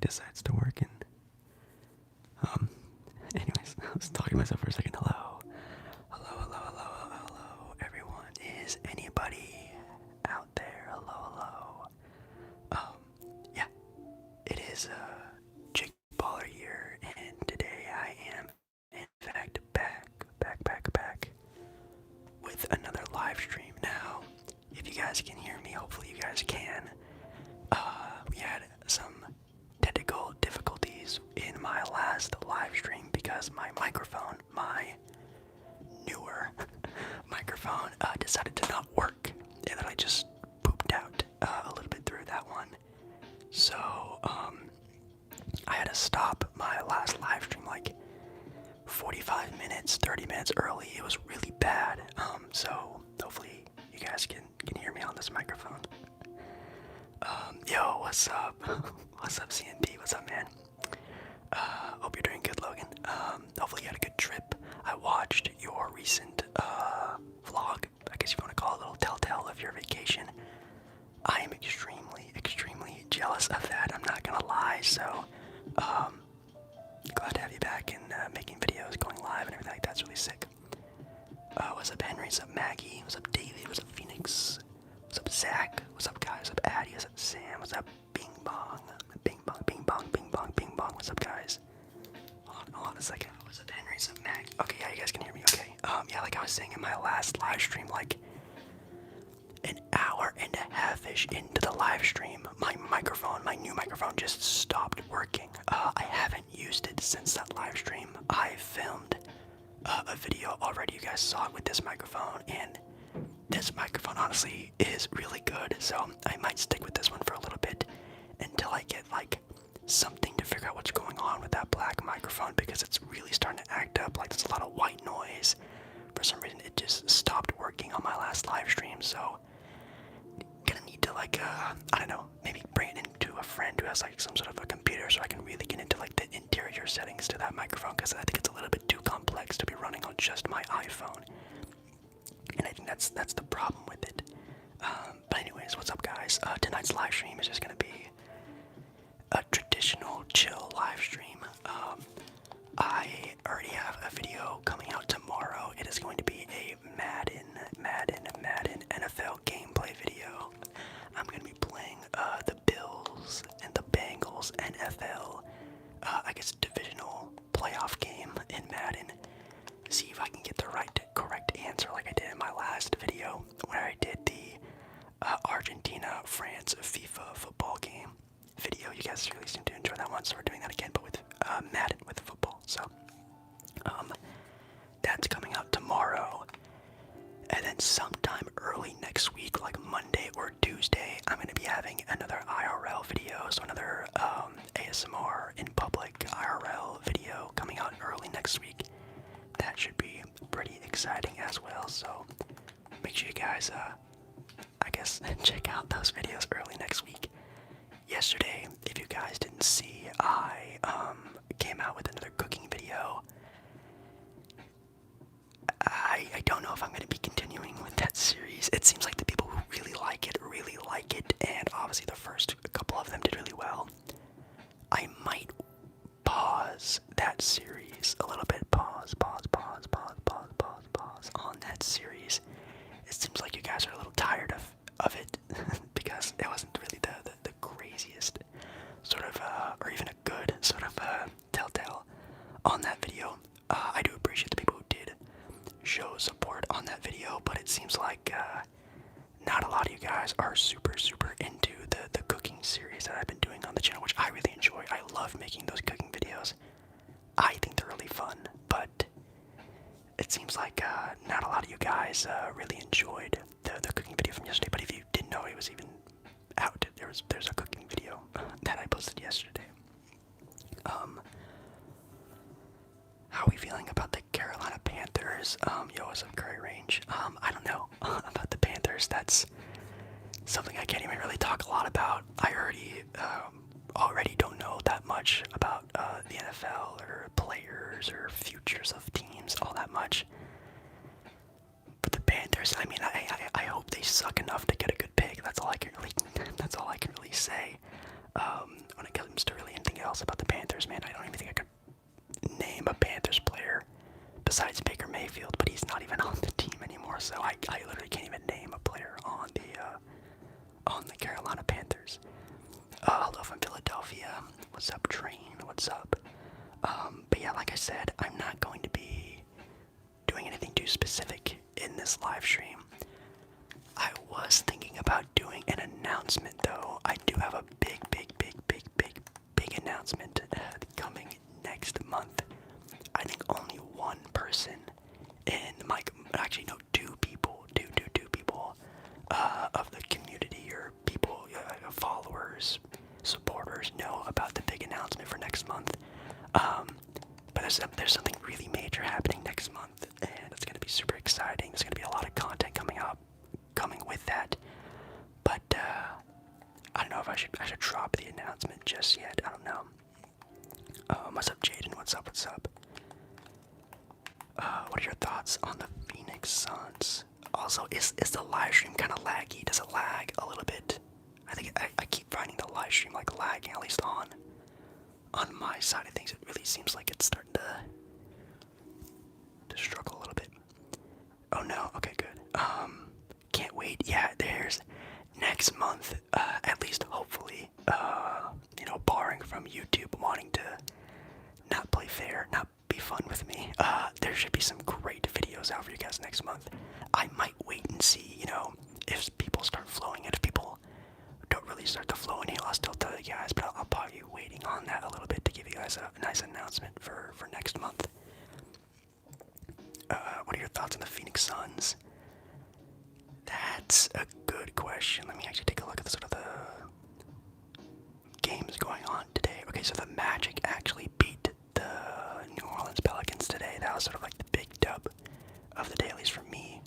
decides to work and anyways, I was talking to myself for a second. Hello. Hello, everyone. Is anybody out there? Hello. Yeah, it is Jake Baller here, and today I am in fact back with another live stream. Now, if you guys can hear me, hopefully you guys can. We had some technical difficulties in my last live stream because my microphone, my newer microphone, decided to not work, and then I just pooped out a little bit through that one. So, I had to stop my last live stream like 45 minutes, 30 minutes early. It was really bad. So hopefully you guys can hear me on this microphone. Yo, what's up? What's up, CNP? What's up, man? Hope you're doing good, Logan. Hopefully you had a good trip. I watched your recent vlog. I guess you want to call it a little telltale of your vacation. I am extremely jealous of that. I'm not gonna lie. So, glad to have you back and making videos, going live, and everything like that's really sick. What's up, Henry? What's up, Maggie? What's up, David? What's up, Phoenix? What's up, Zach? What's up, guys? What's up, Addie? What's up, Sam? What's up, Bing Bong? Bing Bong, Bing Bong, Bing Bong, Bing Bong. What's up, guys? Hold on a second. What's up, Henry? What's up, Maggie? Okay, yeah, you guys can hear me. Okay. Yeah, like I was saying in my last live stream, like an hour and a half-ish into the live stream, my new microphone just stopped working. I haven't used it since that live stream. I filmed a video already. You guys saw it with this microphone, and this microphone honestly is really good, so I might stick with this one for a little bit until I get like something to figure out what's going on with that black microphone, because it's really starting to act up. Like there's a lot of white noise. For some reason it just stopped working on my last live stream, so gonna need to like I don't know, maybe bring it into a friend who has like some sort of a computer so I can really get into like the interior settings to that microphone, because I think it's a little bit too complex to be running on just my iPhone. And I think that's the problem with it. But anyways, what's up, guys? Tonight's live stream is just gonna be a traditional chill live stream. I already have a video coming out tomorrow. It is going to be a Madden NFL gameplay video. I'm gonna be playing the Bills and the Bengals NFL, I guess divisional playoff game in Madden. See if I can get the correct answer like I did in my last video where I did the Argentina-France FIFA football game video. You guys really seem to enjoy that one, so we're doing that again, but with Madden, with football. So, that's coming out tomorrow. And then sometime early next week, like Monday or Tuesday, I'm going to be having another IRL video, so another ASMR in public IRL video coming out early next week. That should be pretty exciting as well, so make sure you guys, I guess, check out those videos early next week. Yesterday, if you guys didn't see, I came out with another cooking video. I don't know if I'm going to be continuing with that series. It seems like the people who really like it, and obviously the first couple of them did really well. I might pause that series a little bit. Pause on that series. It seems like you guys are a little tired of it because it wasn't really the craziest sort of, or even a good sort of telltale on that video. I do appreciate the people who did show support on that video, but it seems like not a lot of you guys are super into the cooking series that I've been doing on the channel, which I really enjoy. I love making those cooking videos. I think they're really fun, but it seems like not a lot of you guys really enjoyed the cooking video from yesterday. But if you didn't know it was even out, there's a cooking video that I posted yesterday. How are we feeling about the Carolina Panthers? Yo, what's up, Curry Range? I don't know about the Panthers. That's something I can't even really talk a lot about. I already don't know that much about the NFL or players or futures of teams all that much. But the Panthers, I mean, I hope they suck enough to get a good pick. That's all I can really say. When it comes to really anything else about the Panthers, man. I don't even think I could name a Panthers player besides Baker Mayfield, but he's not even on the team anymore, so I literally can't even name a player on the Carolina Panthers. Hello from Philadelphia. What's up, Train? What's up? But yeah, like I said, I'm not going to be doing anything too specific in this live stream. I was thinking about doing an announcement, though. I do have a big announcement coming next month. I think only one person in my, actually no, two people of the community or people, followers, supporters know about the big announcement for next month. But there's something really major happening next month, and it's going to be super exciting. There's going to be a lot of content coming with that. But I don't know if I should drop the announcement just yet. I don't know. What's up, Jaden? What's up? What are your thoughts on the Phoenix Suns? Also, is the live stream kind of laggy? Does it lag a little bit? I think I keep finding the live stream like lagging, at least on my side of things. It really seems like it's starting to struggle a little bit. Oh no, okay, good. Can't wait. Yeah, there's next month, at least hopefully, barring from YouTube wanting to not play fair, not be fun with me, there should be some great videos out for you guys next month. I might wait and see, if people start flowing, and if people don't really start to flow in here, I'll still tell you guys, but I'll probably be waiting on that a little bit to give you guys a nice announcement for next month. What are your thoughts on the Phoenix Suns? That's a good question. Let me actually take a look at sort of the games going on today. Okay, so the Magic actually beat the New Orleans Pelicans today. That was sort of like the big dub of the day, at least for me.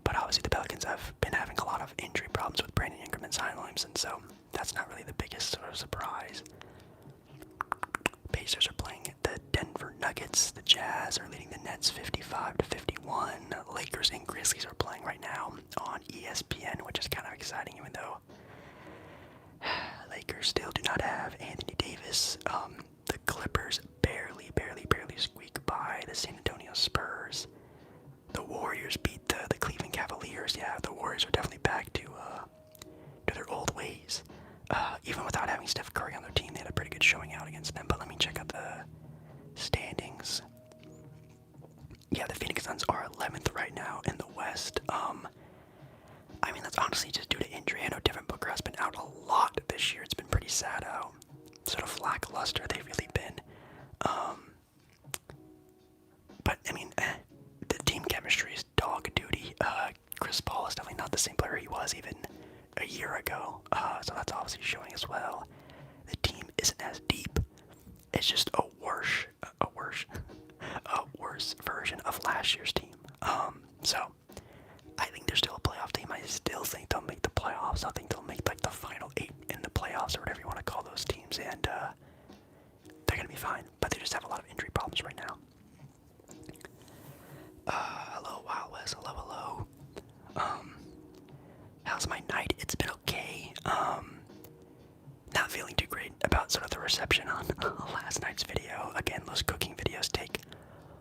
But obviously the Pelicans have been having a lot of injury problems with Brandon Ingram and Zion Williamson, so that's not really the biggest sort of surprise. Pacers are playing the Denver Nuggets. The Jazz are leading the Nets 55-51. Lakers and Grizzlies are playing right now on ESPN, which is kind of exciting, even though Lakers still do not have Anthony Davis. The Clippers barely squeak by the San Antonio Spurs. The Warriors beat the Cleveland Cavaliers. Yeah, the Warriors are definitely back to their old ways. Even without having Steph Curry on their team, they had a pretty good showing out against them. But let me check out the standings. Yeah, the Phoenix Suns are 11th right now in the West. I mean, that's honestly just due to injury. I know Devin Booker has been out a lot this year. It's been pretty sad how sort of lackluster they've really been. But, I mean, the team chemistry is dog duty. Chris Paul is definitely not the same player he was even a year ago. So that's obviously showing as well. The team isn't as deep. It's just a worse version of last year's team. So I think they're still a playoff team. I still think they'll make the playoffs. I think they'll make like the final 8 in the playoffs or whatever you want to call those teams, and they're gonna be fine. But they just have a lot of injury problems right now. Hello, Wild West. Hello. How's my night? It's been okay. Not feeling too great about sort of the reception on last night's video. Again, those cooking videos take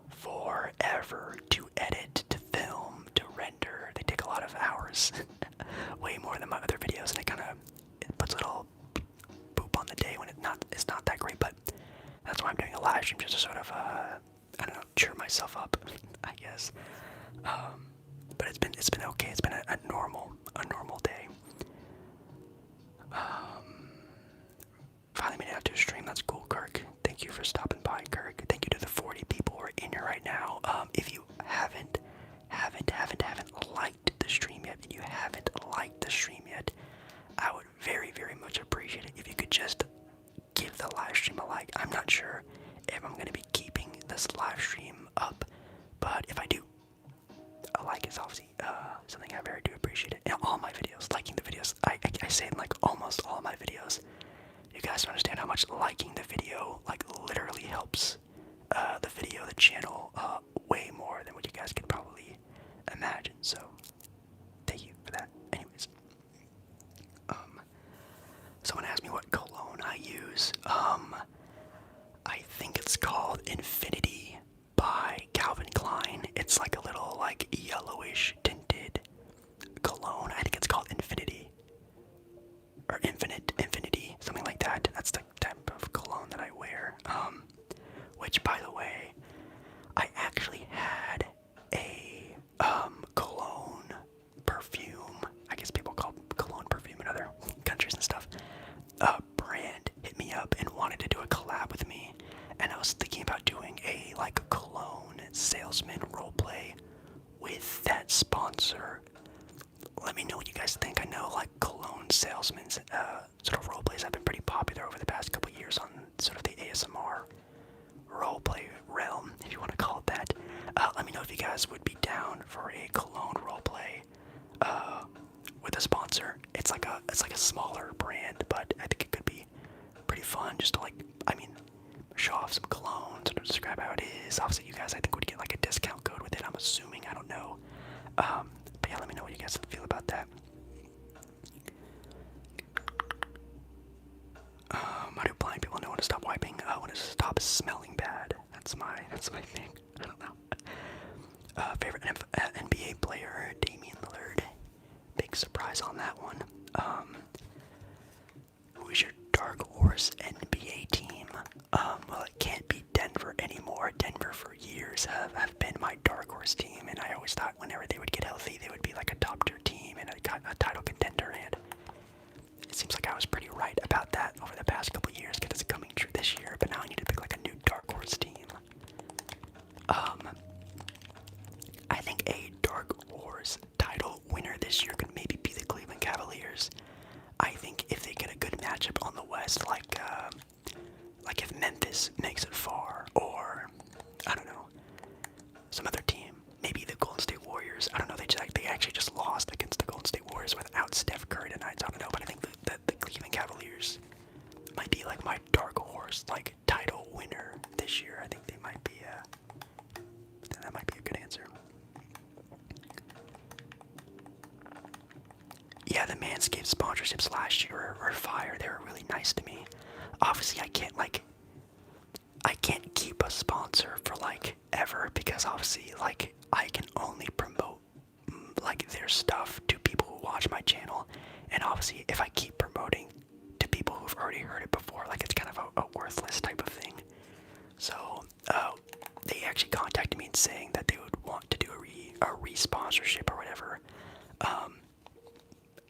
forever to edit, to film, to render. They take a lot of hours, way more than my other videos, and it puts a little boop on the day when it's not that great. But that's why I'm doing a live stream, just to sort of I don't know, cheer myself up, I guess. But it's been okay. It's been a normal day. Finally made it out to a stream. That's cool, Kirk. Thank you for stopping by, Kirk. Thank you to the 40 people who are in here right now. If you haven't liked the stream yet, I would very much appreciate it if you could just give the live stream a like. I'm not sure if I'm going to be keeping this live stream up, but if I do, a like is obviously something I very do appreciate it. In all my videos, liking the videos, I say in like almost all of my videos, you guys don't understand how much liking the video like literally helps the channel way more than what you guys could probably imagine. So thank you for that. Anyways, someone asked me what cologne I use. It's called Infinity by Calvin Klein. It's like a little like yellowish tinted cologne. I think it's called Infinity or Infinity, something like that. That's the type of cologne that I wear. Which, by the way, I actually had a cologne perfume. I guess people call cologne perfume in other countries and stuff. A brand hit me up and wanted to do a collab with me, and I was thinking about doing a like cologne salesman roleplay with that sponsor. Let me know what you guys think. I know like cologne salesmen sort of roleplays have been pretty popular over the past couple years on sort of the ASMR roleplay realm, if you want to call it that. Let me know if you guys would be down for a cologne roleplay with a sponsor. It's like a smaller brand, but I think it could be pretty fun just to show off some colognes and describe how it is. Obviously, you guys I think would get like a discount code with it. I'm assuming. I don't know. But yeah, let me know what you guys feel about that. How do blind people know when to stop wiping? When to stop smelling bad. That's my thing. I don't know. Favorite NBA player, Damian Lillard. Big surprise on that one. Who is your dark horse NBA team? Well, it can't be Denver anymore. Denver for years have been my dark horse team, and I always thought whenever they would get healthy, they would be like a top tier team and a title contender, and it seems like I was pretty right about that over the past couple years because it's coming true this year, but now I need to pick like a new dark horse team. I think a dark horse title winner this year could maybe be the Cleveland Cavaliers. I think if they get a good matchup on the West, like if Memphis makes it far, or I don't know, some other team, maybe the Golden State Warriors. I don't know. They actually just lost against the Golden State Warriors without Steph Curry tonight. So I don't know, but I think that the Cleveland Cavaliers might be like my dark horse, like title winner this year. I think they might be. That might be a good answer. Yeah, the Manscaped sponsorships last year were fire. They were really nice to me. Obviously, I can't keep a sponsor for like ever because obviously like I can only promote like their stuff to people who watch my channel, and obviously if I keep promoting to people who've already heard it before, like it's kind of a worthless type of thing. So they actually contacted me and saying that they would want to do a re-sponsorship or whatever.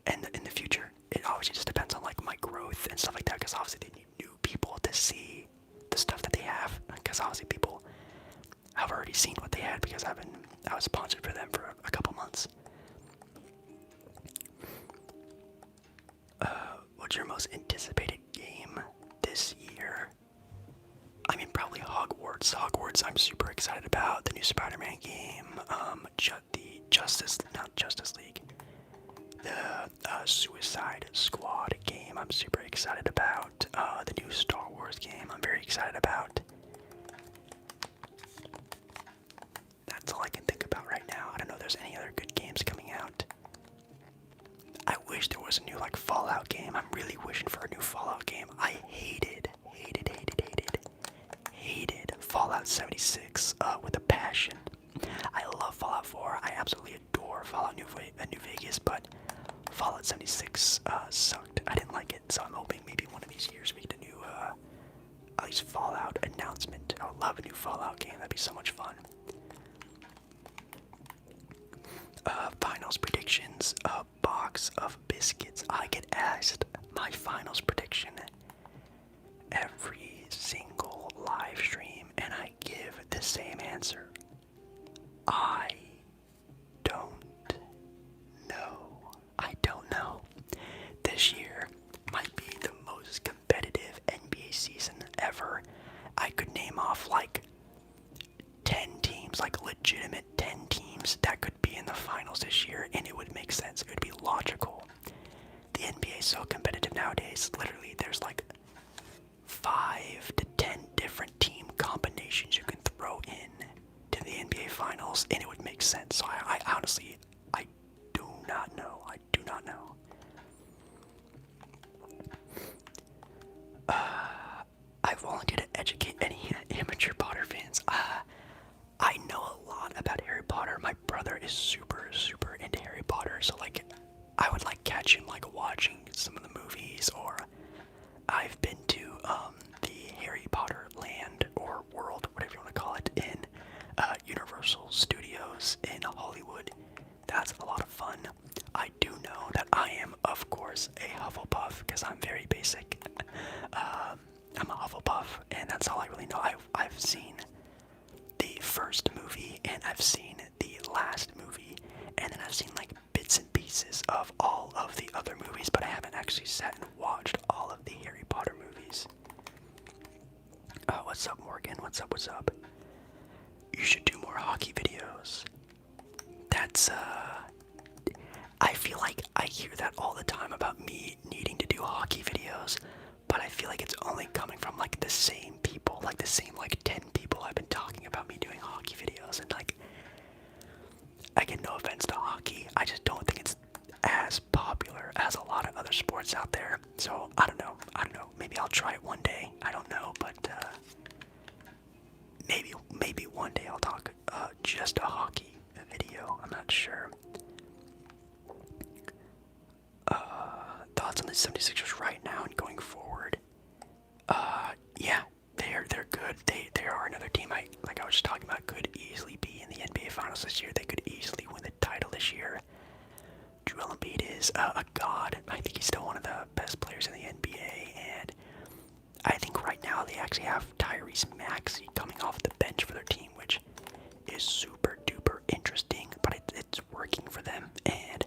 And in the future, it obviously just depends on like my growth and stuff like that, because obviously they need new people to see the stuff that they have, because obviously people have already seen what they had because I was sponsored for them for a couple months. What's your most anticipated game this year? I mean, probably Hogwarts. I'm super excited about the new Spider-Man game. The Justice League. The Suicide Squad game I'm super excited about. The new Star Wars game I'm very excited about. That's all I can think about right now. I don't know if there's any other good games coming out. I wish there was a new like Fallout game. I'm really wishing for a new Fallout game. I hated Fallout 76 with a passion. I love Fallout 4. I absolutely adore Fallout New Vegas, but Fallout 76 sucked. I didn't like it, so I'm hoping maybe one of these years we get a new, at least Fallout announcement. I would love a new Fallout game. That'd be so much fun. Finals predictions. A box of biscuits. I get asked my finals prediction every single live stream, and I give the same answer. I don't know. This year might be the most competitive NBA season ever. I could name off like 10 teams, like legitimate 10 teams that could be in the finals this year, and it would make sense. It would be logical. The NBA is so competitive nowadays. Literally, there's like 5 to 10 different team combinations you can throw in to the NBA finals, and it would make sense. So I honestly, I do not know. I volunteered at educate any amateur Potter fans. I know a lot about Harry Potter. My brother is super, super into Harry Potter, so like, I would like catch him like watching some of the movies, or I've been to the Harry Potter land or world, whatever you want to call it, in Universal Studios in Hollywood. That's a lot of fun. I do know that I am, of course, a Hufflepuff because I'm very basic. I'm a Hufflepuff, and that's all I really know. I've seen the first movie, and I've seen the last movie, and then I've seen like bits and pieces of all of the other movies, but I haven't actually sat and watched all of the Harry Potter movies. What's up, Morgan? What's up? What's up? You should do more hockey videos. That's, I feel like I hear that all the time about me needing to do hockey videos, but I feel like it's only coming from like the same people, like the same like 10 people have been talking about me doing hockey videos, and like, I get no offense to hockey, I just don't think it's as popular as a lot of other sports out there. So I don't know, maybe I'll try it one day, I don't know, but maybe one day I'll talk just a hockey video, I'm not sure. Thoughts on the 76ers right now and going forward? Yeah, they're good. They are another team I was just talking about, could easily be in the NBA Finals this year. They could easily win the title this year. Joel Embiid is a god. I think he's still one of the best players in the NBA, and I think right now they actually have Tyrese Maxey coming off the bench for their team, which is super duper interesting, but it's working for them, and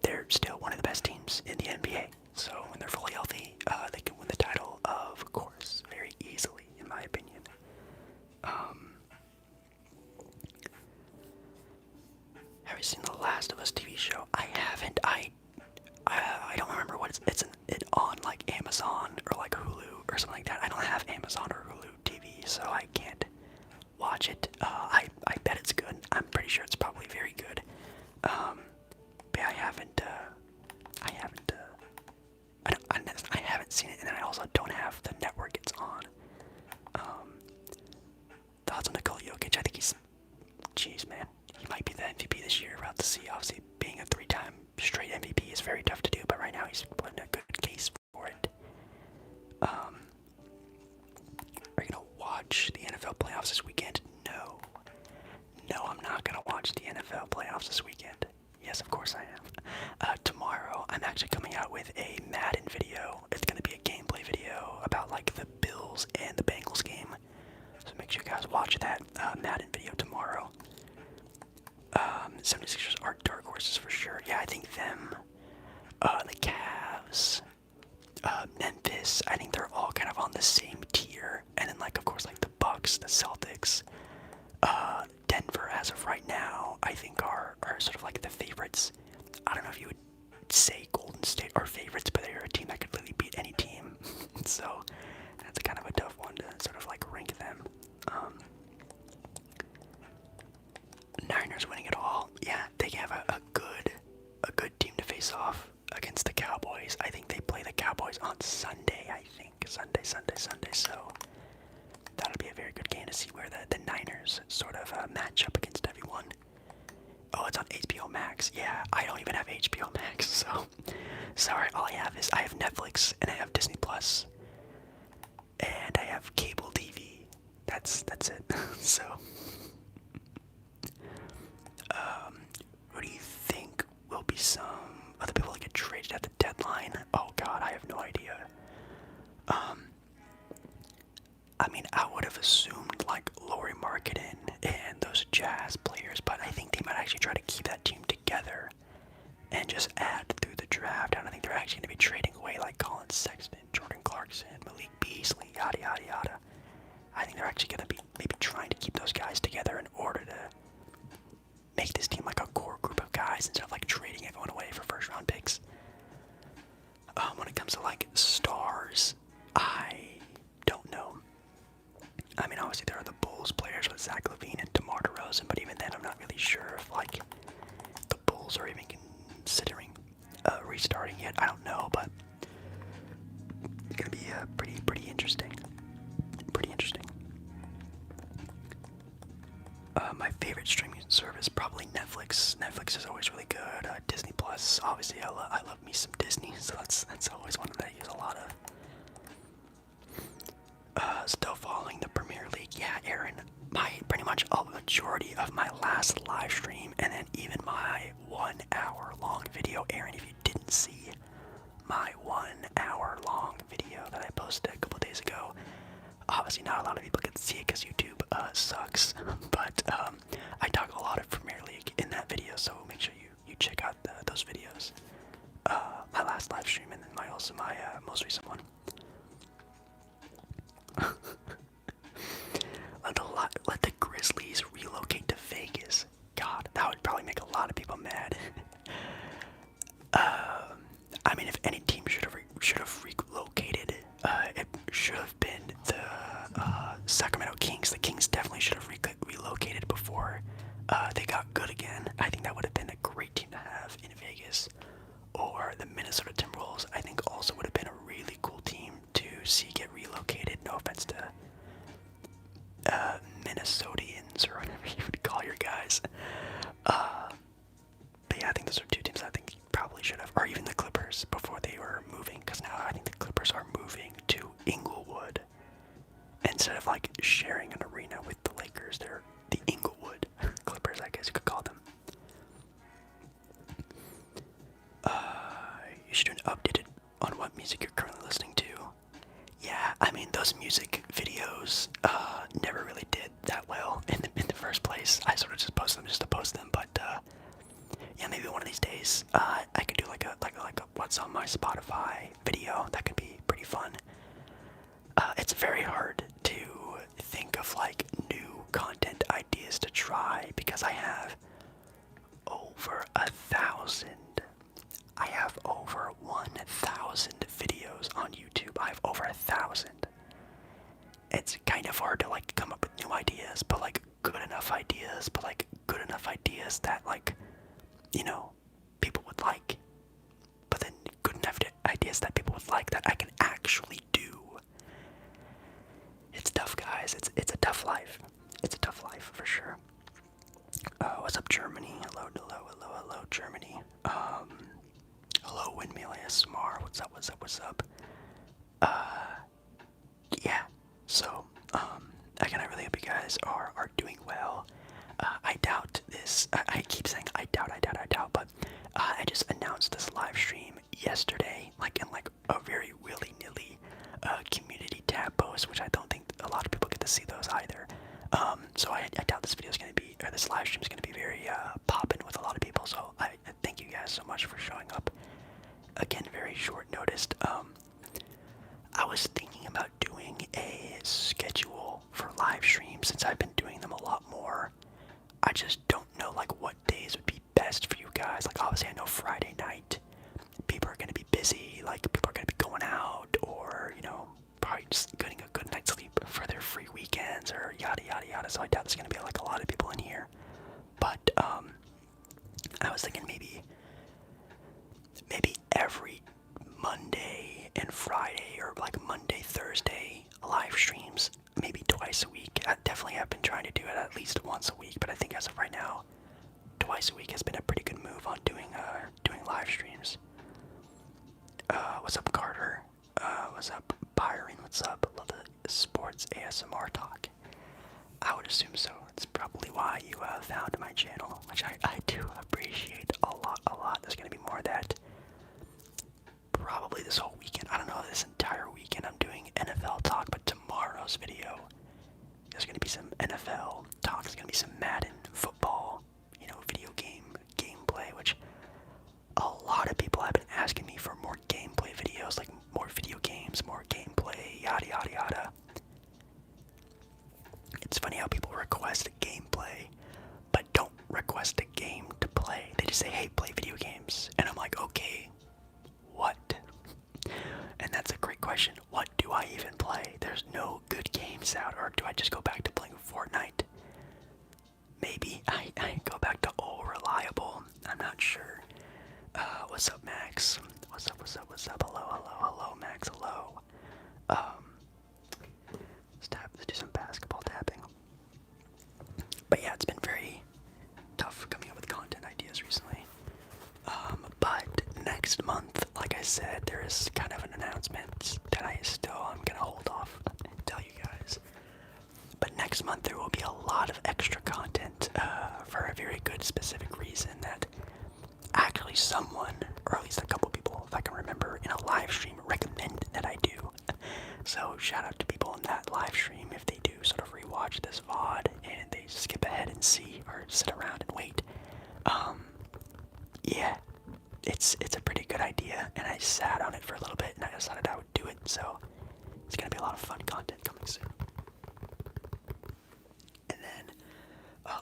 they're still one of the best teams in the NBA. So when they're fully healthy, they can win the title, of course, very easily, in my opinion. Have you seen the Last of Us TV show? I haven't. I don't remember what it's on like Amazon or like Hulu or something like that. I don't have Amazon or Hulu TV, so I can't watch it. I bet it's good. I'm pretty sure it's probably very good. But I haven't seen it, and then I also don't have the network it's on. Thoughts on Nikola Jokic? I think jeez man, he might be the MVP this year. We'll have to see. Obviously, being a 3-time straight MVP is very tough to do, but right now he's putting a good case for it. Are you gonna watch the NFL playoffs this weekend? No, I'm not gonna watch the NFL playoffs this weekend. Yes, of course I am. Tomorrow, I'm actually coming out with a Madden video. It's going to be a gameplay video about like the Bills and the Bengals game. So make sure you guys watch that Madden video tomorrow. 76ers are dark horses for sure. Yeah, I think them, the Cavs, Memphis, I think they're all kind of on the same tier. And then like, of course, like the Bucks, the Celtics, Denver, as of right now, I think are sort of like the favorites. I don't know if you would say Golden State are favorites, but they're a team that could really beat any team. So that's kind of a tough one to sort of like rank them. Niners winning it all. Yeah, they have a good team to face off against the Cowboys. I think they play the Cowboys on Sunday, I think. Sunday. So that'll be a very good game to see where the Niners sort of match up against everyone. Oh, it's on HBO Max. Yeah, I don't even have HBO Max, so sorry. All I have is I have Netflix and I have Disney Plus and I have cable TV. That's it. So, who do you think will be some other people that get traded at the deadline? Oh God, I have no idea. I mean, I would have assumed like Lauri Markkanen and those Jazz players, but I think they might actually try to keep that team together and just add through the draft. I don't think they're actually going to be trading away like Colin Sexton, Jordan Clarkson, Malik Beasley, yada yada yada. I think they're actually going to be maybe trying to keep those guys together in order to make this team like a core group of guys instead of like trading everyone away for first round picks. When it comes to like stars, I don't know. I mean, obviously there are the Bulls players with Zach LaVine and DeMar DeRozan, but even then I'm not really sure if like the Bulls are even considering restarting yet. I don't know, but it's gonna be pretty interesting. My favorite streaming service, probably Netflix. Netflix is always really good. Disney Plus, obviously, I love me some Disney, so that's always one that I use a lot of. Still following the Premier League. Yeah, Aaron, pretty much all the majority of my last live stream, and then even my 1 hour long video. Aaron, if you didn't see my 1 hour long video that I posted a couple days ago, obviously not a lot of people can see it because YouTube sucks, but I talk a lot of Premier League in that video, so make sure you check out those videos. My last live stream and then my most recent one. Let the Grizzlies relocate to Vegas. God, that would probably make a lot of people mad. I mean, if any team should have relocated, it should have been the Sacramento Kings. The Kings definitely should have relocated before they got good again. I think that would have been a great team to have in Vegas. Or the Minnesota Timberwolves, I think also would have been a really cool team to see get relocated. No offense to Minnesotians or whatever you would call your guys. But yeah, I think those are two teams I think you probably should have, or even the Clippers before they were moving, because now I think the Clippers are moving to Inglewood instead of like sharing an arena with the Lakers. They're the Inglewood Clippers, I guess you could call them. You should do an updated on what music you're currently listening to. Yeah, I mean those music videos never really did that well in the first place. I sort of just post them just to post them, but yeah, maybe one of these days I could do like a what's on my Spotify video. That could be pretty fun. It's very hard to think of like new content ideas to try because I have over 1,000. I have over 1,000 videos on YouTube. I have over 1,000. It's kind of hard to like come up with new ideas, but like good enough ideas, that like, you know, people would like. But then good enough ideas that people would like that I can actually do. It's tough, guys. It's a tough life. It's a tough life for sure. What's up, Germany? Hello, Germany. Hello, Windmill ASMR. What's up? Yeah. So, again, I really hope you guys are doing well. I doubt this. I keep saying I doubt, but I just announced this live stream yesterday, like in like a very willy-nilly community tab post, which I don't think a lot of people get to see those either. So I doubt this video is going to be, or this live stream is going to be very poppin' with a lot of people. So I thank you guys so much for showing up. Again, very short notice. I was thinking about doing a schedule for live streams since I've been doing them a lot more. I just don't know like what days would be best for you guys. Like obviously I know Friday night people are going to be busy, like people are going to be going out or, you know, probably just getting a good night's sleep for their free weekends or yada yada yada. So I doubt there's going to be like a lot of people in here. But I was thinking maybe every Monday and Friday, or like Monday, Thursday live streams, maybe twice a week. I definitely have been trying to do it at least once a week, but I think as of right now, twice a week has been a pretty good move on doing live streams. What's up, Carter? What's up, Byron? What's up? Love the sports ASMR talk. I would assume so. It's probably why you found my channel, which I do appreciate a lot. There's gonna be more of that. Probably this whole weekend. I don't know, this entire weekend I'm doing NFL talk, but tomorrow's video there's gonna be some NFL talk. There's gonna be some Madden football, you know, video game gameplay, which a lot of people have been asking me for more gameplay videos, like more video games, more gameplay, yada yada yada. It's funny how people request a gameplay, but don't request a game to play. They just say, hey, play video games. And I'm like, okay, what? And that's a great question. What do I even play? There's no good games out, or do I just go back to playing Fortnite? Maybe I go back to old reliable. I'm not sure. What's up, Max? What's up? Hello, Max, hello. Let's do some basketball tapping. But yeah, it's been said, there is kind of an announcement that I'm gonna hold off and tell you guys. But next month there will be a lot of extra content for a very good specific reason that actually someone, or at least a couple people, if I can remember, in a live stream recommended that I do. So shout out to people in that live stream if they do sort of rewatch this VOD and they skip ahead and see or sit around and wait. Yeah, it's a pretty good idea, and I sat on it for a little bit and I decided I would do it, so it's gonna be a lot of fun content coming soon. And then,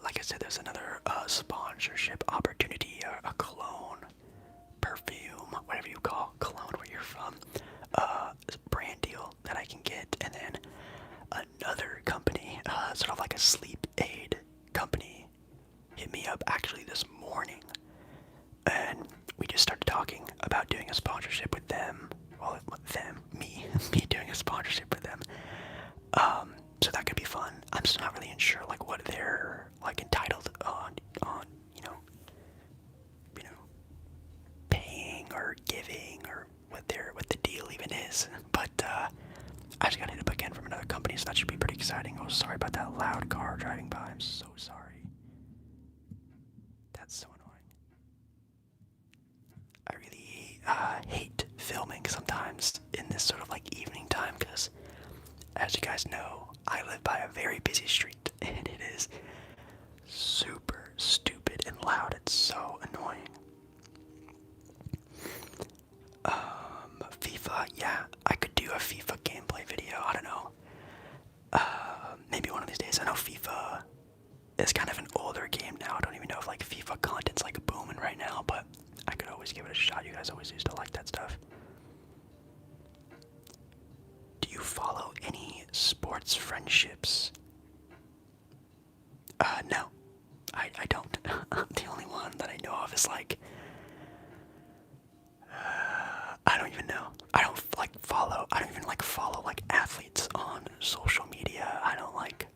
like I said, there's another sponsorship opportunity, a cologne, perfume, whatever you call cologne where you're from, brand deal that I can get, and then another company, sort of like a sleep aid company, hit me up actually this morning, and we just started talking about doing a sponsorship with them. Well, me doing a sponsorship with them. So that could be fun. I'm still not really sure like what they're like entitled on paying or giving or what the deal even is. But I just got hit up again from another company, so that should be pretty exciting. Oh, sorry about that loud car driving by. I'm so sorry. That's so annoying. I really hate filming sometimes in this sort of like evening time because, as you guys know, I live by a very busy street and it is super stupid and loud. It's so annoying. FIFA, yeah, I could do a FIFA gameplay video. I don't know. Maybe one of these days. I know FIFA is kind of an older game now. I don't even know if like FIFA content's like booming right now, but I could always give it a shot. You guys always used to like that stuff. Do you follow any sports friendships? No. I don't. The only one that I know of is like I don't even know. I don't even follow like athletes on social media. I don't like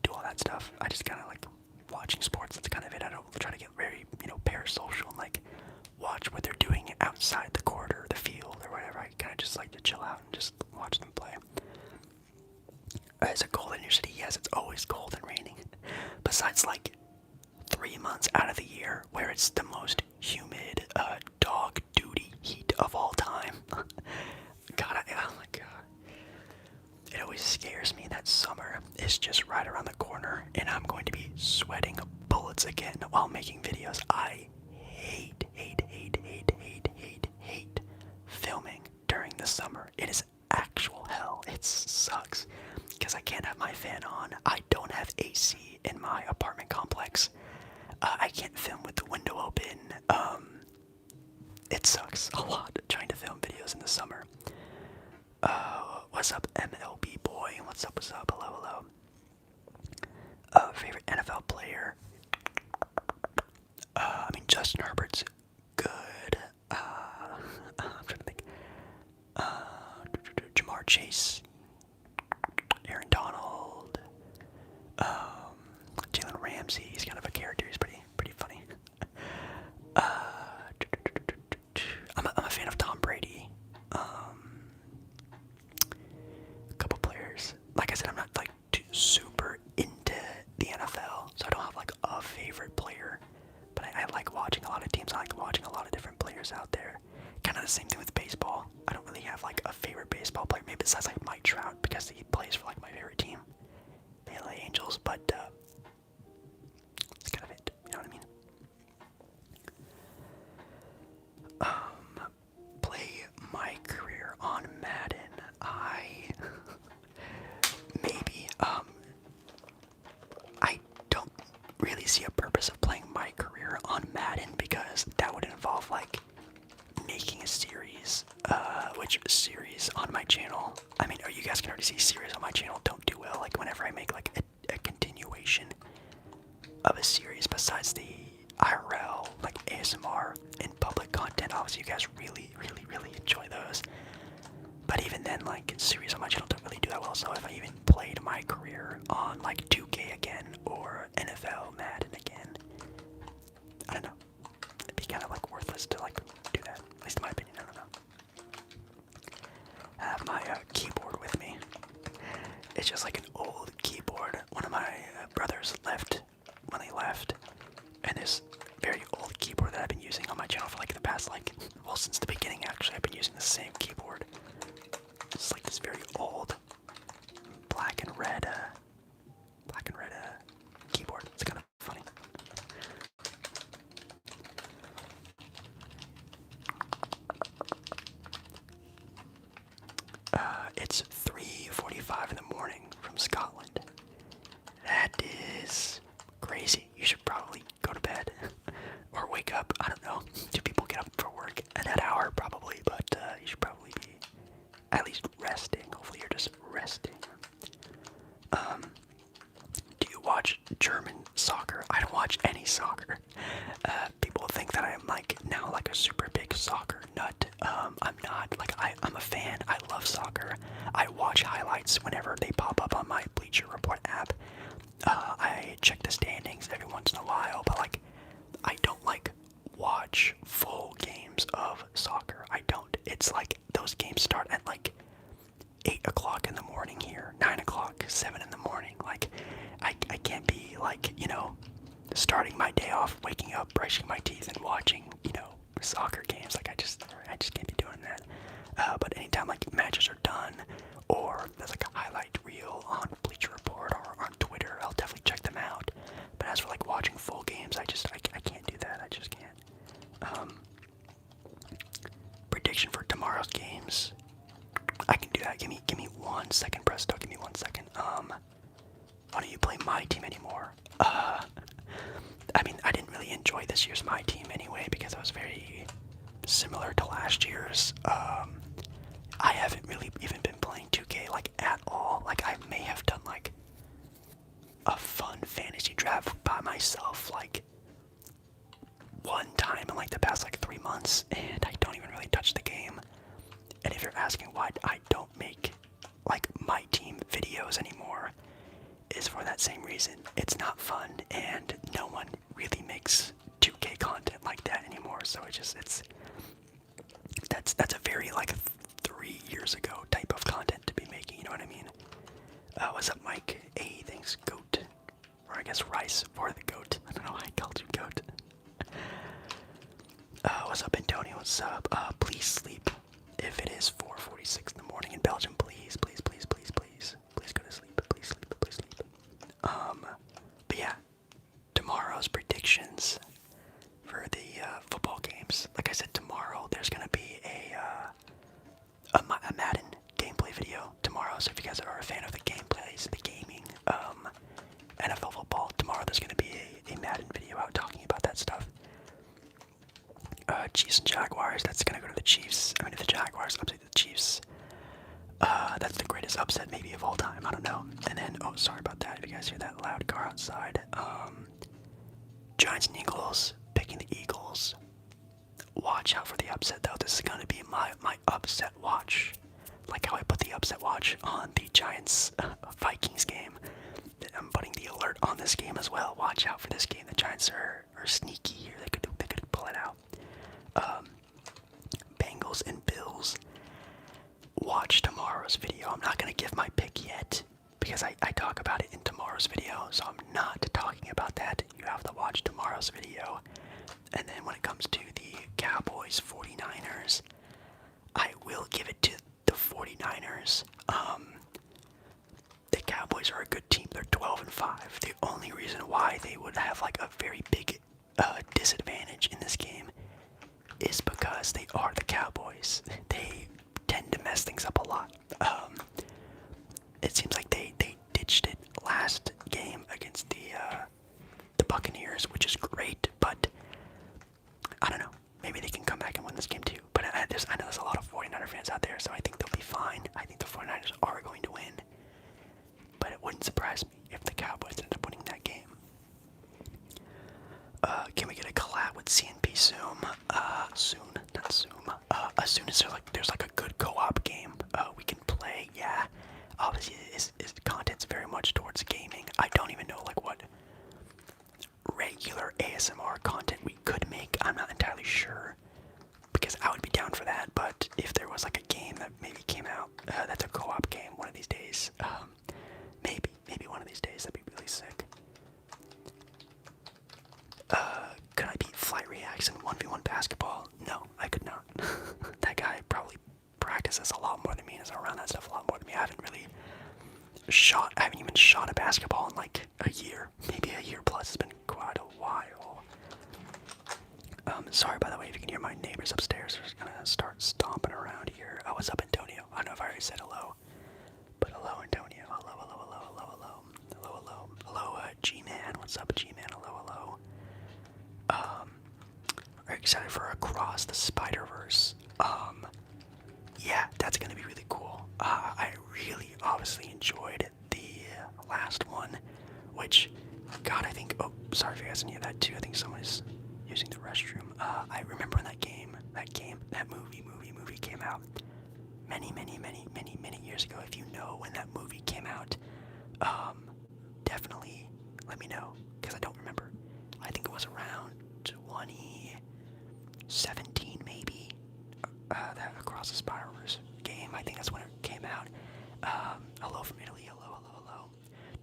do all that stuff. I just kinda like watching sports, that's kind of it. I don't try to get very, parasocial and like watch what they're doing outside the court or the field or whatever. I kinda just like to chill out and just watch them play. Is it cold in your city? Yes, it's always cold and raining. Besides like 3 months out of the year where it's the most humid, dog duty heat of all time. Oh my god. It always scares me that summer is just right around the corner and I'm going to be sweating bullets again while making videos. I hate filming during the summer. It is actual hell. It sucks because I can't have my fan on. I don't have AC in my apartment complex. I can't film with the window open. It sucks a lot trying to film videos in the summer. What's up, MLB boy? What's up? Hello. Favorite NFL player? Justin Herbert's good. I'm trying to think. Jamar Chase, Aaron Donald, Jalen Ramsey. He's kind of a character. He's pretty funny. I'm a fan of Tom Brady. A couple players. Like I said, I'm not like too super into the NFL, so I don't have like a favorite player. But I like watching a lot of teams. I like watching a lot of different players out there. Kind of the same thing with baseball. I don't really have like a favorite baseball player, maybe besides like Mike Trout because he plays for like my favorite team, the LA Angels. But that's kind of it. You know what I mean? Play my career on Madden. I don't really see a purpose of playing my career on Madden because that would involve like making a series, which series on my channel, or you guys can already see series on my channel don't do well, like whenever I make like a continuation of a series besides the IRL, like ASMR and public content. Obviously you guys really enjoy those, but even then, like series on my channel don't really do that well. So if I even played my career on like 2K again or NFL Madden again, I don't know, it'd be kind of like worthless to like do that, at least in my opinion. I don't know. just like an old keyboard. One of my brothers left when they left, and this very old keyboard that I've been using on my channel for like the past well, since the beginning actually. I've been using the same keyboard. It's like this very old black and red keyboard. It's kind of funny. It's 3:45 in the morning from Scotland. That is crazy. You should probably go to bed or wake up. I don't know. Do people get up for work at that hour? Probably, but you should probably be at least resting. Hopefully you're just resting. Do you watch German soccer? I don't watch any soccer. People think that I am now a super big soccer nut. I'm not. I'm a fan. I love soccer. I watch highlights whenever they pop up on my Bleacher Report app. I check the standings every once in a while, but I don't watch full games of soccer. I don't. It's those games start at 8 o'clock in the morning here, 9 o'clock, 7 in the morning. I can't be starting my day off, waking up, brushing my teeth, and watching soccer games. I just can't be doing that. But anytime matches are done, or there's a highlight reel on Bleacher Report or on Twitter, I'll definitely check them out. But as for watching full games, I can't do that. I just can't. Prediction for tomorrow's games. I can do that. Give me 1 second, Presto. Give me 1 second. Why don't you play my team anymore? I mean, I didn't really enjoy this year's my team anyway because it was very similar to last year's. I haven't really even been playing 2K at all. I may have done a fun fantasy draft by myself one time in the past 3 months, and I don't even really touch the game. And if you're asking why I don't make my team videos anymore, is for that same reason. It's not fun, and no one really makes 2K content like that anymore. So that's a very 3 years ago type of content to be making. You know what I mean? What's up, Mike? Hey, thanks, Goat, or I guess Rice for the Goat. I don't know why I called you Goat. What's up, Antonio? What's up? Please sleep. If it is 4:46 in the morning in Belgium, please go to sleep. Please sleep. But yeah, tomorrow's predictions for the football games. Like I said, tomorrow there's gonna be a Madden gameplay video tomorrow. So if you guys are a fan of the gameplays, the gaming, NFL football, tomorrow there's gonna be a Madden video out talking about that stuff. Chiefs and Jaguars, that's gonna go to the Chiefs. I mean, if the Jaguars upset the Chiefs, that's the greatest upset maybe of all time. I don't know. And then, oh, sorry about that. If you guys hear that loud car outside. Giants and Eagles, picking the Eagles. Watch out for the upset, though. This is gonna be my upset watch. Like how I put the upset watch on the Giants Vikings game. I'm putting the alert on this game as well. Watch out for this game. The Giants are sneaky here. They could pull it out. Bengals and Bills. Watch tomorrow's video. I'm not gonna give my pick yet because I talk about it in tomorrow's video, so I'm not talking about that. You have to watch tomorrow's video. And then when it comes to the Cowboys 49ers, I will give it to the 49ers. The Cowboys are a good team. They're 12-5. The only reason why they would have a very big disadvantage in this game is because they are the Cowboys. They tend to mess things up a lot. It seems like they ditched it last game against the Buccaneers, which is great, but I don't know. Maybe they can come back and win this game too. But I know there's a lot of 49er fans out there, so I think they'll be fine. I think the 49ers are going to win. But it wouldn't surprise me if the Cowboys end up winning that game. Can we get a collab with CNP Zoom? Soon, not Zoom. As soon as there's a good co-op game we can play, yeah. Obviously, his content's very much towards gaming. I don't even know what regular ASMR content we could make. I'm not entirely sure because I would be down for that. But if there was a game that maybe came out that's a co-op game one of these days, I haven't even shot a basketball in like a year, maybe a year plus. It's been quite a while. Sorry by the way if you can hear my neighbors upstairs. They're just gonna start stomping around here. Oh, what's up, Antonio? I don't know if I already said hello, but hello, Antonio. Hello, hello, hello, hello, hello, hello, hello, hello, G-Man. What's up, G-Man? Hello, hello. Are you excited for Across the Spider-Verse? Yeah, that's gonna be really cool. I really obviously enjoyed the last one, which, God, I think, oh, sorry if you guys didn't hear that too. I think someone's using the restroom. I remember when that movie came out many years ago. If you know when that movie came out, definitely let me know, because I don't remember. I think it was around 2017 maybe, that Across the Spider-Verse game. I think that's when it came out. Hello from Italy. Hello, hello, hello.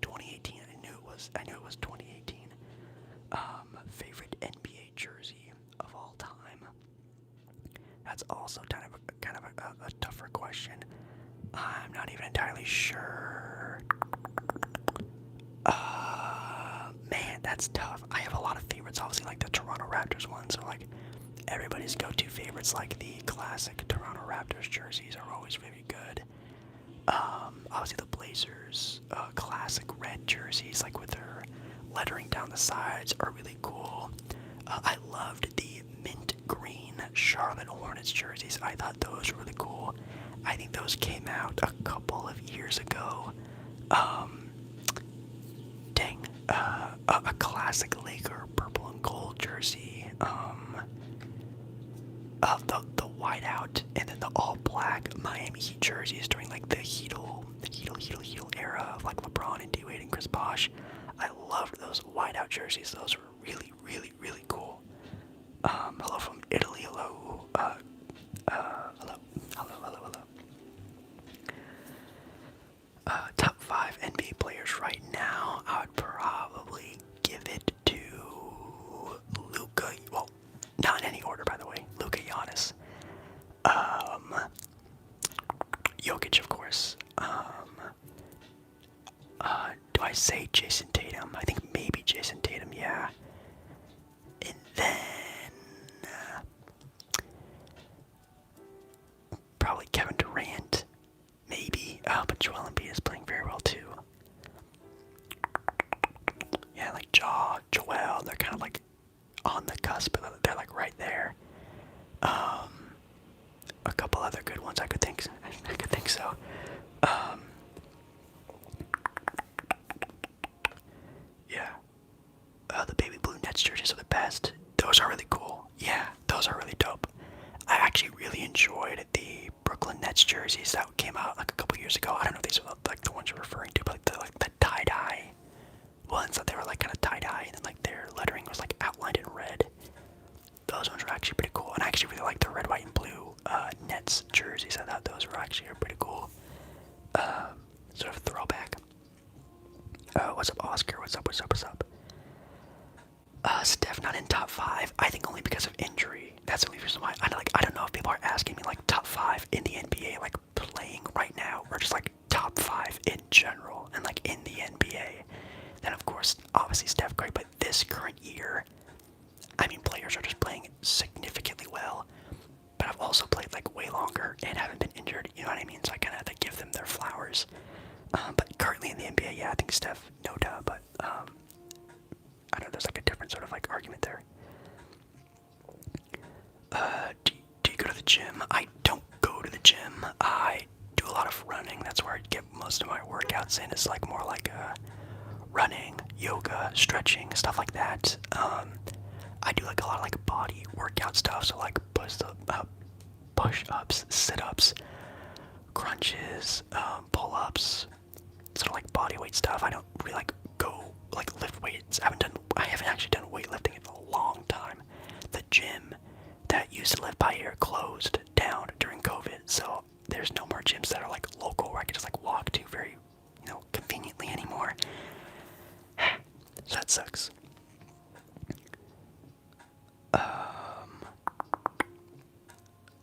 2018. I knew it was 2018. Favorite NBA jersey of all time. That's also kind of a tougher question. I'm not even entirely sure. Man, that's tough. I have a lot of favorites. Obviously, like the Toronto Raptors ones are like everybody's go-to favorites. Like the classic Toronto Raptors jerseys are always really good. Obviously the Blazers classic red jerseys, like with their lettering down the sides, are really cool. I loved the mint green Charlotte Hornets jerseys. I thought those were really cool. I think those came out a couple of years ago. A classic Laker purple and gold jersey. The whiteout and then the all black Miami Heat jerseys during like the Heatle era of like LeBron and D-Wade and Chris Bosh. I loved those whiteout jerseys. Those were really cool. Hello from Italy. Hello. Hello. Top 5 NBA players right now. I would probably give it to Luka. Well, not in any order, by the way. Luka, Giannis. Jokic, of course. Do I say Jason Tatum? I think maybe Jason Tatum, yeah. And then probably Kevin Durant, maybe. But Joel Embiid is playing very well too. Yeah, like Joel, they're kind of like on the cusp. They're like right there. A couple other good ones I could think so. Yeah. The baby blue Nets jerseys are the best. Those are really cool. Yeah, those are really dope. I actually really enjoyed the Brooklyn Nets jerseys that came out like a couple years ago. I don't know if these are like the ones you're referring to, but like the tie-dye ones that they were like kind of tie-dye, and then like their lettering was like outlined in red. Those ones were actually pretty cool, and I actually really like the red, white, and blue Nets jerseys. I thought those were actually pretty cool. Sort of throwback. What's up, Oscar? What's up? Steph not in top 5. I think only because of injury. That's the only reason why. I don't know if people are asking me like top 5 in the NBA, like playing right now, or just like top 5 in general, and like in the NBA. Then of course, obviously Steph Curry, but this current year, I mean, players are just playing significantly well. But I've also played like way longer and haven't been injured. You know what I mean? So I kind of have to give them their flowers. But currently in the NBA, yeah, I think Steph, no doubt. But I don't know, there's like a different sort of like argument there. Do you go to the gym? I don't go to the gym. I do a lot of running. That's where I get most of my workouts in. It's like more like running, yoga, stretching, stuff like that. I do like a lot of like body workout stuff. So like push-ups, sit-ups, crunches, pull-ups, sort of like body weight stuff. I don't really like go like lift weights. I haven't actually done weightlifting in a long time. The gym that used to live by here closed down during COVID, so there's no more gyms that are like local where I can just like walk to very, conveniently anymore. So that sucks.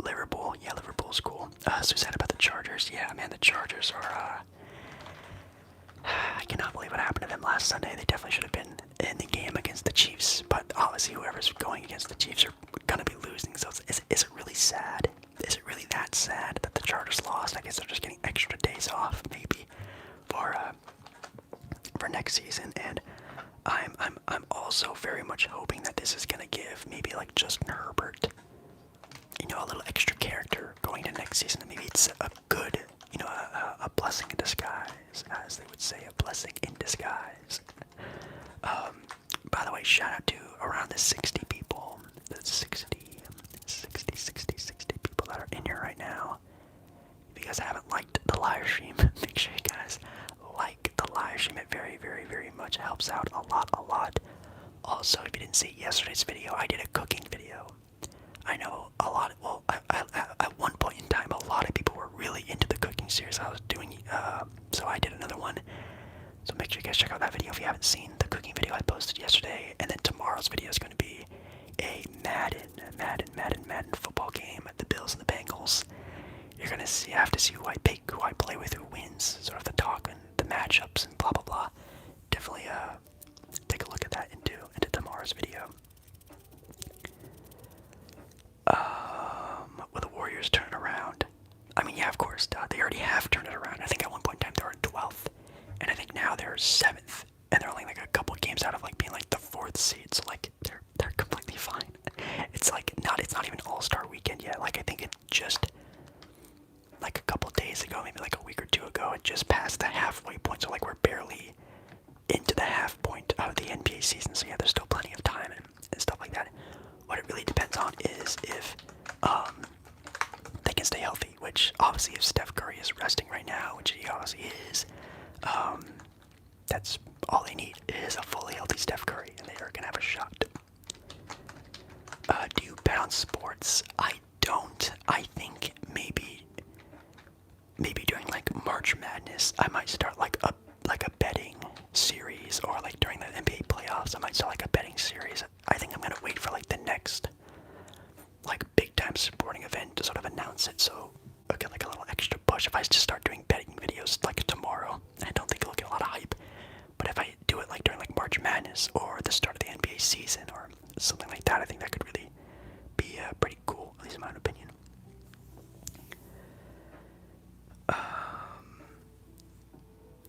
Liverpool, yeah, Liverpool's cool. So sad about the Chargers. Yeah, man, the Chargers are last Sunday, they definitely should have been in the game against the Chiefs. But obviously, whoever's going against the Chiefs are gonna be losing. So is it really sad? Is it really that sad that the Chargers lost? I guess they're just getting extra days off, maybe, for next season. And I'm also very much hoping that this is gonna give maybe like Justin Herbert, a little extra character going to next season. And maybe it's a good, a blessing in disguise, as they would say, a blessing in disguise. By the way, shout out to around the 60 people, the 60 people that are in here right now. If you guys haven't liked the live stream, make sure you guys like the live stream. It very, very, very much helps out a lot. Also, if you didn't see yesterday's video, I did a cooking video. I know a lot of, well, at one point in time, a lot of people were really into the cooking series I was doing, so I did another one. So make sure you guys check out that video if you haven't seen the cooking video I posted yesterday. And then tomorrow's video is going to be a Madden football game at the Bills and the Bengals. You're going to have to see who I pick, who I play with, who wins, sort of the talk and the matchups and blah, blah, blah. Definitely, take a look at that into tomorrow's video. Will the Warriors turn it around? I mean, yeah, of course, they already have turned it around. I think at one point in time they were 12th, and I think now they're 7th, and they're only like a couple games out of like being like the 4th seed. So like they're completely fine. It's not even All-Star weekend yet. Like I think it just like a couple days ago, maybe like a week or two ago, it just passed the halfway point. So like we're barely into the half point of the NBA season. So yeah, there's still plenty of time and stuff like that. What it really depends on is if they can stay healthy, which obviously if Steph Curry is resting right now, which he obviously is, that's all they need is a fully healthy Steph Curry, and they are going to have a shot. Do you bet on sports? I don't. I think maybe during like March Madness, I might start like a betting series, or like during the NBA playoffs, I might start like a betting series. I think I'm gonna wait for like the next like big time sporting event to sort of announce it, so I'll get like a little extra push. If I just start doing betting videos like tomorrow, I don't think it'll get a lot of hype. But if I do it like during like March Madness or the start of the NBA season or something like that, I think that could really be pretty cool, at least in my own opinion.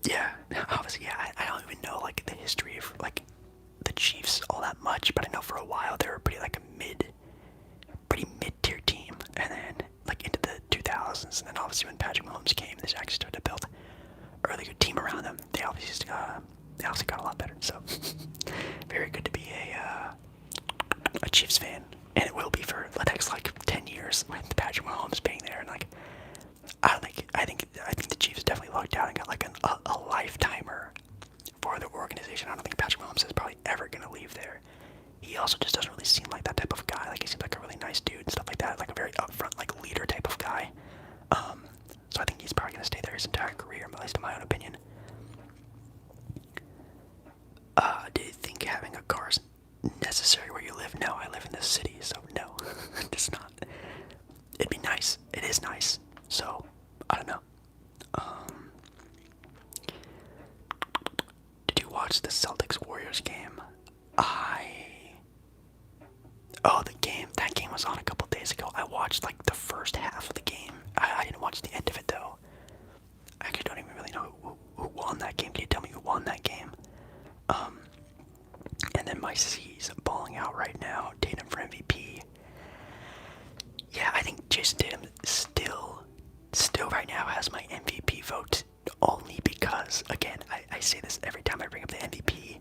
Yeah, obviously, yeah, I don't even know like the history of like the Chiefs all that much, but I know for a while they were pretty mid-tier team, and then like into the 2000s, and then obviously when Patrick Mahomes came, they actually started to build a really good team around them. They obviously got a lot better. So very good to be a Chiefs fan, and it will be for the next like 10 years with Patrick Mahomes being there. And like I think the Chiefs definitely lucked out and got like a lifetimer for the organization. I don't think Patrick Mahomes is probably ever gonna leave there. He also just doesn't really seem like that type of guy. Like he seems like a really nice dude and stuff like that, like a very upfront, like leader type of guy. So I think he's probably gonna stay there his entire career, at least in my own opinion. Do you think having a car is necessary where you live? No, I live in the city, so no, it's not. It'd be nice. It is nice. So I don't know. Did you watch the Celtics Warriors game? That game was on a couple days ago. I watched like the first half of the game. I didn't watch the end of it though. I actually don't even really know who won that game. Can you tell me who won that game? And then my C's balling out right now. Tatum for MVP. Yeah, I think Jason Tatum still right now has my MVP vote, only because, again, I say this every time I bring up the MVP.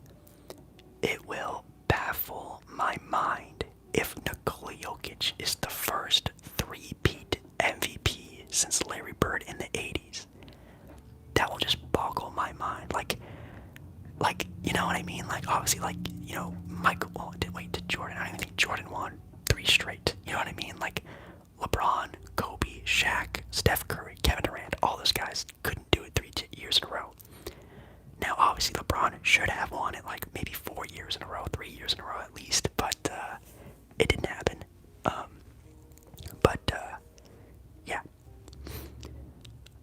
It will baffle my mind if Nikola Jokic is the first three-peat MVP since Larry Bird in the 80s. That will just boggle my mind. Like, you know what I mean? Like, obviously, like, you know, Michael, well, didn't wait to Jordan. I don't even think Jordan won 3 straight. You know what I mean? Like, LeBron, Kobe, Shaq, Steph Curry, Kevin Durant, all those guys couldn't do it 3 years in a row. Now, obviously, LeBron should have won it like maybe 4 years in a row, 3 years in a row at least, but it didn't happen. Yeah.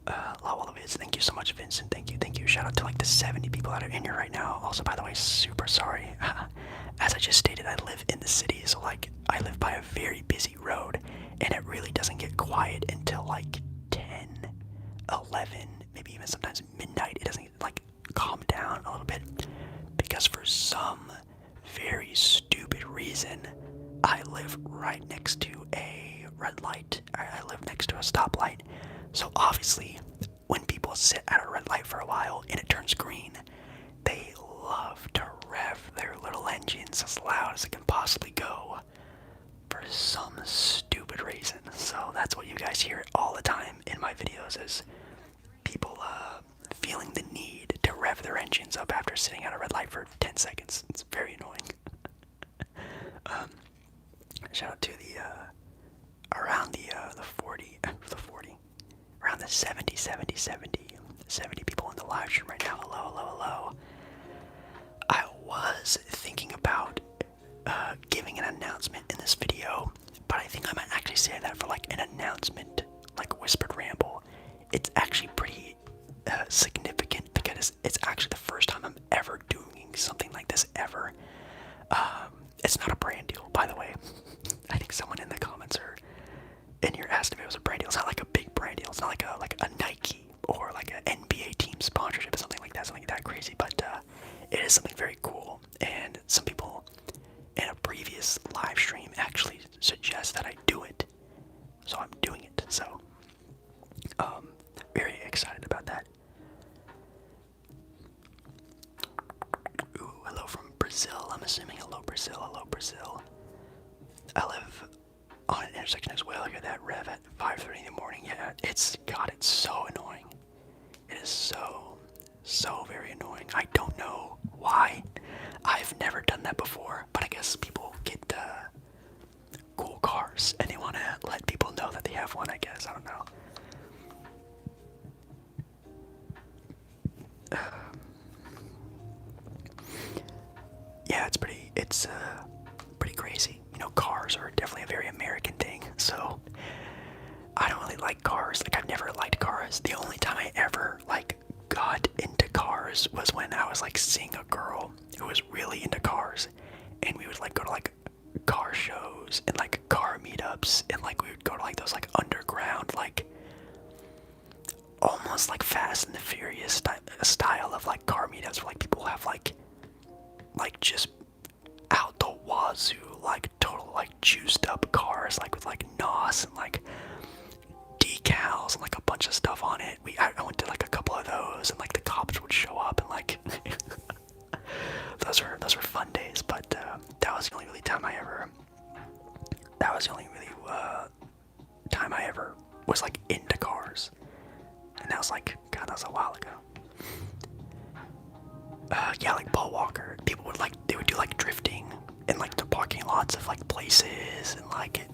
Lawal Viz, thank you so much, Vincent. Thank you. Shout shout out to like the 70 people that are in here right now. Also, by the way, super sorry. As I just stated, I live in the city, so like I live by a very busy road, and it really doesn't get quiet until like 10, 11, maybe even sometimes midnight. It doesn't like calm down a little bit because for some very stupid reason, I live right next to a red light. I live next to a stoplight. So obviously, when people sit at a red light for a while and it turns green, they love to rev their little engines as loud as it can possibly go for some stupid reason. So that's what you guys hear all the time in my videos, is people feeling the need to rev their engines up after sitting at a red light for 10 seconds. It's very annoying. Shout out to the around the 40, around the 70 people in the live stream right now. Hello. I was thinking about giving an announcement in this video, but I think I might actually say that for like an announcement, like whispered ramble. It's actually pretty significant because it's actually the first time I'm ever doing something like this ever. It's not a brand deal, by the way. I think someone in the comments or in here asked if it was a brand deal. It's not like a big brand deal. It's not like a Nike or like an NBA team sponsorship or something like that crazy. But it is something very cool. And some people in a previous live stream actually suggest that I do it. So I'm doing it. So very excited about that. Ooh, hello from Brazil. I'm assuming hello Brazil. I live on an intersection as well. I hear that rev at 5:30 in the morning. Yeah, it's so annoying. It is so very annoying. I don't know why. I've never done that before, but I guess people get cool cars and they want to let people know that they have one, I guess. I don't know. Yeah, it's pretty crazy. You know, cars are definitely a very American thing, so I don't really like cars. Like, I've never liked cars. The only time I ever like got into cars was when I was like seeing a girl who was really into cars, and we would like go to like car shows and like car meetups, and like we would go to like those like underground, like almost like Fast and the Furious style of like car meetups where like people have like just out the wazoo, like total like juiced up cars, like with like NOS and like decals and like a bunch of stuff on it. I went to like a couple of those, and like the cops would show up and like those were fun days. But that was the only really time I ever was like into cars, and that was like, God, that was a while ago. Yeah, like Paul Walker. People would they would do like drifting in like the parking lots of like places, and like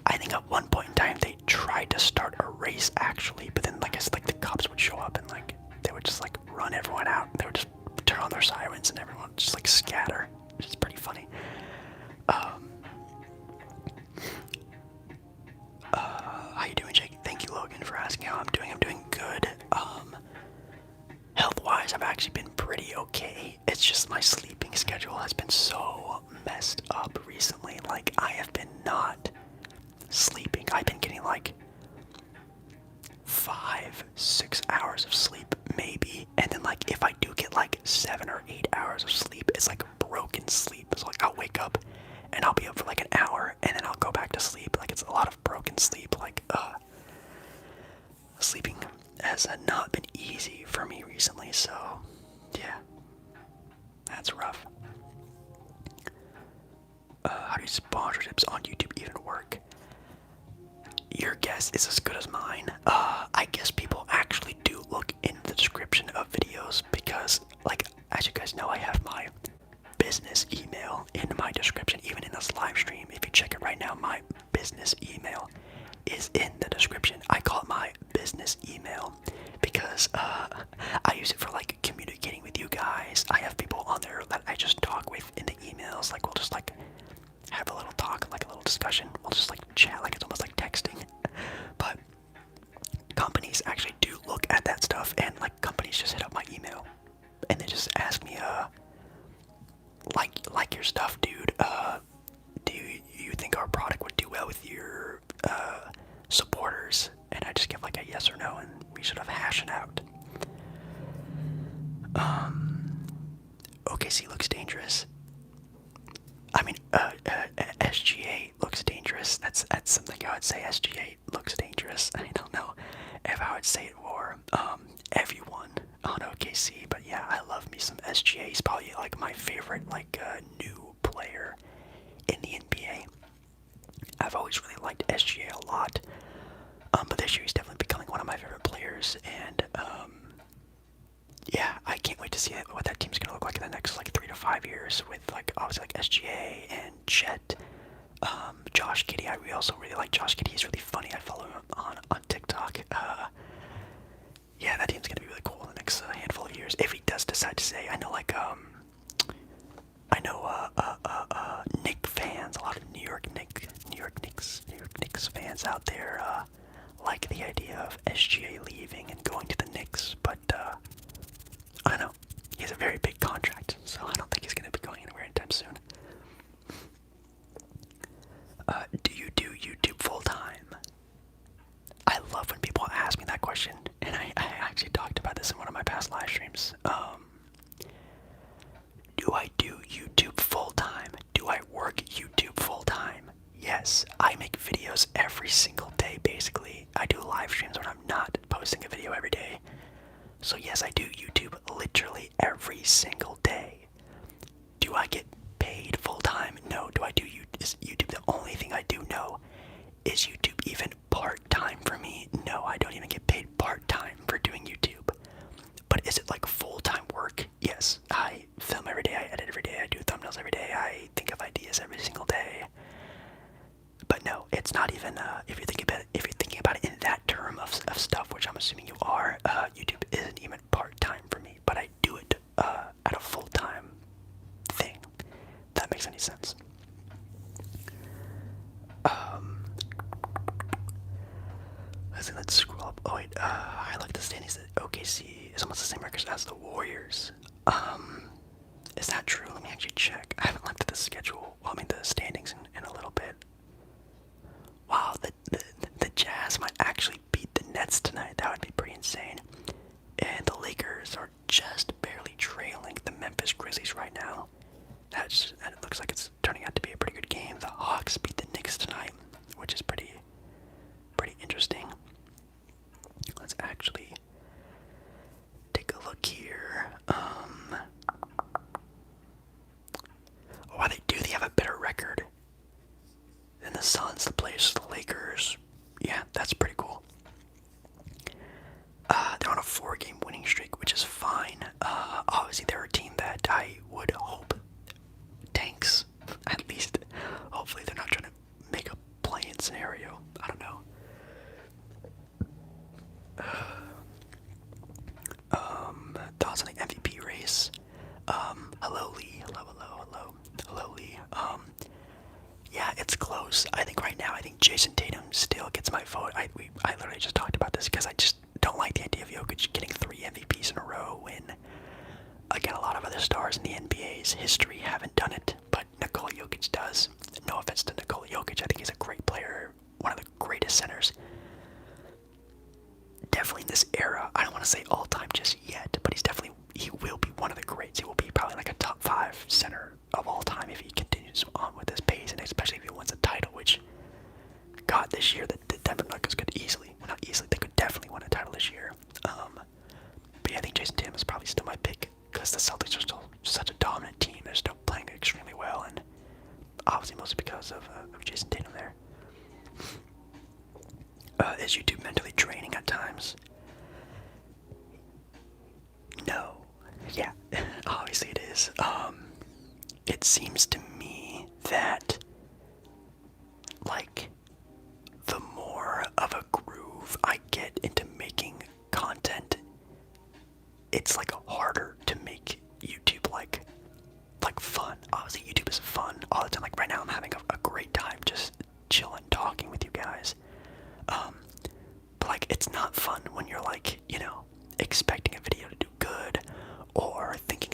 I think at one point in time they tried to start a race actually, but then like I guess like the cops would show up and like they would just like run everyone out. They would just turn on their sirens and everyone would just like scatter, which is pretty funny. How you doing, Jake? Thank you, Logan, for asking how I'm doing. I'm doing good. Health-wise, I've actually been pretty okay. It's just my sleeping schedule has been so messed up recently. Like, I have been not sleeping. I've been getting like 5-6 hours of sleep, maybe. And then like if I do get like 7 or 8 hours of sleep, it's like broken sleep. It's like I'll wake up and I'll be up for like an hour and then I'll go back to sleep. Like, it's a lot of broken sleep. Like, sleeping has not been easy for me recently, so yeah, that's rough. How do sponsorships on YouTube even work? Your guess is as good as mine. I guess people actually do look in the description of videos because, like, as you guys know, I have my business email in my description, even in this live stream. If you check it right now, my business email is in the description. I call it my business email because I use it for like communicating with you guys. I have people on there that I just talk with in the emails. Like, we'll just like have a little talk, like a little discussion. We'll just like chat, like it's almost like texting. But companies actually do look at that stuff, and like companies just hit up my just ask me, like your stuff, dude. Do you think our product would do well with your supporters? And I just give like a yes or no, and we sort of hash it out. OKC looks dangerous. I mean, SGA looks dangerous. That's something I would say. SGA looks dangerous. I don't know if I would say it for everyone on OKC, but yeah, I love me some SGA. He's probably like my favorite like new player in the NBA. I've always really liked SGA a lot, but this year he's definitely becoming one of my favorite players, and yeah, I can't wait to see what that team's gonna look like in the next like 3 to 5 years with like obviously like SGA and Chet, Josh Giddey. We also really like Josh Giddey. He's really funny. I follow him on TikTok. Yeah, that team's gonna be really cool in the next handful of years if he does decide to stay. I know like Knick fans, a lot of New York Knicks fans out there like the idea of SGA leaving and going to the Knicks, but I don't know. He has a very big contract, so I don't think he's going to be going anywhere anytime soon. Do you do YouTube full time? I love when people ask me that question, and I actually talked about this in one of my past live streams. Do I do YouTube full time? Do I work YouTube full time? Yes, I make videos every single day, basically. I do live streams when I'm not posting a video every day. So yes, I do YouTube literally every single day. Do I get paid full time? No. Do I do is YouTube the only thing I do? No. Is YouTube even part-time for me? No, I don't even get paid part-time for doing YouTube. But is it like full-time work? Yes. I film every day, I edit every day, I do thumbnails every day, I think of ideas every single day. But no, it's not even if you're thinking about it in that term of stuff, which I'm assuming you are, YouTube isn't even part-time for me, but I do it at a full-time thing. If that makes any sense. Let's scroll up. Oh wait, I like the standings that OKC is almost the same records as the Warriors. Is that true? Let me actually check. I haven't looked at the schedule. Well, I mean the standings in a little bit. Wow, the Jazz might actually beat the Nets tonight. That would be pretty insane. And the Lakers are just barely trailing the Memphis Grizzlies right now. And it looks like it's turning out to be a pretty good game. The Hawks beat the Knicks tonight, which is pretty interesting. Let's actually take a look here. They have a better record than the Suns, the Blazers, the Lakers. Yeah, that's pretty cool. They're on a 4-game winning streak, which is fine. Obviously, they're a team that I would hope tanks, at least. Hopefully, they're not trying to make a play-in scenario. I don't know. Thoughts on the MVP race? Hello, Lee. Hello, Lee. Yeah, it's close. I think right now, Jason Tatum still gets my vote. I literally just talked about this because I just don't like the idea of Jokic getting 3 MVPs in a row when, again, a lot of other stars in the NBA's history haven't done it, but Nikola Jokic does. No offense to Nikola Jokic, I think he's a great player, one of the greatest centers. Definitely in this era. I don't want to say all time just yet, but he will be one of the greats. He will be probably like a top 5 center of all time if he continues on with this pace, and especially if he wins a title, which, God, this year the Denver Nuggets could easily, well, not easily, they could definitely win a title this year. But yeah, I think Jason Tatum is probably still my pick because the Celtics are still such a dominant team. They're still playing extremely well, and obviously mostly because of Jason Tatum there. Is YouTube mentally draining at times? No. Yeah, obviously it is. It seems to me that, like, the more of a groove I get into making content, it's like harder to make YouTube like fun. Obviously YouTube is fun all the time. Like right now I'm having a great time just chilling, talking with you guys. But like it's not fun when you're like, expecting a video to do good or thinking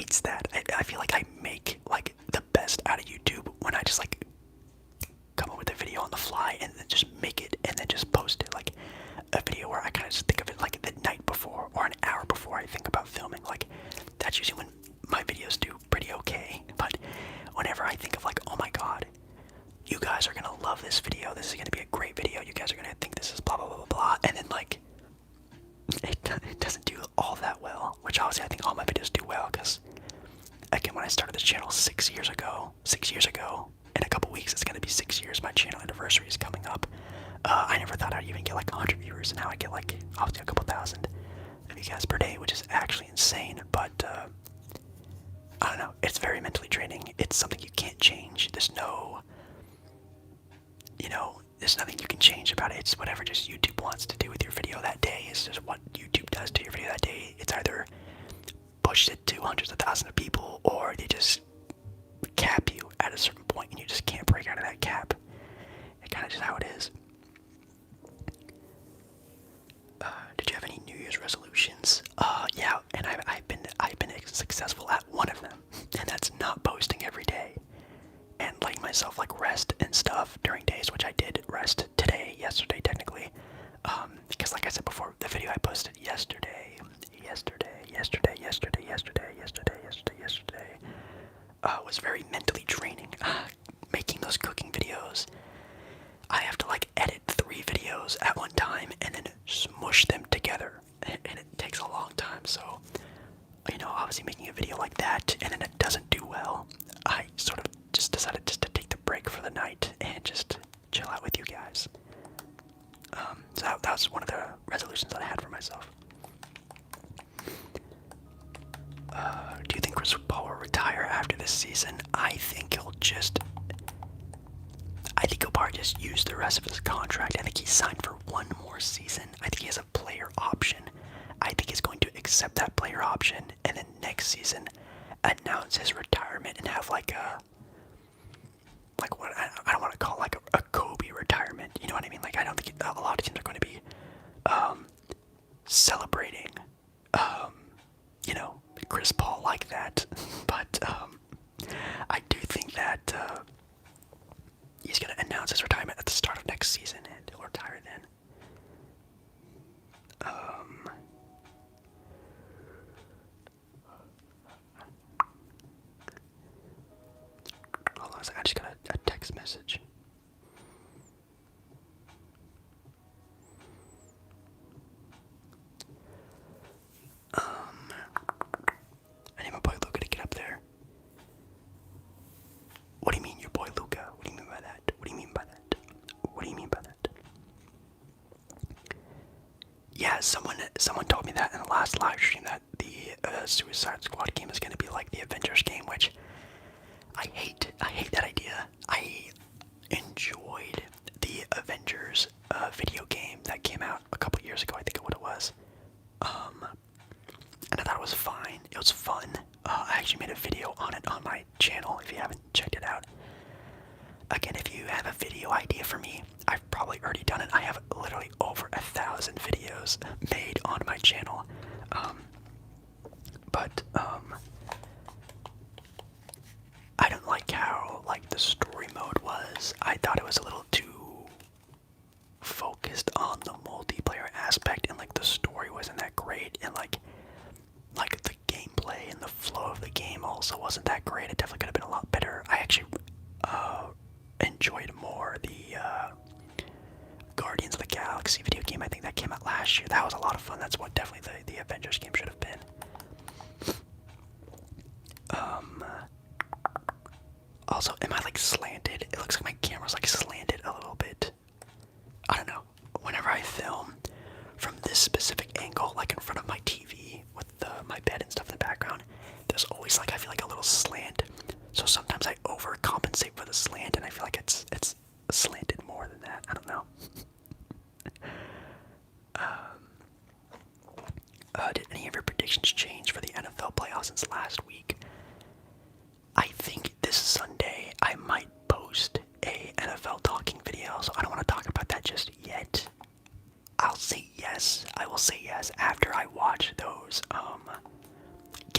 hates that. I feel like I make like the best out of YouTube when I just like come up with a video on the fly and then just make it and then just post it. Like a video where I kind of just think of it like the night before or an hour before I think about filming. Like that's usually when my videos do pretty okay. But whenever I think of like, oh my god, you guys are gonna love this video, this is gonna be a great video, you guys are gonna think this is blah blah blah blah blah, and then like it doesn't do all that well, which obviously I think all my videos do well, because again, when I started this channel 6 years ago, in a couple weeks it's gonna be 6 years, my channel anniversary is coming up. I never thought I'd even get like 100 viewers, and now I get like obviously a couple thousand of you guys per day, which is actually insane. But I don't know, it's very mentally draining. It's something you can't change. There's no, there's nothing you can change about it. It's whatever just YouTube wants to do with your video that day. It's just what YouTube does to your video that day. It's either push it to hundreds of thousands of people, or they just cap you at a certain point and you just can't break out of that cap. It's kind of just how it is. Did you have any New Year's resolutions? Yeah, and I've been successful at one of them, and that's not posting every day and letting myself like rest and stuff during days, which I did rest yesterday technically, because like I said before, the video I posted yesterday was very mentally draining. Making those cooking videos, I have to like edit 3 videos at one time and then smush them together, and it takes a long time. So, obviously making a video like that and then it doesn't do well, I sort of just decided just to take the break for the night and just chill out with you guys. So that was one of the resolutions that I had for myself. Do you think Chris Paul will retire after this season? I think he'll probably just use the rest of his contract. I think he's signed for one more season. I think he has a player option. I think he's going to accept that player option and then next season announce his retirement and have like what I don't want to call it like a Kobe retirement. You know what I mean? Like I don't think a lot of teams are going to be celebrating Chris Paul like that. But I do think that he's going to announce his retirement at the start of next season and he'll retire then. Hold on a second, I just got a text message. I need my boy Luca to get up there. What do you mean, your boy Luca? What do you mean by that? What do you mean by that? What do you mean by that? Yeah, someone told me that in the last live stream that the Suicide Squad game is going to be like the Avengers game, which I hate that idea. I enjoyed the Avengers video game that came out a couple years ago, I think what it was. And I thought it was fine. It was fun. I actually made a video on it on my channel if you haven't checked it out. Again, if you have a video idea for me, I've probably already done it. I have literally over 1,000 videos made on my channel. But I don't like how like the story mode was. I thought it was a little too focused on the multiplayer aspect, and like the story wasn't that great, and like the gameplay and the flow of the game also wasn't that great. It definitely could have been a lot better. I actually enjoyed more the Guardians of the Galaxy video game. I think that came out last year. That was a lot of fun. That's what definitely the Avengers game should have been. Also, am I like slanted? It looks like my camera's like slanted a little bit. I don't know. Whenever I film from this specific angle, like in front of my TV with my bed and stuff in the background, there's always like I feel like a little slant. So sometimes I overcompensate for the slant, and I feel like it's slanted more than that. I don't know. Did any of your predictions change for the NFL playoffs since last week? I think this Sunday I might post a NFL talking video, so I don't want to talk about that just yet. I'll say yes. I will say yes after I watch those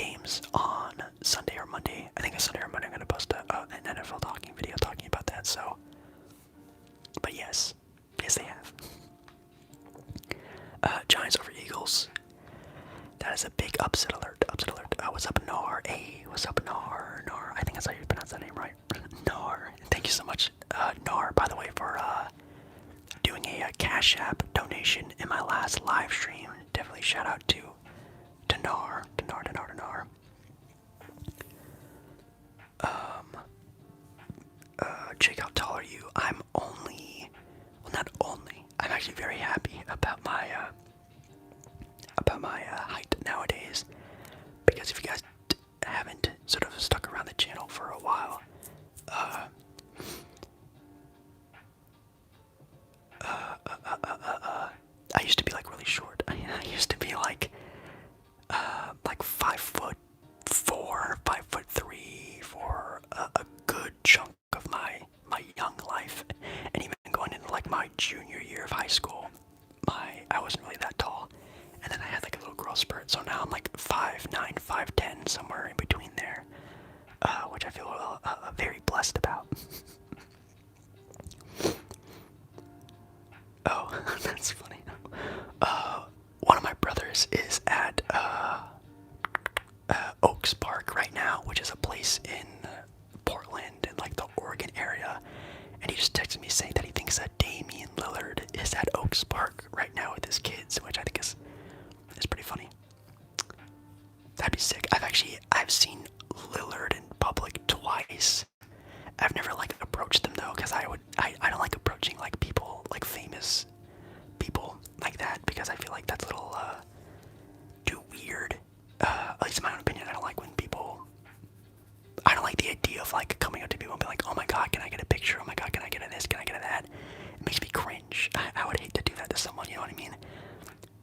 games on Sunday or Monday. I think it's Sunday or Monday. I'm gonna post an NFL talking video talking about that. So, but yes, they have. Giants over Eagles. That is a big upset alert. Upset alert. What's up, Nar? Hey, what's up, Nar? Nar. I think that's how you pronounce that name, right? Nar. Thank you so much, Nar. By the way, for doing a Cashapp donation in my last live stream. Definitely shout out to Nar. Jake, how tall are you? I'm only, well, not only. I'm actually very happy about my height nowadays, because if you guys haven't sort of stuck around the channel for a while, I used to be like really short. I used to be like 5'4", 5'3" for a good chunk of my young life, and even going into like my junior year of high school, I wasn't really that tall, and then I had like a little growth spurt, so now I'm like 5'9", 5'10", somewhere in between there, which I feel very blessed about. Oh, that's funny. One of my brothers is at Oaks Park right now, which is a place in Portland and like the Oregon area, and he just texted me saying that he thinks that Damian Lillard is at Oaks Park right now with his kids, which I think is pretty funny. That'd be sick. I've seen Lillard in public twice. I've never like approached them though, because I don't like approaching like people, like famous people like that, because I feel like that's a little too weird. At least in my own opinion, I don't like when people, I don't like the idea of like coming up to people and be like, oh my god, can I get a picture? Oh my god, can I get a this? Can I get a that? It makes me cringe. I would hate to do that to someone, you know what I mean?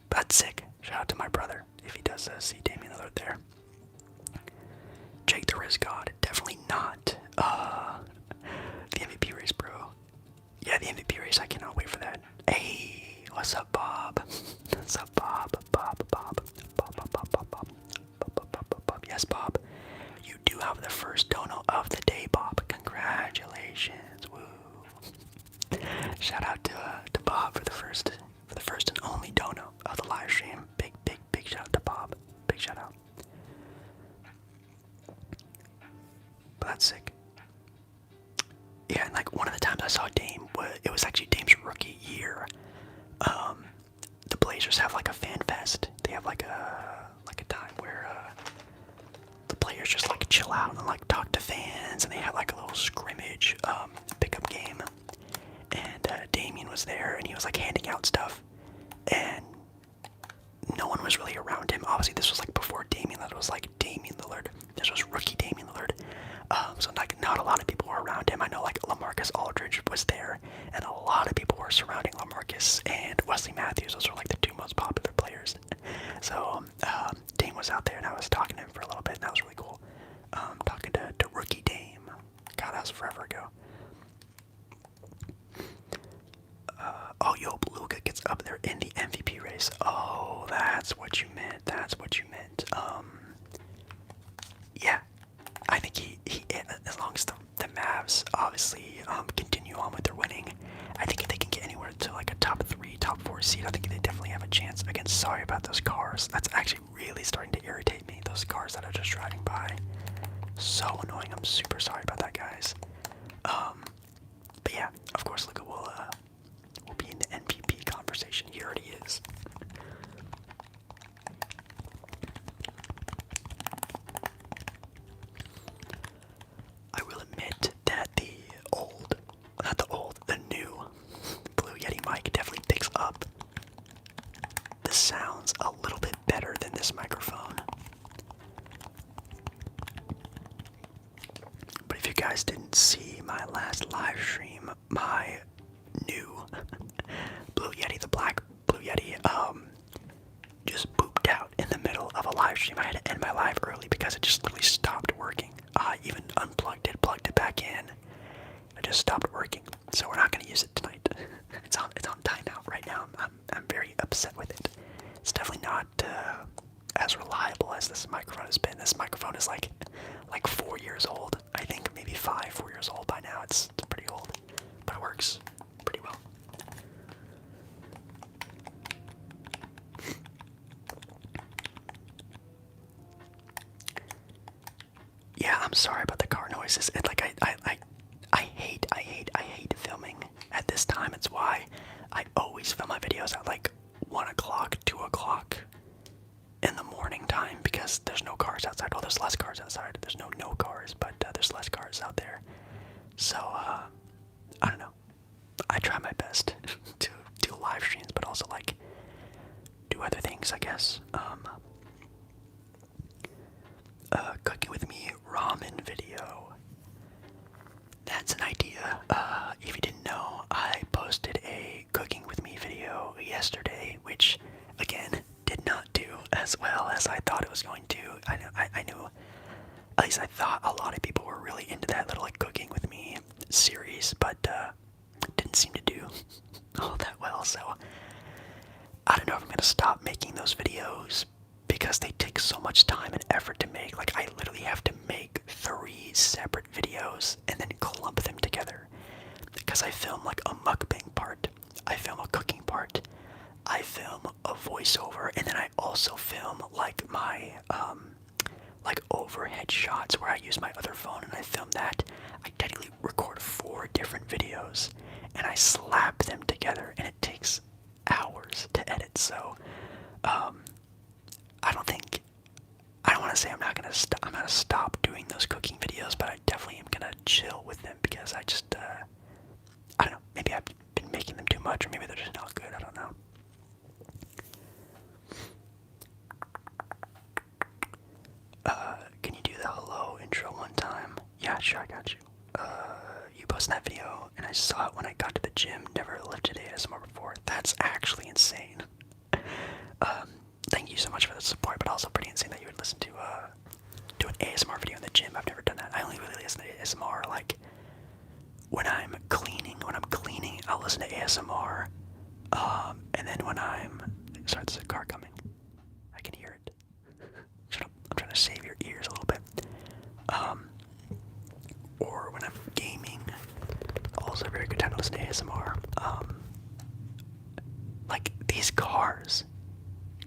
But that's sick. Shout out to my brother if he does see Damian Lillard there. Jake the Riz God, definitely not. The MVP race, bro. Yeah, the MVP race, I cannot wait for that. Hey, what's up, Bob? What's up, Bob? Bob. Yes, Bob. You do have the first dono of the day, Bob. Congratulations. Woo. Shout out to Bob for the first and only dono of the live stream. Big shout out to Bob. Big shout out. But that's sick. Yeah, and like one of the times I saw Dame, it was actually Dame's rookie year. The Blazers have like a fan fest. They have like a time where the players just like chill out and like talk to fans, and they have like a little scrimmage pickup game. And Damian was there, and he was like handing out stuff, and no one was really around him. Obviously, this was like before Damian Lillard was like Damian Lillard. This was rookie Damian Lillard. So like not a lot of people were around him. I know like LaMarcus Aldridge was there, and a lot of people were surrounding LaMarcus and Wesley Matthews. Those were like the two most popular players. So Dame was out there, and I was talking to him for a little bit, and that was really cool. Talking to rookie Dame. God, that was forever ago. Oh, yo, Luka gets up there in the MVP race. Oh, that's what you meant. Yeah, I think he as long as the Mavs obviously continue on with their winning, I think if they can get anywhere to like a top 3, top 4 seed, I think they definitely have a chance. Again, sorry about those cars. That's actually really starting to irritate me. Those cars that are just driving by. So annoying. I'm super sorry about that, guys. But yeah, of course, Luka will be in the MVP conversation. He already is. I will admit that the new Blue Yeti mic definitely picks up the sounds a little bit better than this microphone. But if you guys didn't see my last live stream, my new Blue Yeti, the black Blue Yeti, just booped out in the middle of a live stream. I had to end my live early because it just literally stopped working. I even unplugged it, plugged it back in. It just stopped working. So we're not going to use it tonight. It's on timeout right now. I'm very upset with it. It's definitely not as reliable as this microphone has been. This like 4 years old. I think maybe 4 years old by now. It's pretty old, but it works pretty well. Yeah, I'm sorry about the car noises. It like I hate filming at this time. It's why I always film my videos at like 1 o'clock, 2 o'clock in the morning time because there's no cars outside. Well, there's less cars outside. There's no cars, but there's less cars out there. So I don't know. I try my best to do live streams, but also like do other things, I guess. Cooking with me ramen video. That's an idea. If you didn't know, I posted a cooking with me video yesterday, which again did not do as well as I thought it was going to. I knew, at least I thought a lot of people were really into that little like cooking with me series, but didn't seem to do all that well. So I don't know if I'm gonna stop making those videos because they take so much time and effort to make. Like I literally have to make 3 separate videos and then clump them together because I film like a mukbang part, I film a cooking part, I film a voiceover, and then I also film like my like overhead shots where I use my other phone and I film that. I technically record 4 different videos and I slap them together and it takes hours to edit. So I don't want to say I'm gonna stop doing those cooking videos, but I definitely am gonna chill with them because I just I don't know, maybe I've been making them too much or maybe they're just not good. I don't know. Can you do the hello intro one time? Yeah, sure, I got you. You posted that video and I saw it when I got to the gym. Never lifted ASMR before. That's actually insane. Thank you so much for the support, but also pretty insane that you would listen to do an ASMR video in the gym. I've never done that. I only really listen to ASMR like when I'm cleaning. When I'm cleaning, I'll listen to ASMR. And then when sorry, there's a car coming. I can hear it. Shut up. I'm trying to save your ears a little bit. Or when I'm gaming, also a very good time to listen to ASMR. Like these cars.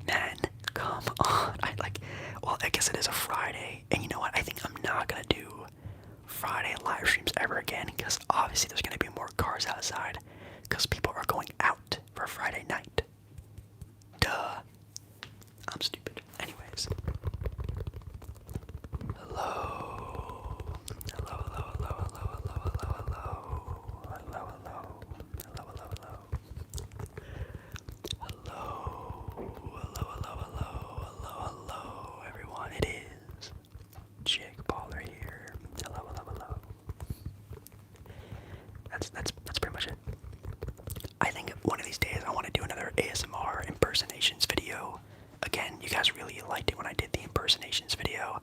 Man, come on. Well, I guess it is a Friday, and you know what? I think I'm not gonna do Friday live streams ever again, because obviously there's gonna be more cars outside, because people are going out for Friday night. Duh. I'm stupid. Anyways. Hello. Hello, hello, hello, hello, hello, hello, hello. Hello, hello. Hello, hello, hello. Hello, everyone. It is Jake Baller here. Hello, hello, hello. That's pretty much it. I think one of these days I want to do another ASMR impersonations video. Again, you guys really liked it when I did the impersonations video.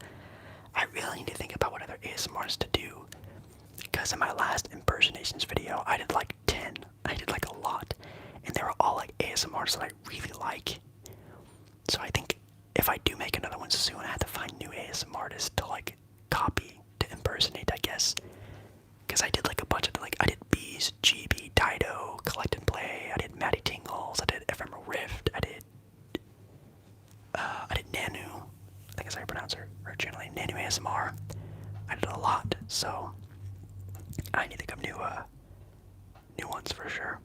I really need to think about what other ASMRs to do. Because in my last impersonations video, I did like 10. I did like a lot. And they were all like ASMRs that I really like. So I think if I do make another one soon, I have to find new ASMR artists to like copy, to impersonate, I guess. Because I did like a bunch of I did Bees, Gibi, Dido, Collect and Play, I did Maddie Tingles, I did Ephemeral Rift, I did Nanu, I think is how you pronounce her channel name, Nanu ASMR. I did a lot, so I need to think of new ones for sure.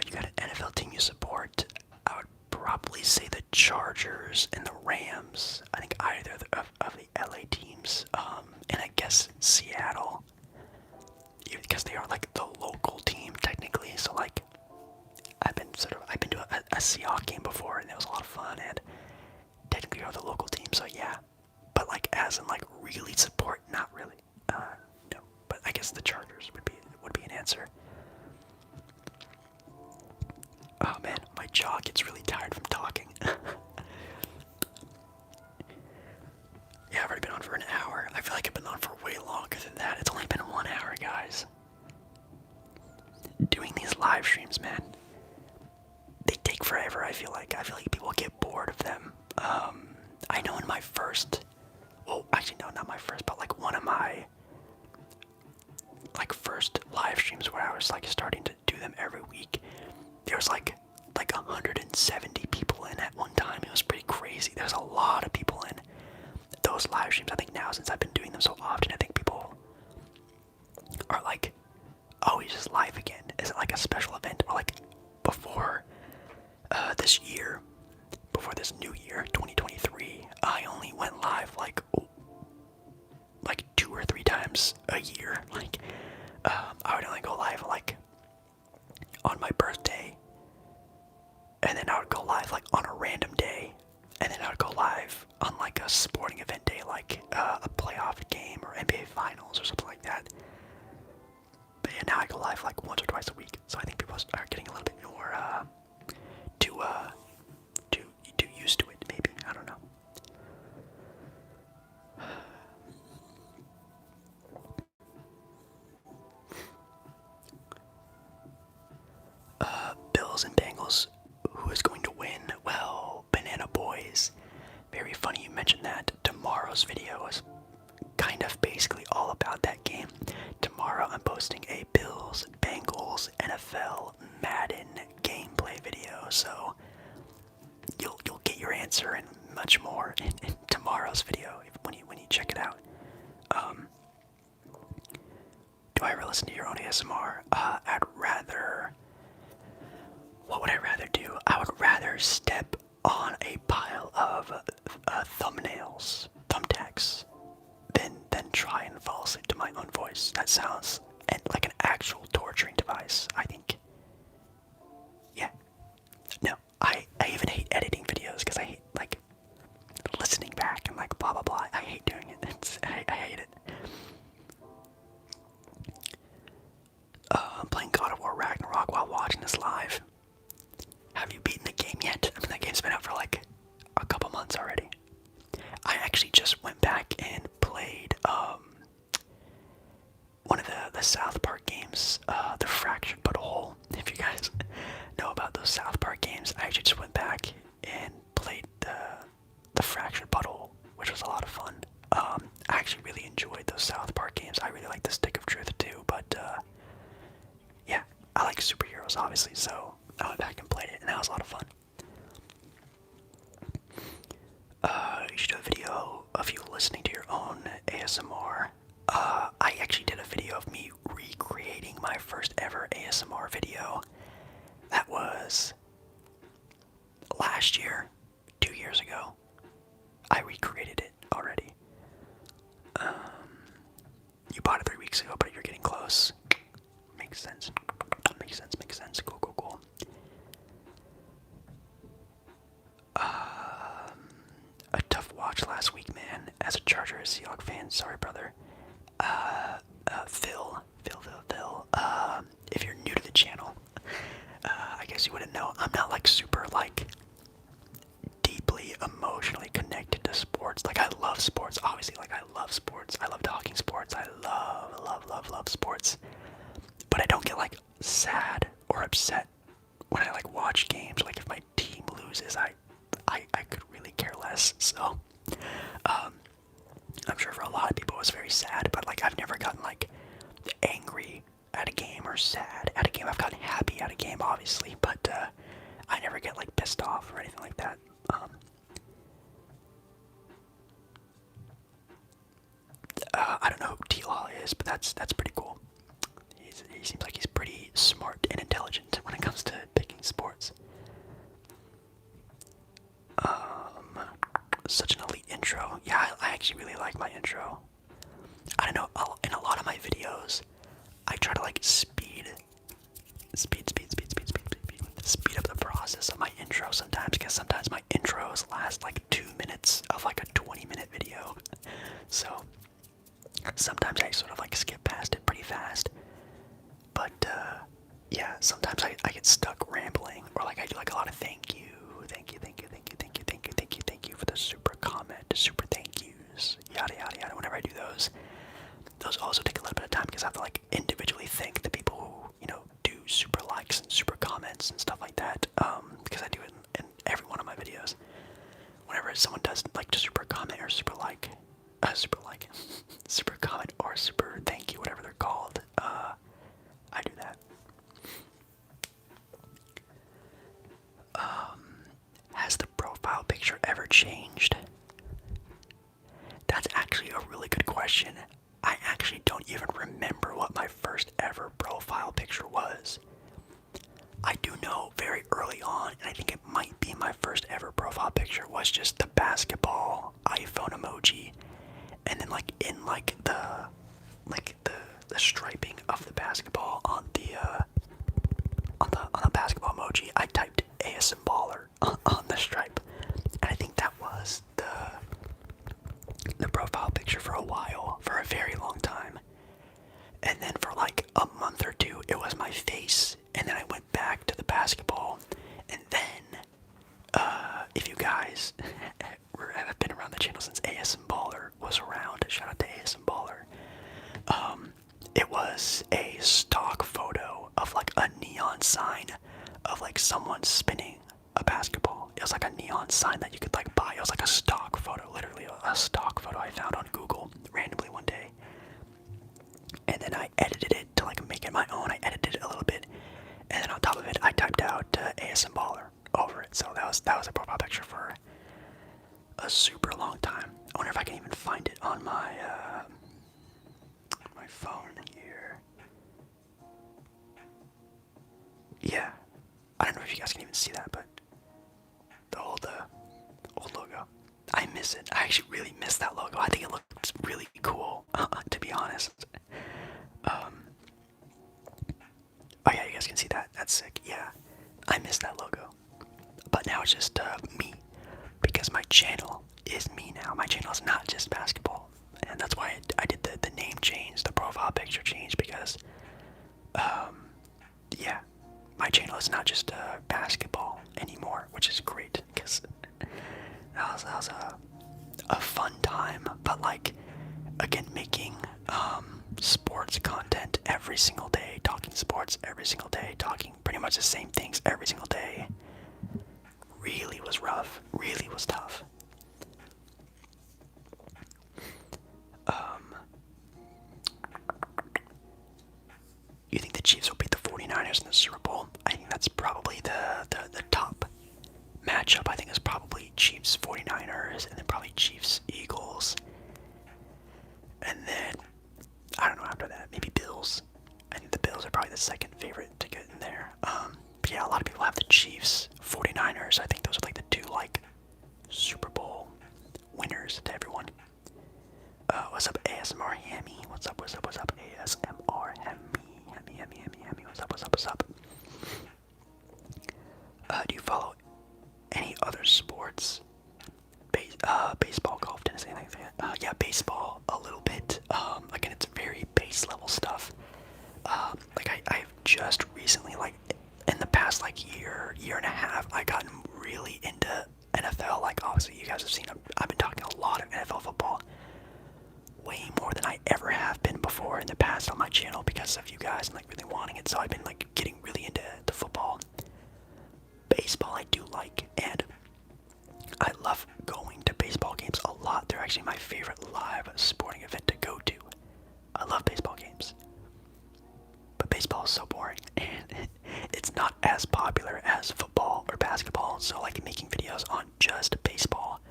You got an NFL team you support. I would probably say the Chargers and the Rams. I think either of the LA teams. And I guess Seattle. Because they are like the local team technically. So like, I've been to a Seahawks game before and it was a lot of fun. And technically are the local team. So yeah. But like as in like really support, not really. No. But I guess the Chargers would be an answer. Oh man, my jaw gets really tired from talking. Yeah, I've already been on for an hour. I feel like I've been on for way longer than that. It's only been 1 hour, guys. Doing these live streams, man, they take forever, I feel like. I feel like people post live streams. I think now, since I've been doing them so often, I think people are like, oh, he's just live again. Is it like a special event? Or like before this year, before this new year, 2023, I only went live like 2 or 3 times a year. Like, I would only go live like on my birthday, and then I would go live like on a random day, and then I would go live on like a sporting event day, like a playoff game or NBA Finals or something like that. But yeah, now I go live like once or twice a week, so I think people are getting a little bit more too used to it. Maybe, I don't know. Bills and Bengals, who is going to win? Well, Banana Boys. Very funny you mentioned that. Tomorrow's video is kind of basically all about that game. Tomorrow I'm posting a Bills Bengals NFL Madden gameplay video, so you'll get your answer and much more in tomorrow's video when you check it out. Do I ever listen to your own ASMR? I'd rather. What would I rather do? I would rather step on a pile of thumbtacks, than try and fall asleep to my own voice. That sounds like an actual torturing device, I think. Yeah. No, I even hate editing videos because I hate like listening back and like blah blah blah. I hate doing it. I hate it. I'm playing God of War Ragnarok while watching this live. Have you beaten the game yet? I mean, that game's been out for like a couple months already. I actually just went back and played one of the South Park games, the Fractured But Whole. If you guys know about those South Park games, I actually just went back and played the Fractured But Whole, which was a lot of fun. I actually really enjoyed those South Park games. I really like the Stick of Truth too, but yeah, I like superheroes obviously, so I went back and played it, and that was a lot of fun. You should do a video of you listening to your own ASMR. I actually did a video of me recreating my first ever ASMR video. That was last year, 2 years ago. I recreated it already. You bought it 3 weeks ago, but you're getting close. Makes sense. Makes sense. Cool. A tough watch last week, man. As a Charger Seahawks fan, sorry, brother. Phil. If you're new to the channel, I guess you wouldn't know. I'm not like super like deeply emotionally connected to sports. Like I love sports, obviously. Like I love sports. I love talking sports. I love sports. But I don't get like sad or upset when I like watch games. Like if my team loses, I could really care less. So I'm sure for a lot of people it was very sad, but like I've never gotten like angry at a game or sad at a game. I've gotten happy at a game, obviously, but I never get like pissed off or anything like that. I don't know who T-Law is, but that's pretty cool. He seems like he's pretty smart and intelligent when it comes to picking sports. Such an elite intro. Yeah, I actually really like my intro. I don't know, in a lot of my videos, I try to like speed up the process of my intro sometimes, because sometimes my intros last like 2 minutes of like a 20-minute video. So sometimes I sort of like skip past it pretty fast. But yeah, sometimes I get stuck rambling, or like I do like a lot of thank you for the super comment, super thank yous, yada yada yada. Whenever I do those also take a little bit of time, because I have to like individually thank the people who, you know, do super likes and super comments and stuff like that. Because I do it in every one of my videos. Whenever someone does like to super comment or super comment or super thank you, whatever they're called, I do that. Has the profile picture ever changed? That's actually a really good question. I actually don't even remember what my first ever profile picture was. I do know very early on, and I think it might be my first ever profile picture, was just the basketball iPhone emoji, and then like in like the striping of the basketball on the basketball emoji, I typed ASM Baller on the stripe, and I think that was the profile picture for a while, for a very long time. And then for like a month or two, it was my face, and then I went back to the basketball, and then if you guys have been around the channel since ASM Baller was around, shout out to ASM Baller. It was a stock photo of like a neon sign of like someone spinning a basketball. It was like a neon sign that you could like buy. It was like a stock photo, literally a stock photo I found on Google randomly one day. And then I edited it to like make it my own. I edited it a little bit, and then on top of it, I typed out ASM Baller over it. So that was a profile picture for a super long time. I wonder if I can even find it on my phone here. Yeah, I don't know if you guys can even see that, but the old logo. I miss it. I actually really miss that logo. I think it looks really cool, to be honest. Oh yeah, you guys can see that. That's sick. Yeah, I miss that logo. But now it's just me, because my channel is me now. My channel is not just basketball, and that's why I did the name change, the profile picture change, because yeah, my channel is not just basketball anymore, which is great, because that was a fun time. But like, again, making sports content every single day, talking sports every single day, talking pretty much the same things every single day, really was rough, really was tough. You think the Chiefs will beat the 49ers in the Super Bowl? I think that's probably the top matchup. I think it's probably Chiefs 49ers, and then probably Chiefs Eagles. And then, I don't know, after that, maybe Bills. I think the Bills are probably the second favorite to get in there. But yeah, a lot of people have the Chiefs 49ers. I think those are like the two like Super Bowl winners to everyone. What's up, ASMR Hammy? What's up, ASMR Hammy? Hammy, what's up? Do you follow any other sports? Baseball, golf, tennis, anything like that? Yeah, baseball, a little bit. Again, it's very base level stuff. Like I've just recently, like in the past like year and a half, I gotten really into NFL. Like obviously you guys have seen, I've been talking a lot of NFL football. Way more than I ever have been before in the past on my channel because of you guys and like really wanting it. So I've been like getting really into the football. Baseball I do like, and I love going to baseball games a lot. They're actually my favorite live sporting event to go to. I love baseball games. But baseball is so boring, and it's not as popular as football or basketball, so like making videos on just baseball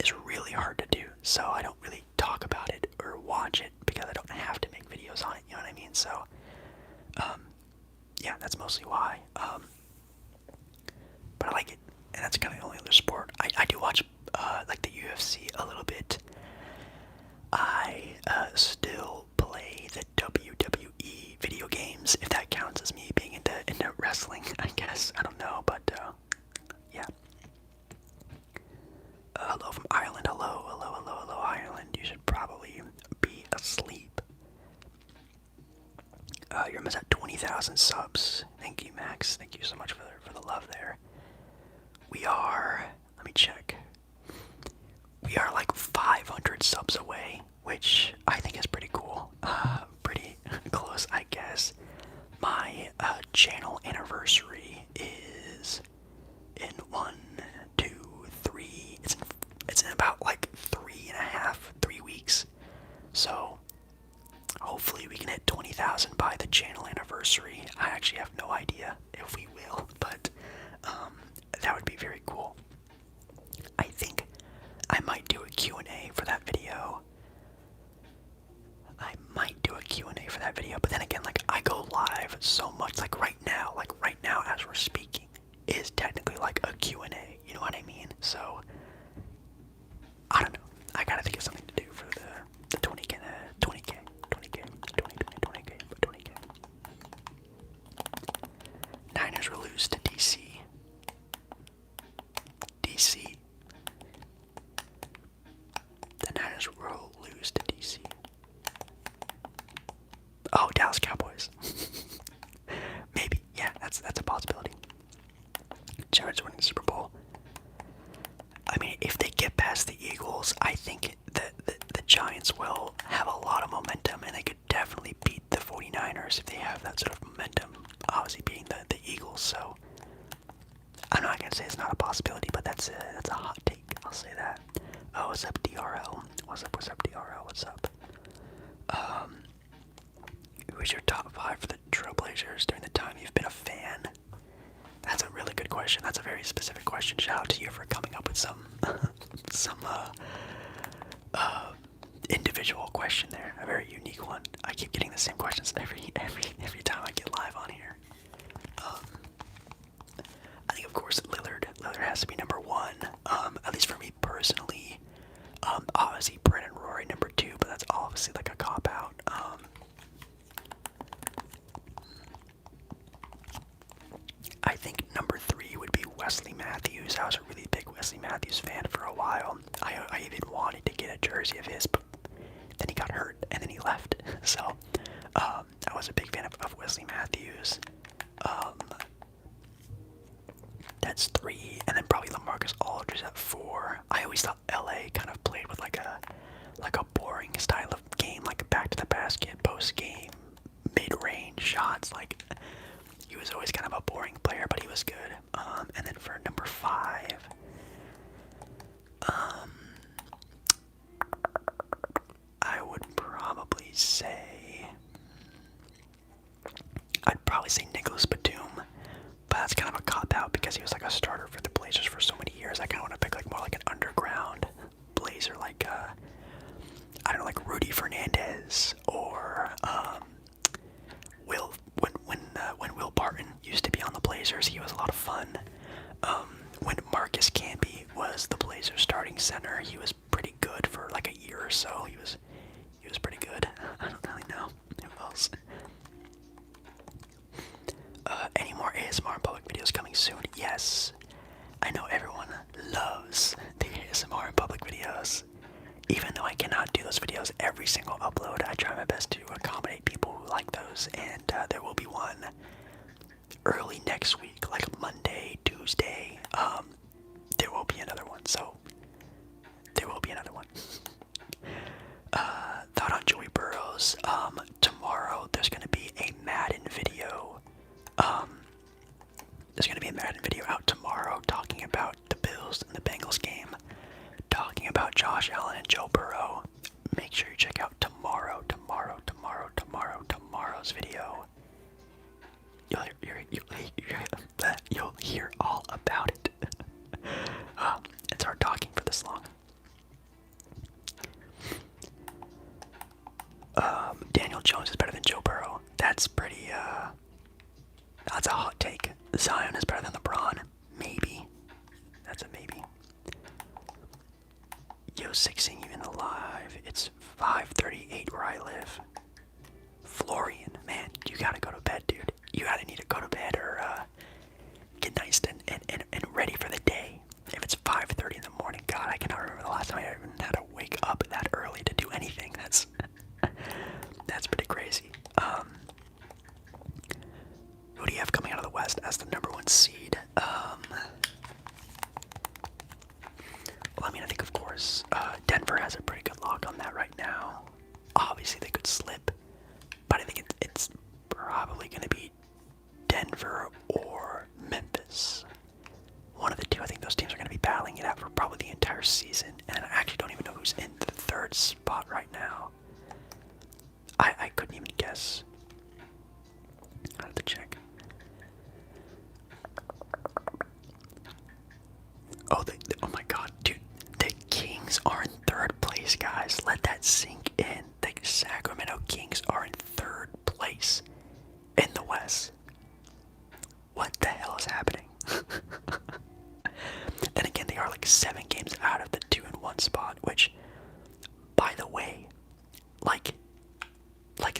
is really hard to do. So I don't really talk about it or watch it because I don't have to make videos on it, you know what I mean? So yeah, that's mostly why. But I like it, and that's kind of the only other sport. I do watch like the UFC a little bit. I still play the WWE video games, if that counts as me being into wrestling, I guess. I don't know, but yeah. Hello from Ireland. Hello, Ireland. You should probably be asleep. You're almost at 20,000 subs. Thank you, Max. Thank you so much for the love there. We are, let me check. We are like 500 subs away, which I think is pretty cool. Pretty close, I guess. My channel anniversary is in 1, 2, 3. It's in about like 3 weeks. So hopefully we can hit 20,000 by the channel anniversary. I actually have no idea if we will, but that would be very cool. I think I might do a Q&A for that video. so much. Like right now as we're speaking, is technically like a Q&A. You know what I mean? So I don't know. I gotta think of something to do for the 20k, 20k, 20k, 20k, 20k. Niners will lose to DC. DC. The Niners will lose to DC. Oh, Dallas Cowboys. Maybe. Yeah, that's a possibility. Giants winning the Super Bowl. I mean, if they get past the Eagles, I think that the Giants will have a lot of momentum, and they could definitely beat the 49ers if they have that sort of momentum, obviously beating the Eagles. So I'm not gonna say it's not a possibility, but that's a hot take. I'll say that. Oh, what's up, DRL? What's up, DRL? What's up? Who's your top 5 for the Trailblazers during the time you've been a fan? That's a really good question. That's a very specific question. Shout out to you for coming up with some individual question there. A very unique one. I keep getting the same questions every time I get live on here. I think of course Lillard has to be number 1. At least for me personally. Obviously Brett and Rory number 2, but that's obviously like a cop out. I think number 3 would be Wesley Matthews. I was a really big Wesley Matthews fan for a while. I even wanted to get a jersey of his, but then he got hurt and then he left. So I was a big fan of Wesley Matthews. That's 3, and then probably LaMarcus Aldridge at 4. I always thought LA kind of played with like a boring style of game, like back to the basket, post game, mid-range shots. Like he was always kind of a boring player, but he was good. And then for number 5, I would probably say Nicholas Batum, but that's kind of a cop out because he was like a starter for the Blazers for so many years. I kind of want to pick like more like an underground Blazer, like I don't know, like Rudy Fernandez or when Will Barton used to be on the Blazers, he was a lot of fun. When Marcus Camby was the Blazers starting center, he was pretty good for like a year or so. He was pretty good. I don't really know who else. Any more ASMR in public videos coming soon? Yes. I know everyone loves the ASMR in public videos. Even though I cannot do those videos every single upload, I try my best to accommodate people who like those, and there will be one early next week, like Monday, Tuesday. There will be another one, so there will be another one. Thought on Joey Burrows. Tomorrow there's gonna be a Madden video. There's gonna be a Madden video out tomorrow talking about the Bills and the Bengals game, talking about Josh Allen and Joe Burrow. Make sure you check out tomorrow's video. You'll hear all about it. It's hard talking for this long. Daniel Jones is better than Joe Burrow. That's pretty, that's a hot take. Zion is better than LeBron. Maybe. That's a maybe. Yo, 6ing even alive. It's 5:38 where I live. Florian, man, you gotta go to bed, dude. You gotta need to go to bed or get nice and ready for the day. If it's 5:30 in the morning, God, I cannot remember the last time I even had to wake up that early to do anything. That's pretty crazy. Who do you have coming out of the West as the number 1 seed? Well, I mean, I think of course Denver has a pretty good lock on that right now. Obviously, they could slip, but I think it's probably going to be Denver or Memphis. One of the two. I think those teams are going to be battling it out for probably the entire season, and I actually don't even know who's in the 3rd spot right now. I couldn't even guess. I have to check. Oh my God, dude, the Kings are in 3rd place, guys. Let that sink in. The Sacramento Kings are in 3rd place in the West. 7 games out of the 2-1 spot, which, by the way, like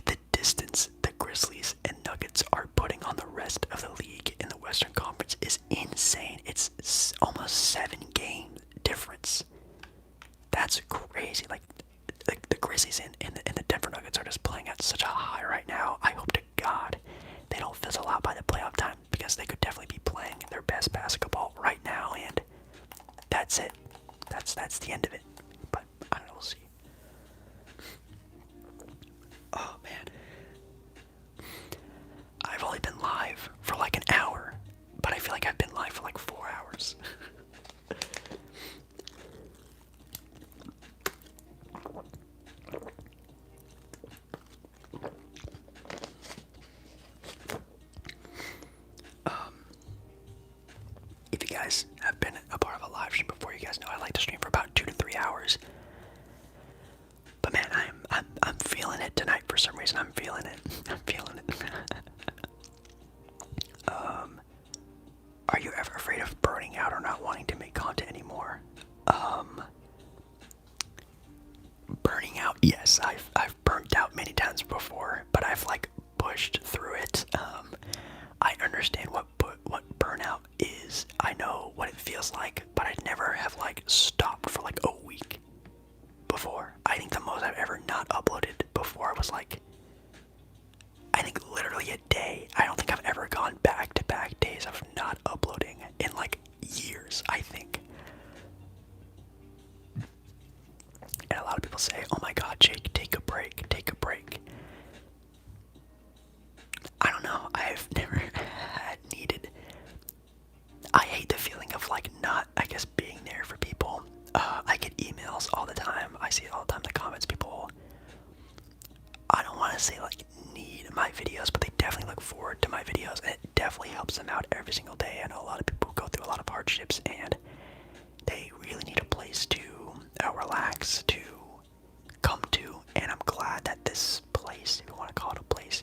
the distance the Grizzlies and Nuggets are putting on the rest of the league in the Western Conference is insane. It's almost 7-game difference. That's crazy. Like the Grizzlies and the Denver Nuggets are just playing at such a high right now. I hope to God they don't fizzle out by the playoff time, because they could definitely be playing their best basketball right now, and that's it. That's the end of it. But I don't know, we'll see. Oh man. I've only been live for like an hour, but I feel like I've been live for like 4 hours. If you guys have been a part of a live stream before, you guys know I like to stream for about 2 to 3 hours. But man, I'm feeling it tonight for some reason. I'm feeling it. I'm feeling it. Are you ever afraid of burning out or not wanting to make content anymore? Burning out, yes. I've burnt out many times before, but I've like pushed through it. I understand what burnout is. I know what it feels like, but I'd never have like stopped for like a week before. I think the most I've ever not uploaded before was like, I think literally a day. I don't think I've ever gone back-to-back days of not uploading in like years, I think. And a lot of people say, oh my god, Jake, take a break, take a break. I don't know, I've never had needed. I hate the feeling of like not, I guess, being there for people. I get emails all the time. I see it all the time in the comments. People, I don't want to say like need my videos, but they definitely look forward to my videos, and it definitely helps them out every single day. I know a lot of people go through a lot of hardships, and they really need a place to relax, to come to, and I'm glad that this place, if you want to call it a place,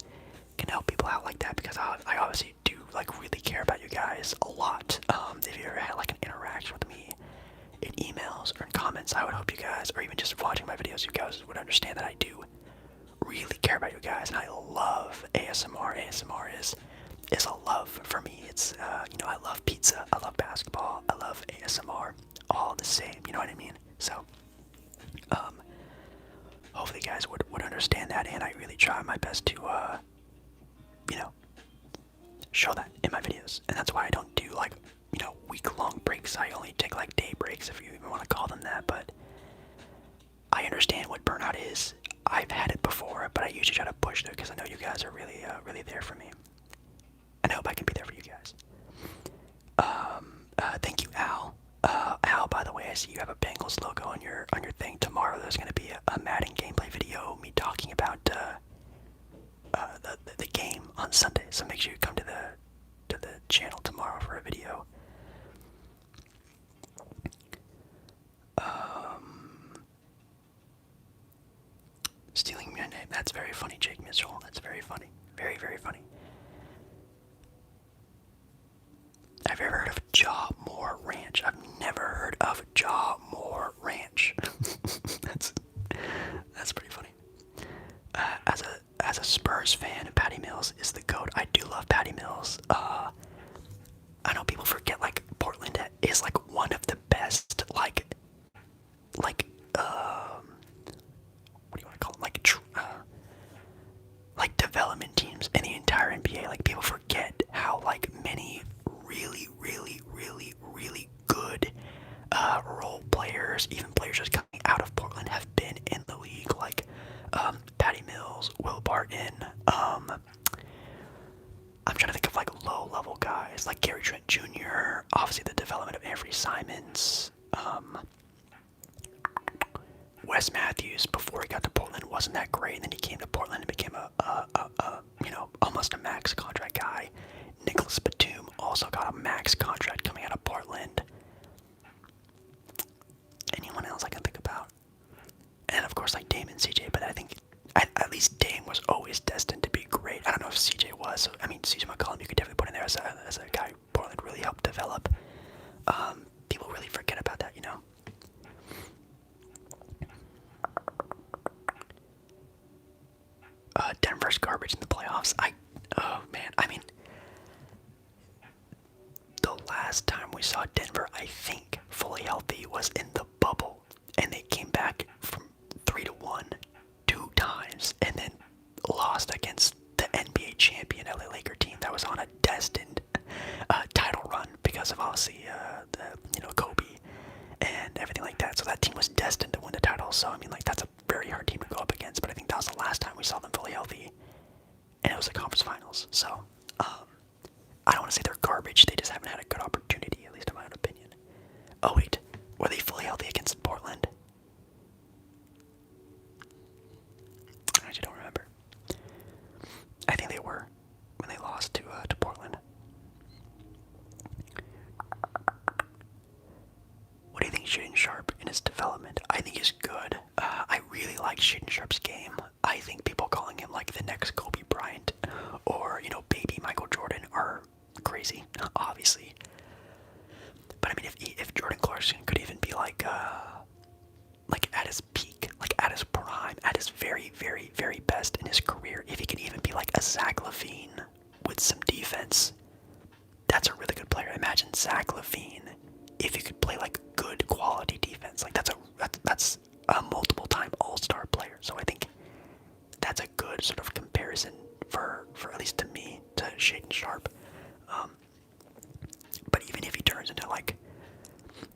can help people out like that, because I obviously do like really care about you guys a lot. If you ever had like an interaction with me in emails or in comments, I would hope you guys, or even just watching my videos, you guys would understand that I do really care about you guys, and I love ASMR. ASMR is a love for me. It's I love pizza, I love basketball, I love ASMR, all the same, you know what I mean? So hopefully you guys would understand that, and I really try my best to show that in my videos. And that's why I don't do like week-long breaks. I only take like day breaks, if you even want to call them that. But I understand what burnout is. I've had it before, but I usually try to push through, because I know you guys are really really there for me, and I hope I can be there for you guys. Thank you, Al. Al, by the way, I see you have a Bengals logo on your thing. Tomorrow there's going to be a Madden gameplay video, me talking about the game on Sunday. So make sure you come to the channel tomorrow for a video. Stealing my name. That's very funny, Jake Mitchell. That's very funny. Very, very funny. Have you ever heard of Jaw Moore Ranch? I've never heard of Jaw Moore Ranch. that's pretty funny. As a Spurs fan, Patty Mills is the GOAT. I do love Patty Mills. I know people forget like Portland is like one of the best like what do you want to call them, like development teams in the entire NBA. Like people forget how like many really good role players, even players just coming out of Portland, have been in the league. Like Patty Mills, Will Barton. I'm trying to think of like low-level guys like Gary Trent Jr. Obviously, the development of Avery Simons. Wes Matthews, before he got to Portland, wasn't that great, and then he came to Portland and became a almost a max contract guy. Nicholas Batum also got a max contract coming out of Portland. Anyone else I can think about? And of course, like Dame and CJ, but I think at least Dame was always destined to be great. I don't know if CJ was. I mean, CJ McCollum, you could definitely put in there as a guy Portland really helped develop. People really forget about that, just garbage in the playoffs. Oh man, I mean, the last time we saw Denver, I think, fully healthy was in the bubble, and they came back from 3-1 2 times, and then lost against the NBA champion LA Laker team that was on a destined title run because of obviously Kobe and everything like that. So that team was destined to win the title. So I mean, like, that's a very hard team to go up against. But I think that was the last time we saw them fully healthy, and it was the conference finals. So I don't want to say they're garbage. They just haven't had a good opportunity, at least in my own opinion. Oh wait, were they fully healthy against Portland? I actually don't remember. I think they were when they lost to Portland. What do you think Shaden Sharp in his development? I think he's good. I really like Shaden Sharp's game. I think people calling him like the next Kobe Bryant or, baby Michael Jordan are crazy, obviously. But I mean, if Jordan Clarkson could even be like at his peak, like at his prime, at his very, very, very best in his career, if he could even be like a Zach LaVine with some defense, that's a really good player. Imagine Zach LaVine if he could play like good quality defense. Like that's a multiple-time All-Star player. So I think that's a good sort of comparison for at least to me, to Shaden Sharp. But even if he turns into like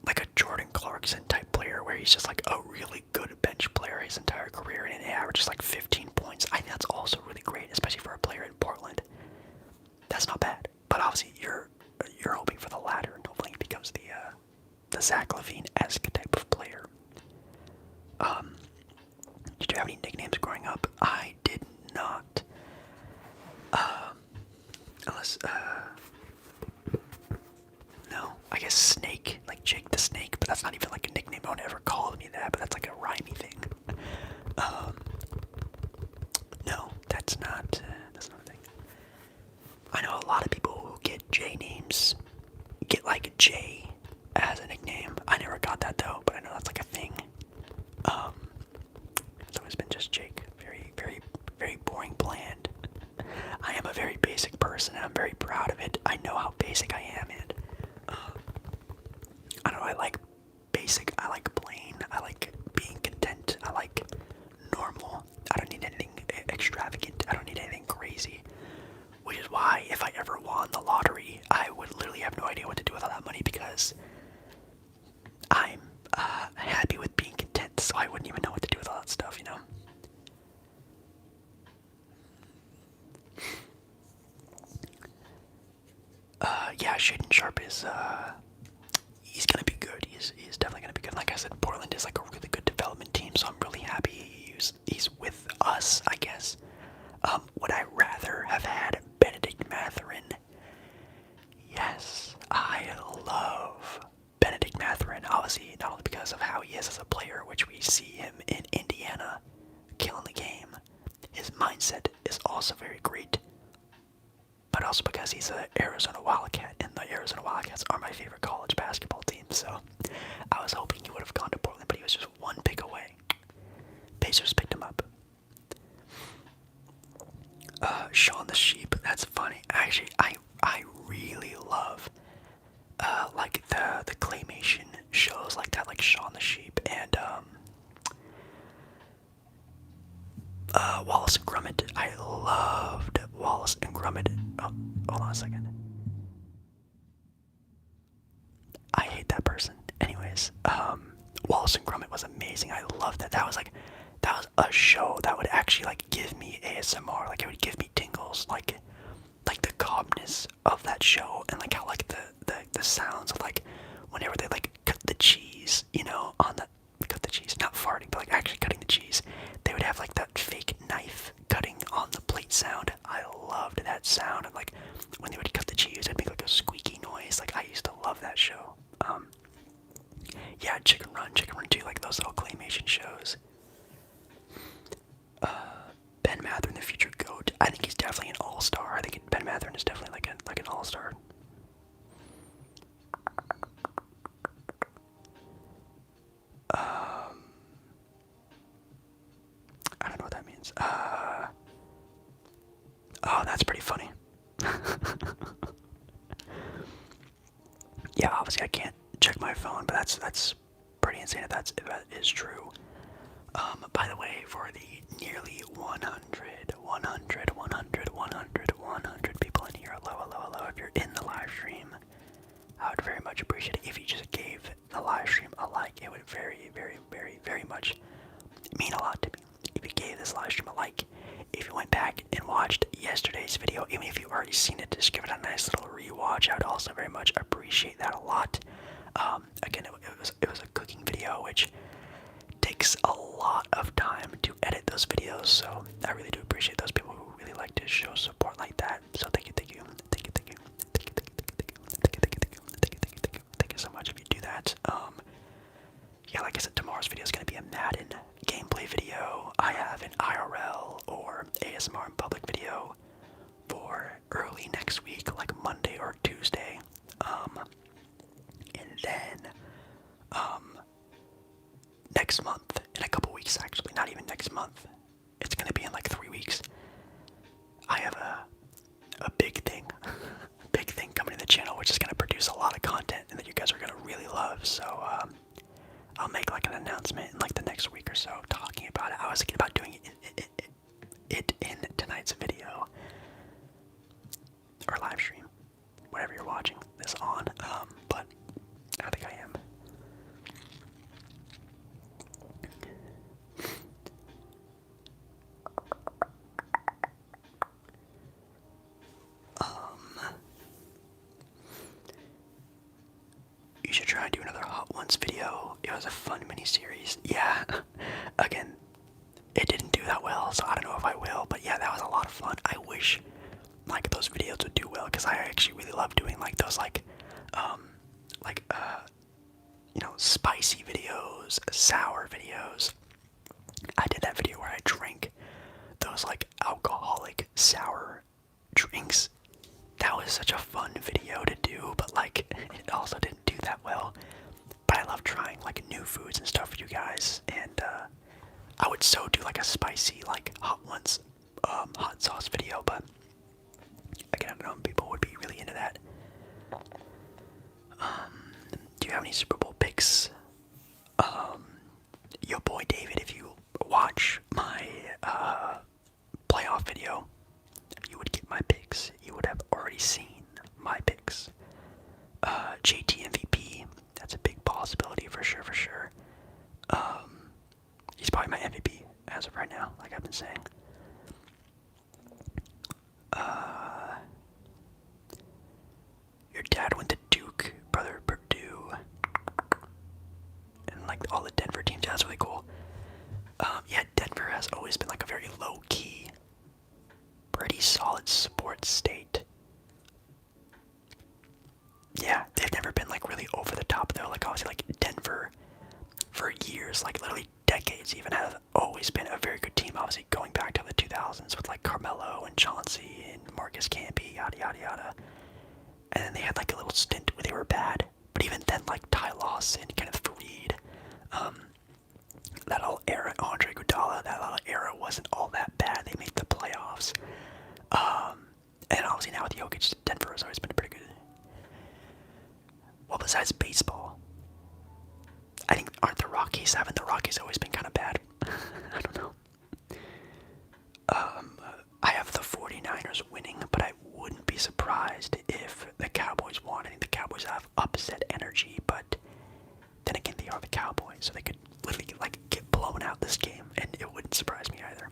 a Jordan Clarkson type player where he's just like a really good bench player his entire career and he averages like 15 points, I think that's also really great, especially for a player in Portland. That's not bad. But obviously you're hoping for the latter, and hopefully he becomes the Zach LaVine-esque type of player. Did you have any nicknames growing up? I did not. Unless, no, I guess Snake, like Jake the Snake, but that's not even like a nickname. No one ever called me that, but that's like a rhymey thing. No, that's not a thing. I know a lot of people who get J names, get like J as a nickname. I never got that though, but I know that's like a thing. It's always been just Jake. Very, very, very boring, bland. I am a very basic person, and I'm very proud of it. I know how basic I am, and I don't know, I like basic, I like plain, I like being content, I like normal. I don't need anything extravagant, I don't need anything crazy. Which is why, if I ever won the lottery, I would literally have no idea what to do with all that money, because I'm happy with being content, so I wouldn't even know what to do with all that stuff, Yeah, Shaden Sharp is, he's gonna be good. He's definitely gonna be good. Like I said, Portland is like a really good development team, so I'm really happy he's with us, I guess. Would I rather have had Benedict Mathurin? Yes, I love Benedict Mathurin, obviously, not only because of how he is as a player, which we see him in Indiana killing the game. His mindset is also very great, but also because he's an Arizona Wildcat, and the Arizona Wildcats are my favorite college basketball team, so I was hoping he would have gone to Portland, but he was just one pick away. Pacers picked him up. Shaun the Sheep, that's funny. Actually, I really love like the claymation shows like that, like Shaun the Sheep and Wallace and Gromit. I loved Wallace and Gromit. Oh, hold on a second. I hate that person. Anyways, Wallace and Gromit was amazing. I loved that. That was a show that would actually like give me ASMR. Like it would give me tingles. Like the calmness of that show, and like how like the sounds of like whenever they like cut the cheese, on the cut the cheese, not farting, but like actually cutting the cheese. They would have like that fake knife cutting on the plate sound. I loved that sound, and like when they would cut the cheese, it'd make like a squeaky noise. Like I used to love that show. Yeah, Chicken Run 2, like those little claymation shows. Ben Mathurin, the future GOAT. I think he's definitely an all-star. I think Ben Mathurin is definitely like an all-star. I don't know what that means. obviously I can't check my phone, but that's pretty insane if that is true. By the way, for the nearly 100 people in here, hello, if you're in the live stream, I would very much appreciate it if you just gave the live stream a like. It would very much mean a lot to me if you gave this live stream a like. If you went back and watched yesterday's video, even if you've already seen it, just give it a nice little rewatch. I would also very much appreciate that a lot. Again, it was a cooking video, which takes a lot of time to edit those videos, so I really do appreciate those people who really like to show support like that. So thank you so much if you do that. Yeah, like I said, tomorrow's video is going to be a Madden gameplay video. I have an IRL or ASMR in public video for early next week, like Monday or Tuesday. And then, next month, in a couple weeks actually, not even next month, it's going to be in like 3 weeks, I have a big thing, coming to the channel, which is going to produce a lot of content and that you guys are going to really love. So, I'll make like an announcement in like the next week or so talking about it. I was thinking about doing it in tonight's video or live stream, whatever you're watching this on, but I think I am. You should try and do another Hot Ones video. It was a fun mini-series. Yeah, again, it didn't do that well, so I don't know if I will, but yeah, that was a lot of fun. I wish, like, those videos would do well, because I actually really love doing, like, those, you know, spicy videos, sour videos. I did that video where I drank those, like, alcoholic sour drinks. That was such a fun video to do, but, like, it also didn't do that well. But I love trying, like, new foods and stuff for you guys, and, I would so do, like, a spicy, like, Hot Ones, hot sauce video, but, again, I don't know, people would be really into that. Do you have any Super Bowl picks? Yo boy David, if you watch my, playoff video, you would get my picks. You would have already seen my picks. JT MVP, that's a big possibility for sure. He's probably my MVP as of right now, like I've been saying. Your dad went to Duke, brother Purdue, and like all the Denver teams. That's really cool. Yeah, Denver has always been like a very low-key, pretty solid sports state. Yeah, they've never been like really over the top though. Like obviously, like Denver for years, like literally decades, even have always been a very good team. Obviously, going back to the 2000s with like Carmelo and Chauncey and Marcus Camby, yada yada yada. And then they had like a little stint where they were bad, but even then, like Ty Lawson, Kenneth Faried, that whole era, Andre Iguodala, that little era wasn't all that bad. They made the playoffs. And obviously now with Jokic, Denver has always been pretty good. Well, besides baseball, I think, haven't the Rockies always been kind of bad? I don't know. I have the 49ers winning, but I wouldn't be surprised if the Cowboys won. I think the Cowboys have upset energy, but then again, they are the Cowboys, so they could literally like get blown out this game, and it wouldn't surprise me either.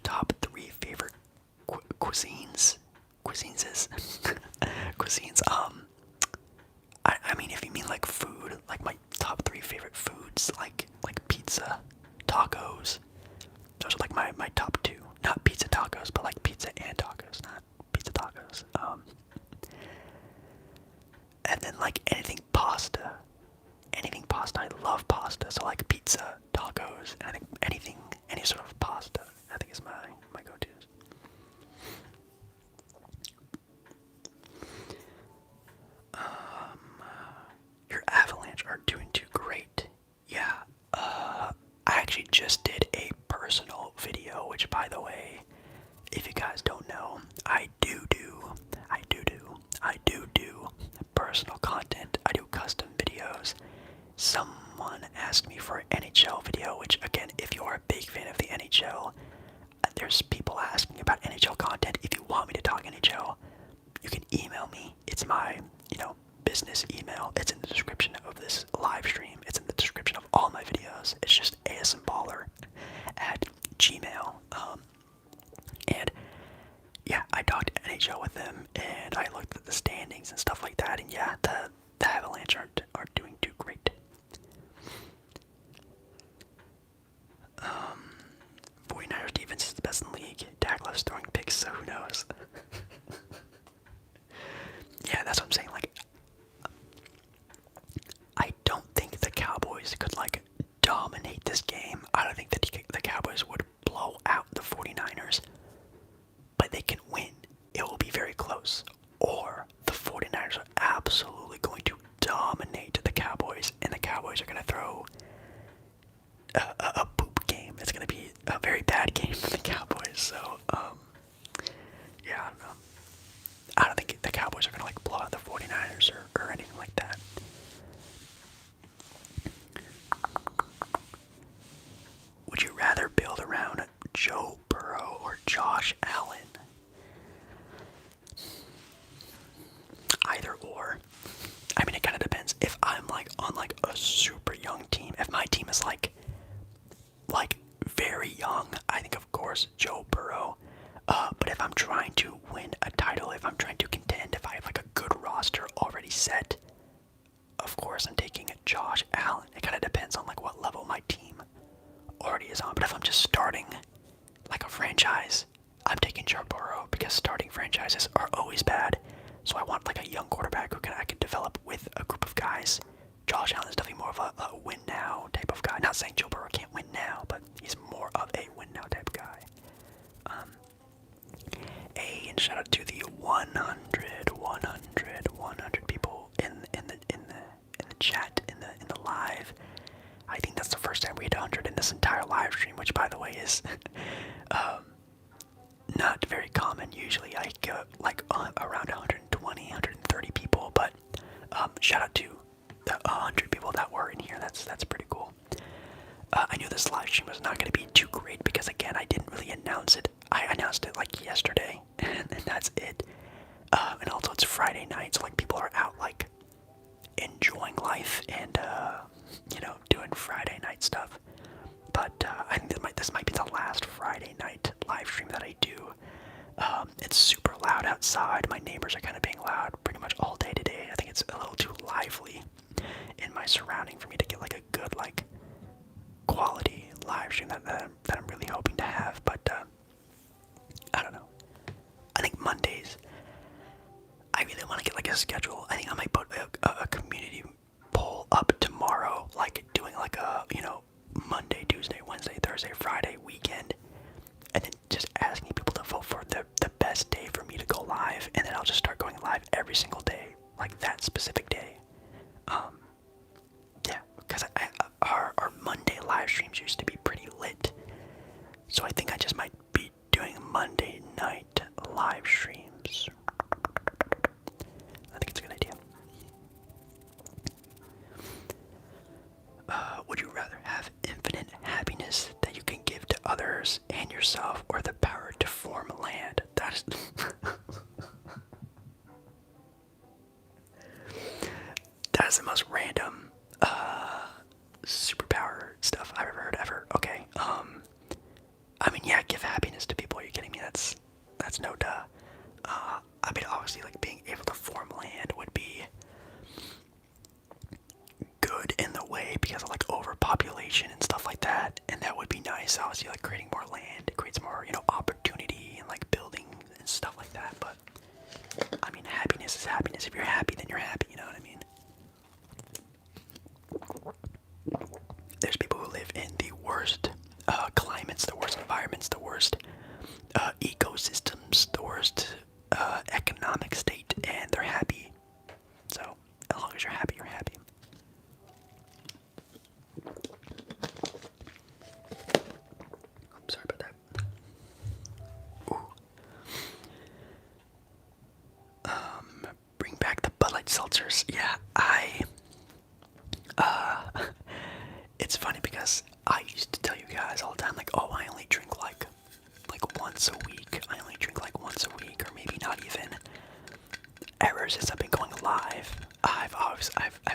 Top 3 favorite cuisines. I mean, if you mean like food, like my top 3 favorite foods, like pizza, tacos. Those are like my top 2. Not pizza tacos, but like pizza and tacos, not pizza tacos. And then like anything pasta. I love pasta. So like pizza, tacos, and I think any sort of pasta, I think is my go-tos. Your Avalanche are doing too great. Yeah. I actually just did a personal video, which by the way, if you guys don't know, I do someone asked me for an NHL video, which again, if you are a big fan of the NHL, there's people asking about NHL content. If you want me to talk NHL, you can email me. It's my, business email. It's in the description of this live stream. It's in the description of all my videos. It's just asmballer@gmail. And yeah, I talked NHL with them, and I looked at the standings and stuff like that. And yeah, the Avalanche aren't doing too great. 49ers defense is the best in the league. Dak loves throwing picks, so who knows? Yeah, that's what I'm saying. Like, I don't think the Cowboys could, dominate this game. I don't think that the Cowboys would blow out the 49ers, but they can win. It will be very close. Or the 49ers are absolutely going to dominate the Cowboys, and the Cowboys are going to throw a poop game. It's going to be a very bad game for the Cowboys. So, yeah, I don't know. I don't think the Cowboys are going to blow out the 49ers or anything like that. Would you rather build around Joe Burrow or Josh Allen? Either or. I mean, it kind of depends. If I'm on a super young team, if my team is like very young, I think of course Joe Burrow. But if I'm trying to win a title, if I'm trying to contend, if I have a good roster already set, of course I'm taking Josh Allen. It kind of depends on what level my team already is on. But if I'm just starting a franchise, I'm taking Joe Burrow because starting franchises are always bad. So I want a young quarterback who I can develop with a group of guys. Josh Allen is definitely more of a win now type of guy. Not saying Joe Burrow can't win now, but he's more of a win now type guy. And shout out to the 100 people in the chat, in the live. I think that's the first time we hit 100 in this entire live stream, which by the way is not very common. Usually I get around 120, 130 people, but shout out to the 100 people that were in here. That's pretty cool. I knew this live stream was not going to be too great because again, I didn't really announce it. I announced it yesterday, and that's it. And also it's Friday night, so people are out enjoying life and doing Friday night stuff. But I think this might be the last Friday night live stream that I do. It's super loud outside. My neighbors are kind of being loud pretty much all day today. I think it's a little too lively in my surrounding for me to get a good quality live stream that I'm really hoping to have. But I don't know. I think Mondays, I really want to get a schedule. I think I might put a community poll up tomorrow, doing a Monday, Tuesday, Wednesday, Thursday, Friday weekend, and then just asking people to vote for the best day for me to go live, and then I'll just start going live every single day, that specific day. Yeah, because our Monday live streams used to be pretty lit, so I think I just might be doing Monday night live streams. I think it's a good idea. Would you rather have infinite happiness that you can give to others and yourself, or the power to form land? That is that is the most random superpower stuff I've ever heard ever. Okay. I mean, yeah, give happiness to people. Are you kidding me? That's no duh. I mean, obviously, being able to form land would be good in the way because of overpopulation and stuff like that, and that would be nice. Obviously, creating more land creates more opportunity and building and stuff like that. But I mean, happiness is happiness. If you're happy, then you're happy. You know what I mean? There's people who live in the worst climates, the worst environments, the worst ecosystems, the worst economic state, and they're happy. So as long as you're happy, you're happy. I'm sorry about that. Ooh. Bring back the Bud Light seltzers. Yeah, it's funny because I used to tell you guys all the time, like, oh, I only drink like once a week. I only drink like once a week, or maybe not even. Ever since I've been going live, I've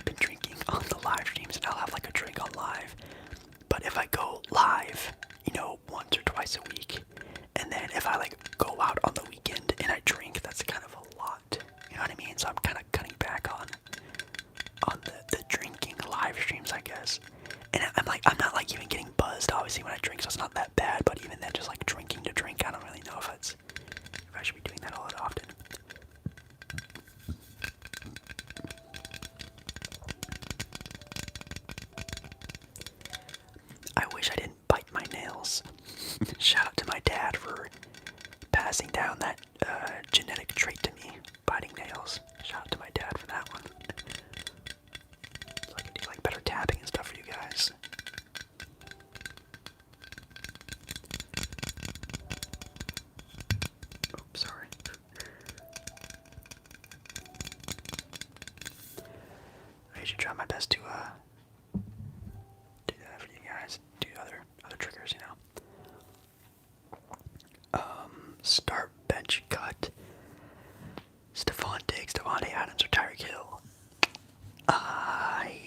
been drinking on the live streams, and I'll have like a drink on live. But if I go live, you know, once or twice a week, and then if I like go out on the weekend and I drink, that's kind of a lot. You know what I mean? So I'm kind of cutting back on the drinking live streams, I guess. And I'm not like even getting buzzed obviously when I drink, so it's not that bad. But even then, just like drinking to drink, I don't really know if I should be doing that all that often. I wish I didn't bite my nails. Shout out to my dad for passing down that genetic trait to me, biting nails. Shout out to my dad for that one. So I can do like better tapping and stuff for you guys. Oops, sorry. I should try my best to do that for you guys. Do other triggers, you know. Start bench cut. Stephon Diggs, Devontae Adams, or Tyreek Hill. I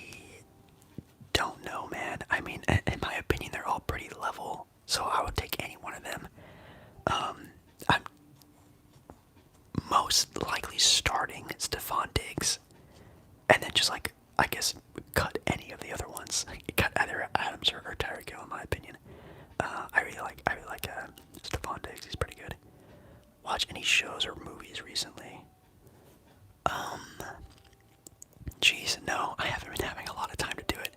don't know, man. I mean, in my opinion, they're all pretty level, so I would take any one of them. I'm most likely starting Stephon Diggs, and then just like, I guess, cut any of the other ones. Cut either Adams or Tyreek Hill, in my opinion. I really like Stephon Diggs. He's pretty good. Watch any shows or movies recently? Jeez, no, I haven't been having a lot of time to do it.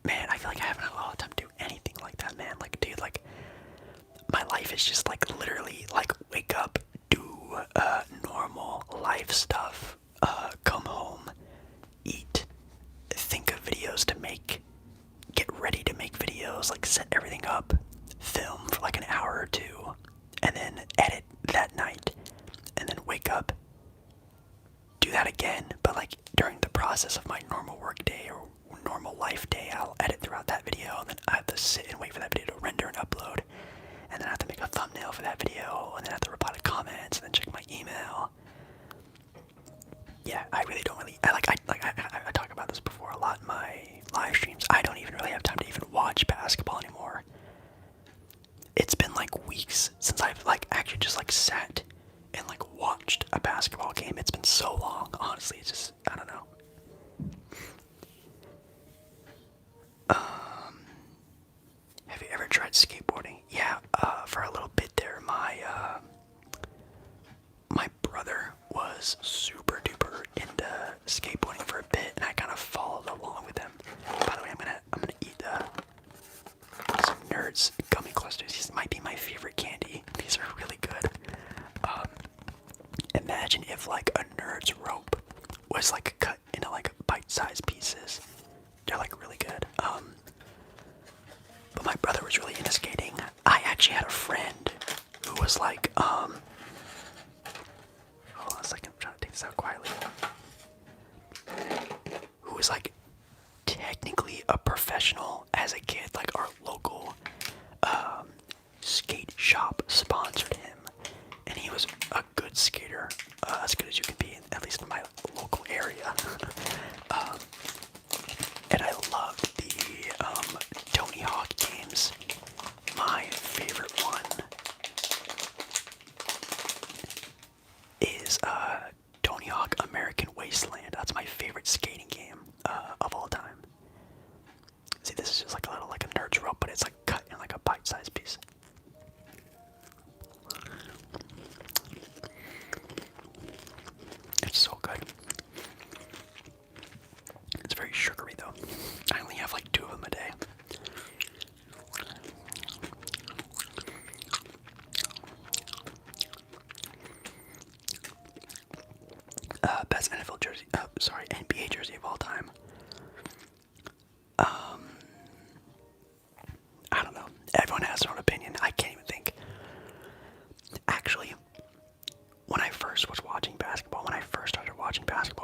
Man, I feel like I haven't had a lot of time to do anything like that, man. Like, dude, like, my life is just like literally like wake up, do normal life stuff, come home, eat, think of videos to make, get ready to make videos, like set everything up, film for like an hour or two, and then edit that night, and then wake up, do that again, but like during the process of my normal work day or normal life day, I'll edit throughout that video, and then I have to sit and wait for that video to render and upload, and then I have to make a thumbnail for that video, and then I have to reply to comments, and then check my email. Yeah, I really don't really, I talk about this before a lot in my live streams. I don't even really have time to even watch basketball anymore. It's been like weeks since I've like actually just like sat and like watched a basketball game. It's been so long, honestly. It's just, I don't know. Have you ever tried skateboarding? Yeah, for a little bit there. My brother was super duper into skateboarding for a bit, and I kind of followed along with him. By the way, I'm gonna eat some Nerds gummy clusters. These might be my favorite candy. These are really good. Imagine if like a Nerds rope was like cut into like bite-sized pieces. They're like really good. But my brother was really into skating. I actually had a friend who was like, hold on a second, I'm trying to take this out quietly. Who was like technically a professional as a kid. Like our local skate shop sponsored him, and he was a good skater, as good as you can be, at least in my local area. And I loved the Tony Hawk games. My favorite one is Tony Hawk American Wasteland. That's my favorite skating game of all time. See, this is just like a little like a Nerds rope, but it's like cut in like a bite-sized piece. It's so good. It's very sugary though. I only have like 2 of them a day. Best NFL jersey, NBA jersey of all time. I don't know. Everyone has their own opinion. I can't even think. Actually, when I first started watching basketball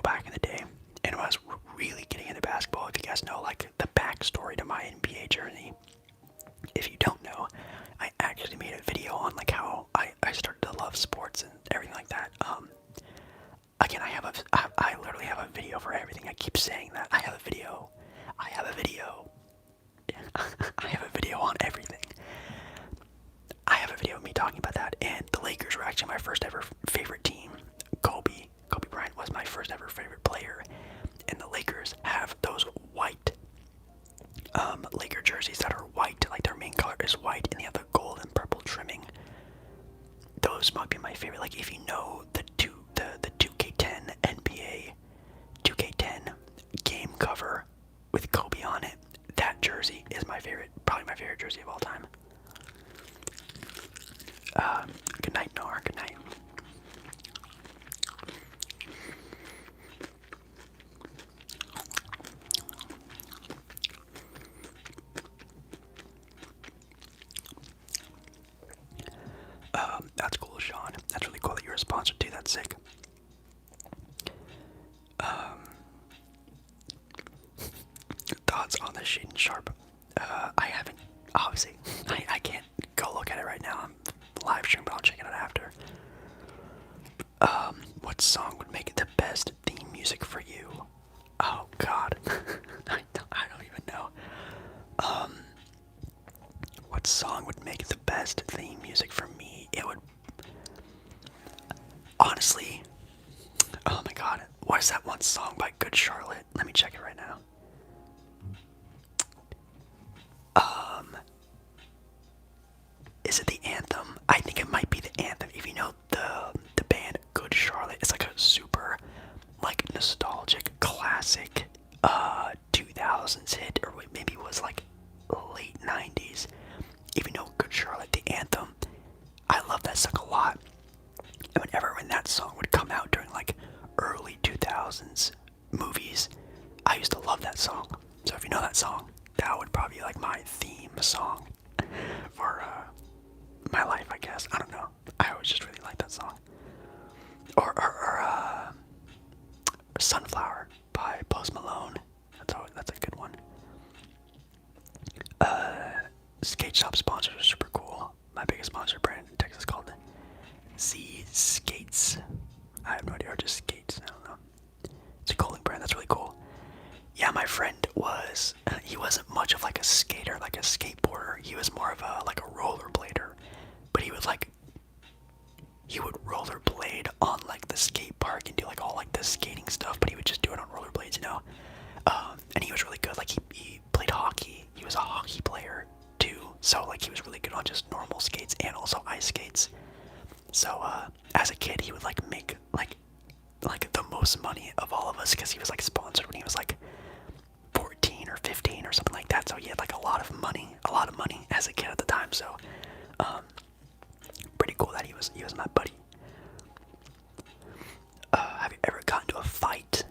back in the day, and I was really getting into basketball, if you guys know like the backstory to my NBA journey, if you don't know, I actually made a video on like how I started to love sports and everything like that. Again, I literally have a video for everything. I keep saying that. I have a video. I have a video. I have a video on everything. I have a video of me talking about that, and the Lakers were actually my first ever favorite team. Kobe Bryant was my first ever favorite player, and the Lakers have those white Laker jerseys that are white, like their main color is white, and they have the gold and purple trimming. Those might be my favorite. Like if you know the 2K10 NBA 2K10 game cover with Kobe on it, that jersey is my favorite, probably my favorite jersey of all time. Good night, Nar. Good night. That's cool, Sean. That's really cool that you're a sponsor too. That's sick. Thoughts on the Shaden Sharp? I haven't. Obviously, I can't go look at it right now. I'm live stream, but I'll check it out after. What song would make it the best theme music for you? Oh God, I don't even know. What song would make the best theme music for me? It would honestly. Oh my God, what is that one song by Good Charlotte? Let me check it right now. Is it the anthem? I think it might be the anthem. If you know the band Good Charlotte, it's like a super like nostalgic classic 2000s hit, or maybe it was like late 90s. If you know Good Charlotte, the anthem, I love that song a lot. And when that song would come out during like early 2000s movies, I used to love that song. So if you know that song, that would probably be like my theme song for my life, I guess. I don't know. I always just really like that song. Or Sunflower by Post Malone. That's a good one. Skate shop sponsors are super cool. My biggest sponsor brand in Texas called Z Skates. I have no idea, or just Skates. I don't know. It's a clothing brand. That's really cool. Yeah, my friend he wasn't much of like a skater, like a skateboarder. He was more of a rollerblader. But he would rollerblade on like the skate park and do like all like the skating stuff, but he would just do it on rollerblades, you know. And he was really good. Like he played hockey. He was a hockey player too. So like he was really good on just normal skates and also ice skates. So as a kid, he would like make like the most money of all of us because he was like sponsored when he was like 14 or 15 or something like that. So he had like a lot of money as a kid at the time. So pretty cool that he was my buddy. Have you ever gotten into a fight?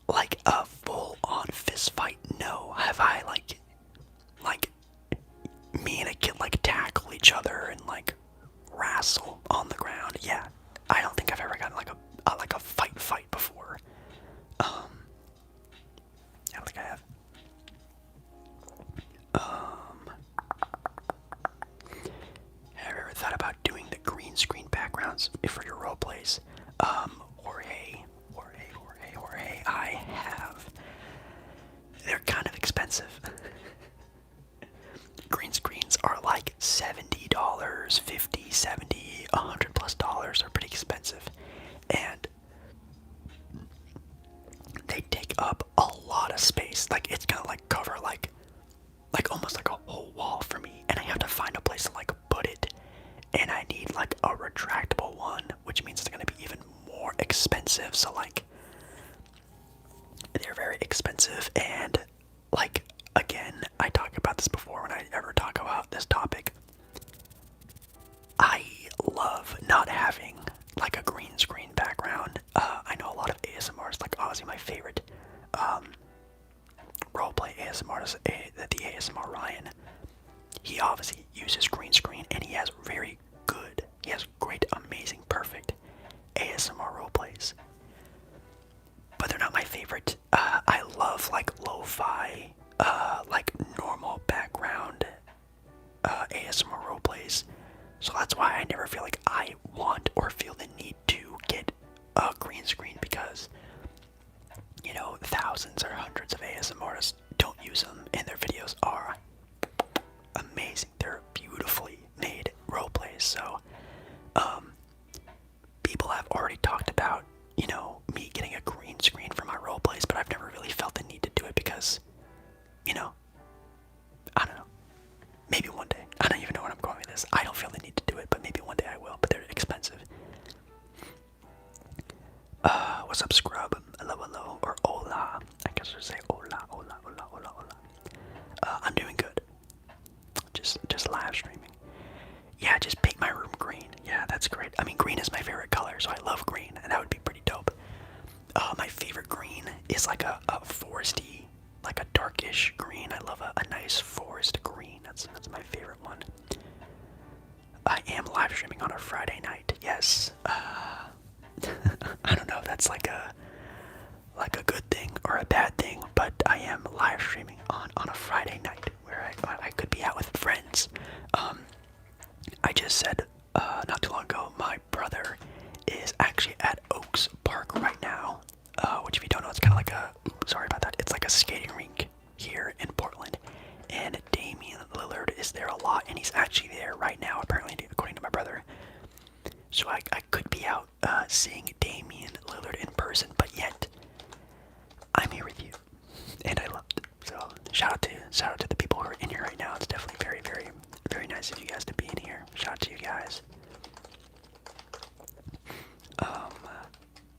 Like a full-on fist fight? No. Have I like me and a kid like tackle each other and like wrestle on the ground? Yeah. I don't think I've ever gotten like a fight before. I don't think I have. Have you ever thought about doing the green screen backgrounds for your role plays? Jorge, I have. They're kind of expensive. Green screens are like $70, $50, $70, $100+. They're pretty expensive. And they take up a lot of space. Like it's gonna like cover like almost like a whole wall for me, and I have to find a place to like put it, and I need like a retractable one, which means it's gonna be even more expensive. So like they're very expensive, and like again, I talk about this before when I ever talk about this topic. I love not having like a green screen background. I know a lot of ASMRs, like obviously my favorite roleplay ASMR is the ASMR Ryan. He obviously uses green screen, and he has great, amazing, perfect ASMR roleplays. favorite. I love like lo-fi, like normal background ASMR roleplays. So that's why I never feel like I want or feel the need to get a green screen because, you know, thousands or hundreds of ASMR artists don't use them, and their videos are amazing. They're beautifully made roleplays. So, people have already talked about, you know, me getting a green screen for my roleplays, but I've never really felt the need to do it because, you know, I don't know. Maybe one day. I don't even know where I'm going with this. I don't feel the need to do it, but maybe one day I will. But they're expensive. What's up, Scrub? Hello, hello, or hola. I guess I should say hola, hola, hola, hola, hola. I'm doing good. Just live streaming. Yeah, just paint my room green. Yeah, that's great. I mean, green is my favorite color, so I love green, and that would be pretty dope. My favorite green is like a foresty, like a darkish green. I love a nice forest green. That's my favorite one. I am live streaming on a Friday night. Yes. I don't know if that's like a good thing or a bad thing, but I am live streaming on a Friday night where I could be out with friends. I just said not too long ago, my brother is actually at Oaks Park right now, which if you don't know, it's kind of like a, sorry about that, it's like a skating rink here in Portland, and Damian Lillard is there a lot, and he's actually there right now, apparently, according to my brother. So I could be out seeing Damian Lillard in person, but yet I'm here with you, and I love it. So shout out to the people who are in here right now. It's definitely very, very, very nice of you guys to be in here. Shout out to you guys.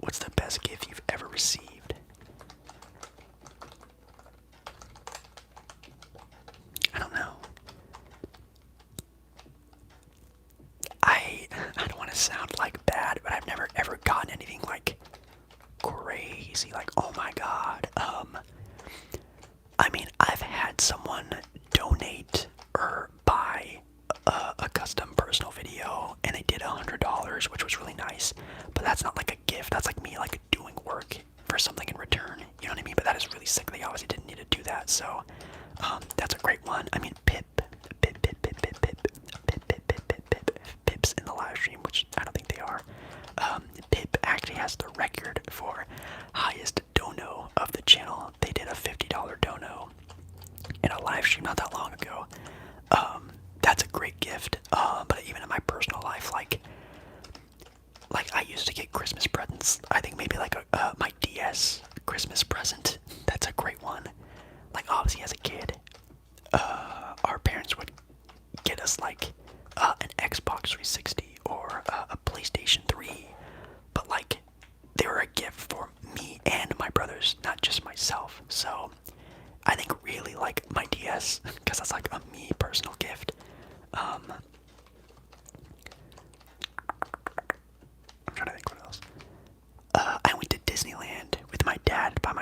What's the best gift you've ever received? I don't know. I don't want to sound like bad, but I've never ever gotten anything like crazy, like oh my god. I mean, I've had someone donate or buy a custom personal video, and they did $100, which was really nice. But that's not like a gift. That's like me like doing work for something in return. You know what I mean? But that is really sick. They obviously didn't need to do that. So that's a great one. I mean, Pips in the live stream, which I don't think they are. Pip actually has the record for highest dono of the channel. They did a $50 dono in a live stream not that long ago. That's a great gift. But even in my personal life, like I used to get Christmas presents. I think maybe like my DS Christmas present. That's a great one. Like obviously as a kid, our parents would get us like an Xbox 360 or a PlayStation 3, but like they were a gift for me and my brothers, not just myself. So I think really like my DS, because that's like a me personal gift. I'm trying to think what else. I went to Disneyland with my dad by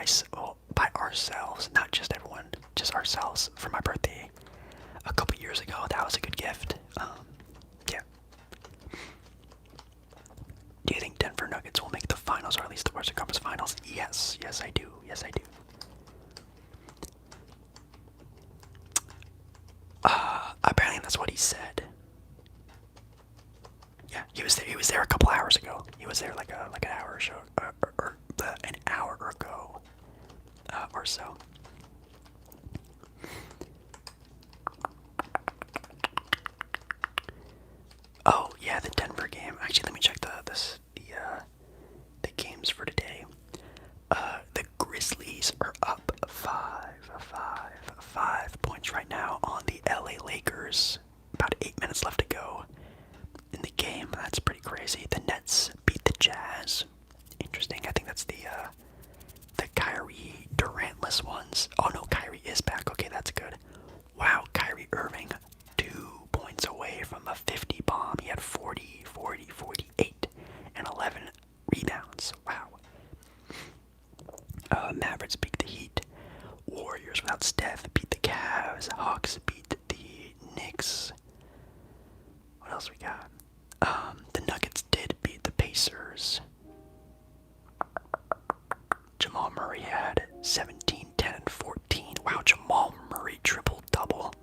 ourselves, not just everyone, just ourselves for my birthday a couple years ago. That was a good gift. Yeah. Do you think Denver Nuggets will make the finals, or at least the Western Conference Finals? Yes, I do. Yes, I do. Apparently that's what he said. Yeah, he was there. He was there a couple hours ago. He was there like an hour or so, or an hour ago, or so. Oh yeah, the Denver game. Actually, let me check the games for today. The Grizzlies are up 5 points right now on the LA Lakers. About 8 minutes left to go in the game. That's pretty crazy. The Nets beat the Jazz. Interesting. I think that's the Kyrie Durantless ones. Oh no, Kyrie is back. Okay, that's good. Wow, Kyrie Irving 2 points away from a 50 bomb. He had 40, 48, and 11 rebounds. Wow. Mavericks beat the Heat. Warriors without Steph beat the Cavs. Hawks beat the Knicks. What else we got? The Nuggets did beat the Pacers. Jamal Murray had 17, 10, and 14. Wow, Jamal Murray triple-double.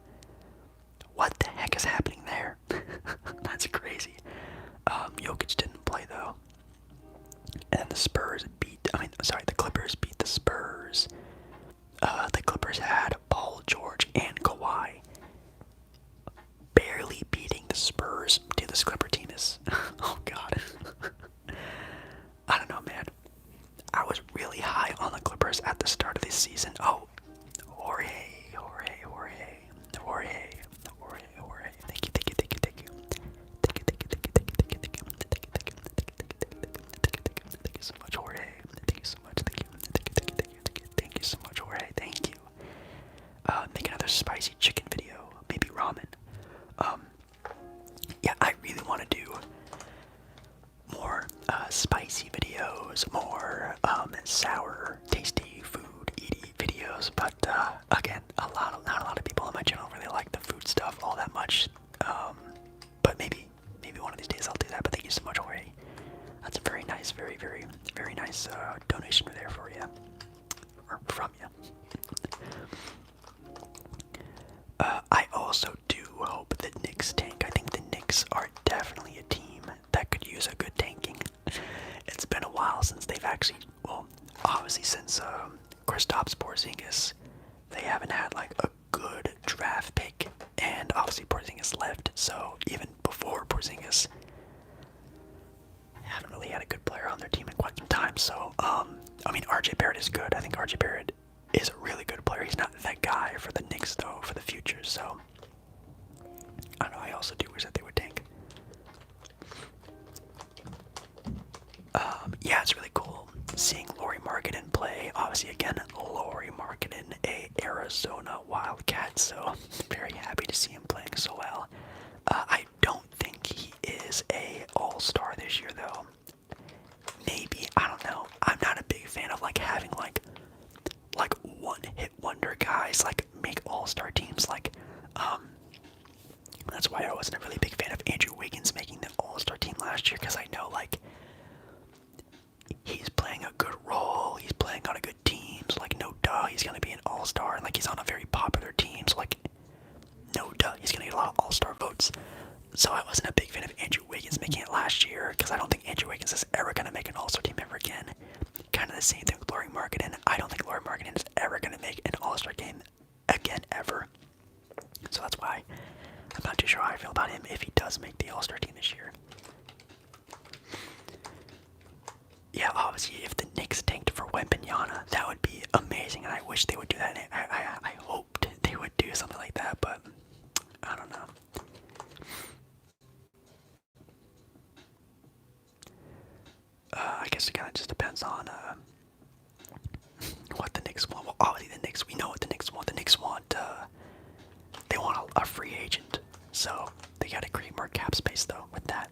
What the heck is happening there? That's crazy. Jokic didn't play, though. And then the Clippers beat the Spurs. The Clippers had Paul George and Kawhi barely beating the Spurs. Dude, this Clipper team is... oh, God. I don't know, man. I was really high on the Clippers at the start of this season. Oh, Jorge. Thank you. Thank you so much, Jorge. Thank you so much. Thank you so much, Jorge. Thank you. Make another spicy chicken video. Maybe ramen. Yeah, I really want to do more spicy videos, more sour, tasty food eating videos. But again, not a lot of people on my channel really like the food stuff all that much. But maybe one of these days I'll do that. But thank you so much, Jorge. That's a very nice, very nice donation there for you, or from you. I also do hope that Knicks tank. I think the Knicks are definitely a team that could use a good tanking. It's been a while since they've actually, well, obviously since Kristaps Porzingis, they haven't had like a good draft pick, and obviously Porzingis left, so even before Porzingis, haven't really had a good player on their team in quite some time. So, I mean, RJ Barrett is good. I think RJ Barrett is a really good player. He's not that guy for the Knicks, though, for the future. So, I don't know. I also do wish that they would tank. Yeah, it's really cool seeing Lauri Markkanen play. Obviously, again, Lauri Markkanen, a Arizona Wildcat. So, very happy to see him playing so well. I don't think he is a all-star this year, though. Maybe, I don't know. I'm not a big fan of like having like one-hit wonder guys like make all-star teams. That's why I wasn't a really big fan of Andrew Wiggins making the all-star team last year, because I know like he's playing a good role, he's playing on a good team, so like no duh, he's gonna be an all-star, and like he's on a very popular team, so like no duh, he's gonna get a lot of all-star votes. So I wasn't a big fan of Andrew Wiggins making it last year, because I don't think Andrew Wiggins is ever going to make an all-star team ever again. Kind of the same thing with Lauri Markkanen. I don't think Lauri Markkanen is ever going to make an all-star game again, ever. So that's why I'm not too sure how I feel about him if he does make the all-star team this year. Yeah, obviously, if the Knicks tanked for Wembanyama, that would be amazing, and I wish they would do that. I hoped they would do something like that, but I don't know. I guess it kind of just depends on what the Knicks want. Well, obviously the Knicks, we know what the Knicks want. The Knicks want, they want a free agent. So they got to create more cap space, though, with that.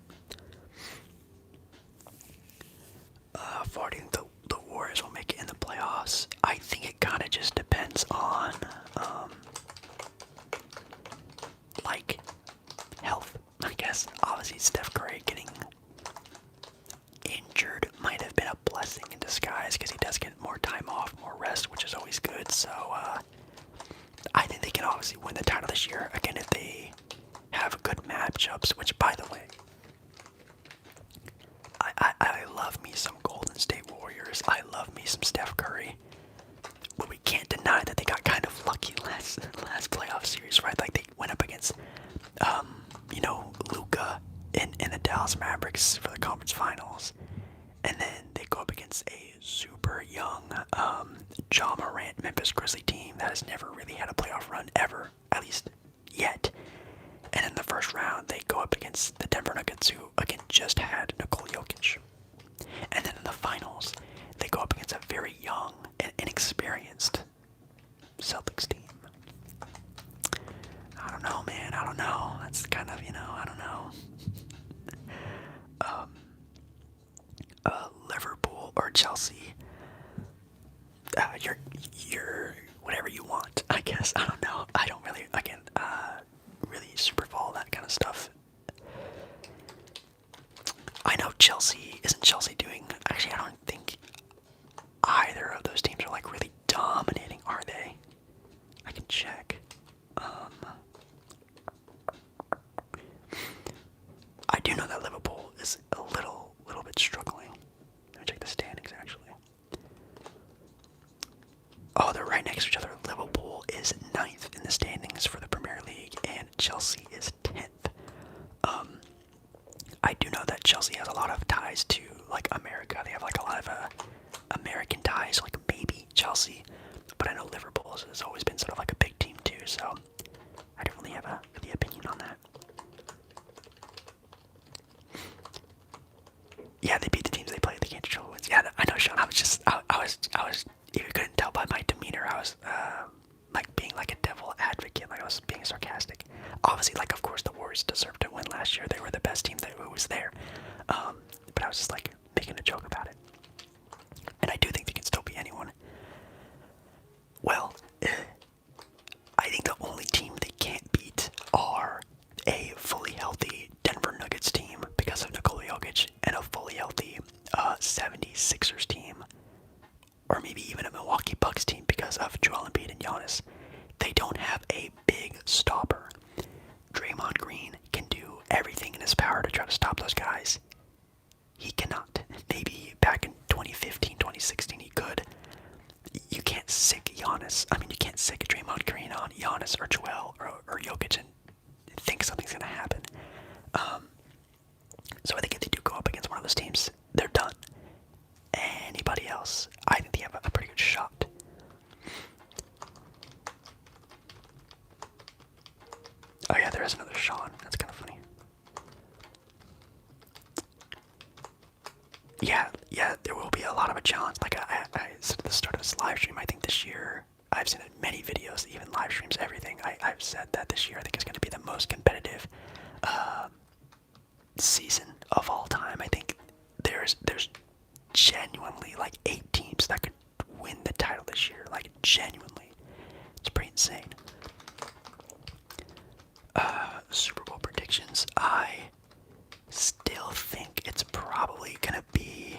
For I think the Warriors will make it in the playoffs. I think it kind of just depends on, like, health, I guess. Obviously, Steph Curry getting injured might have been a blessing in disguise, because he does get more time off, more rest, which is always good. So I think they can obviously win the title this year, again, if they have good matchups, which, by the way, I love me some Golden State Warriors. I love me some Steph Curry. But we can't deny that they got kind of lucky last playoff series, right? Like, they went up against, Luka in the Dallas Mavericks for the conference finals. And then they go up against a super young Ja Morant Memphis Grizzly team that has never really had a playoff run ever, at least yet. And in the first round, they go up against the Denver Nuggets, who, again, just had Nikola Jokic. And then in the finals, they go up against a very young and inexperienced Celtics team. I don't know, man. I don't know. That's kind of, I don't know. Liverpool or Chelsea. You're whatever you want, I guess. I don't know. I don't really, again, really super follow that kind of stuff. I know Chelsea, isn't Chelsea doing, actually I don't think either of those teams right next to each other. Liverpool is 9th in the standings for the Premier League, and Chelsea is 10th. I do know that Chelsea has a lot of ties to like America. They have like a lot of American ties, like maybe Chelsea, but I know Liverpool has always been sort of like a big team too. So I don't really have the opinion on that. Yeah, they beat the teams they played. They can't control wins. Yeah, I know, Sean. I was. If you couldn't tell by my demeanor, I was like being like a devil advocate. Like I was being sarcastic. Obviously, like of course the Warriors deserved to win last year. They were the best team that was there. But I was just like making a joke about it. And I do think they can still beat anyone. Well, I think the only team they can't beat are a fully healthy Denver Nuggets team because of Nikola Jokic and a fully healthy 76ers team, or maybe even a Milwaukee Bucks team because of Joel Embiid and Giannis. They don't have a big stopper. Draymond Green can do everything in his power to try to stop those guys. He cannot. Maybe back in 2015, 2016 he could. You can't sick Giannis. I mean, you can't sick Draymond Green on Giannis or Joel or Jokic and think something's gonna happen. So I think if they do go up against one of those teams, they're done. Anybody else, I think they have a pretty good shot. Oh yeah, there is another Sean. That's kind of funny. Yeah, there will be a lot of a challenge. Like I said at the start of this live stream, I think this year, I've seen it in many videos, even live streams, everything. I've said that this year I think is going to be the most competitive season of all time. I think there's genuinely like 8 teams that could win the title this year. Like genuinely, it's pretty insane. Super Bowl predictions. I still think it's probably gonna be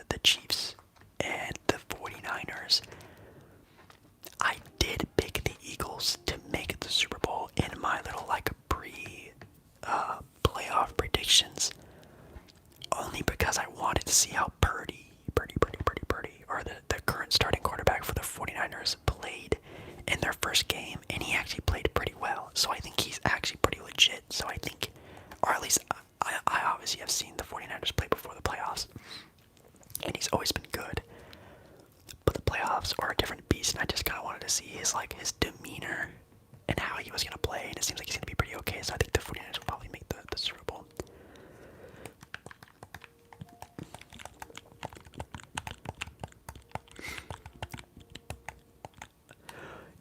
the Chiefs and the 49ers. I did pick the Eagles to make the Super Bowl in my little like playoff predictions, only because I wanted to see how Purdy, or the current starting quarterback for the 49ers, played in their first game, and he actually played pretty well. So I think he's actually pretty legit. So I think, or at least I obviously have seen the 49ers play before the playoffs, and he's always been good. But the playoffs are a different beast, and I just kind of wanted to see his demeanor and how he was going to play, and it seems like he's going to be pretty okay. So I think the 49ers will probably make the Super Bowl.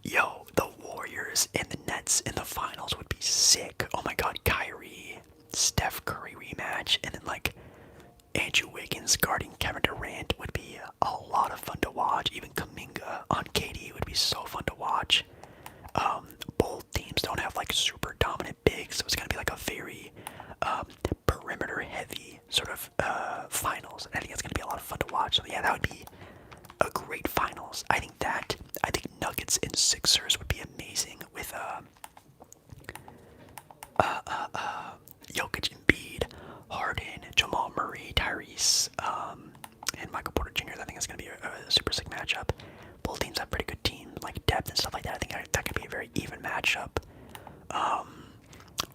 Yo, the Warriors and the Nets in the finals would be sick. Oh my god, Kyrie, Steph Curry rematch, and then like Andrew Wiggins guarding Kevin Durant would be a lot of fun to watch. Even Kuminga on KD would be so fun to watch. Both teams don't have like super dominant bigs, so it's gonna be like a very perimeter heavy sort of finals. I think it's gonna be a lot of fun to watch. So yeah, that would be a great finals. I think Nuggets and Sixers would be amazing with Jokic, Embiid, Harden, Jamal Murray, Tyrese, and Michael Porter Jr. I think it's gonna be a super sick matchup. Both teams have pretty good team like depth and stuff like that. I think that could be a very even matchup.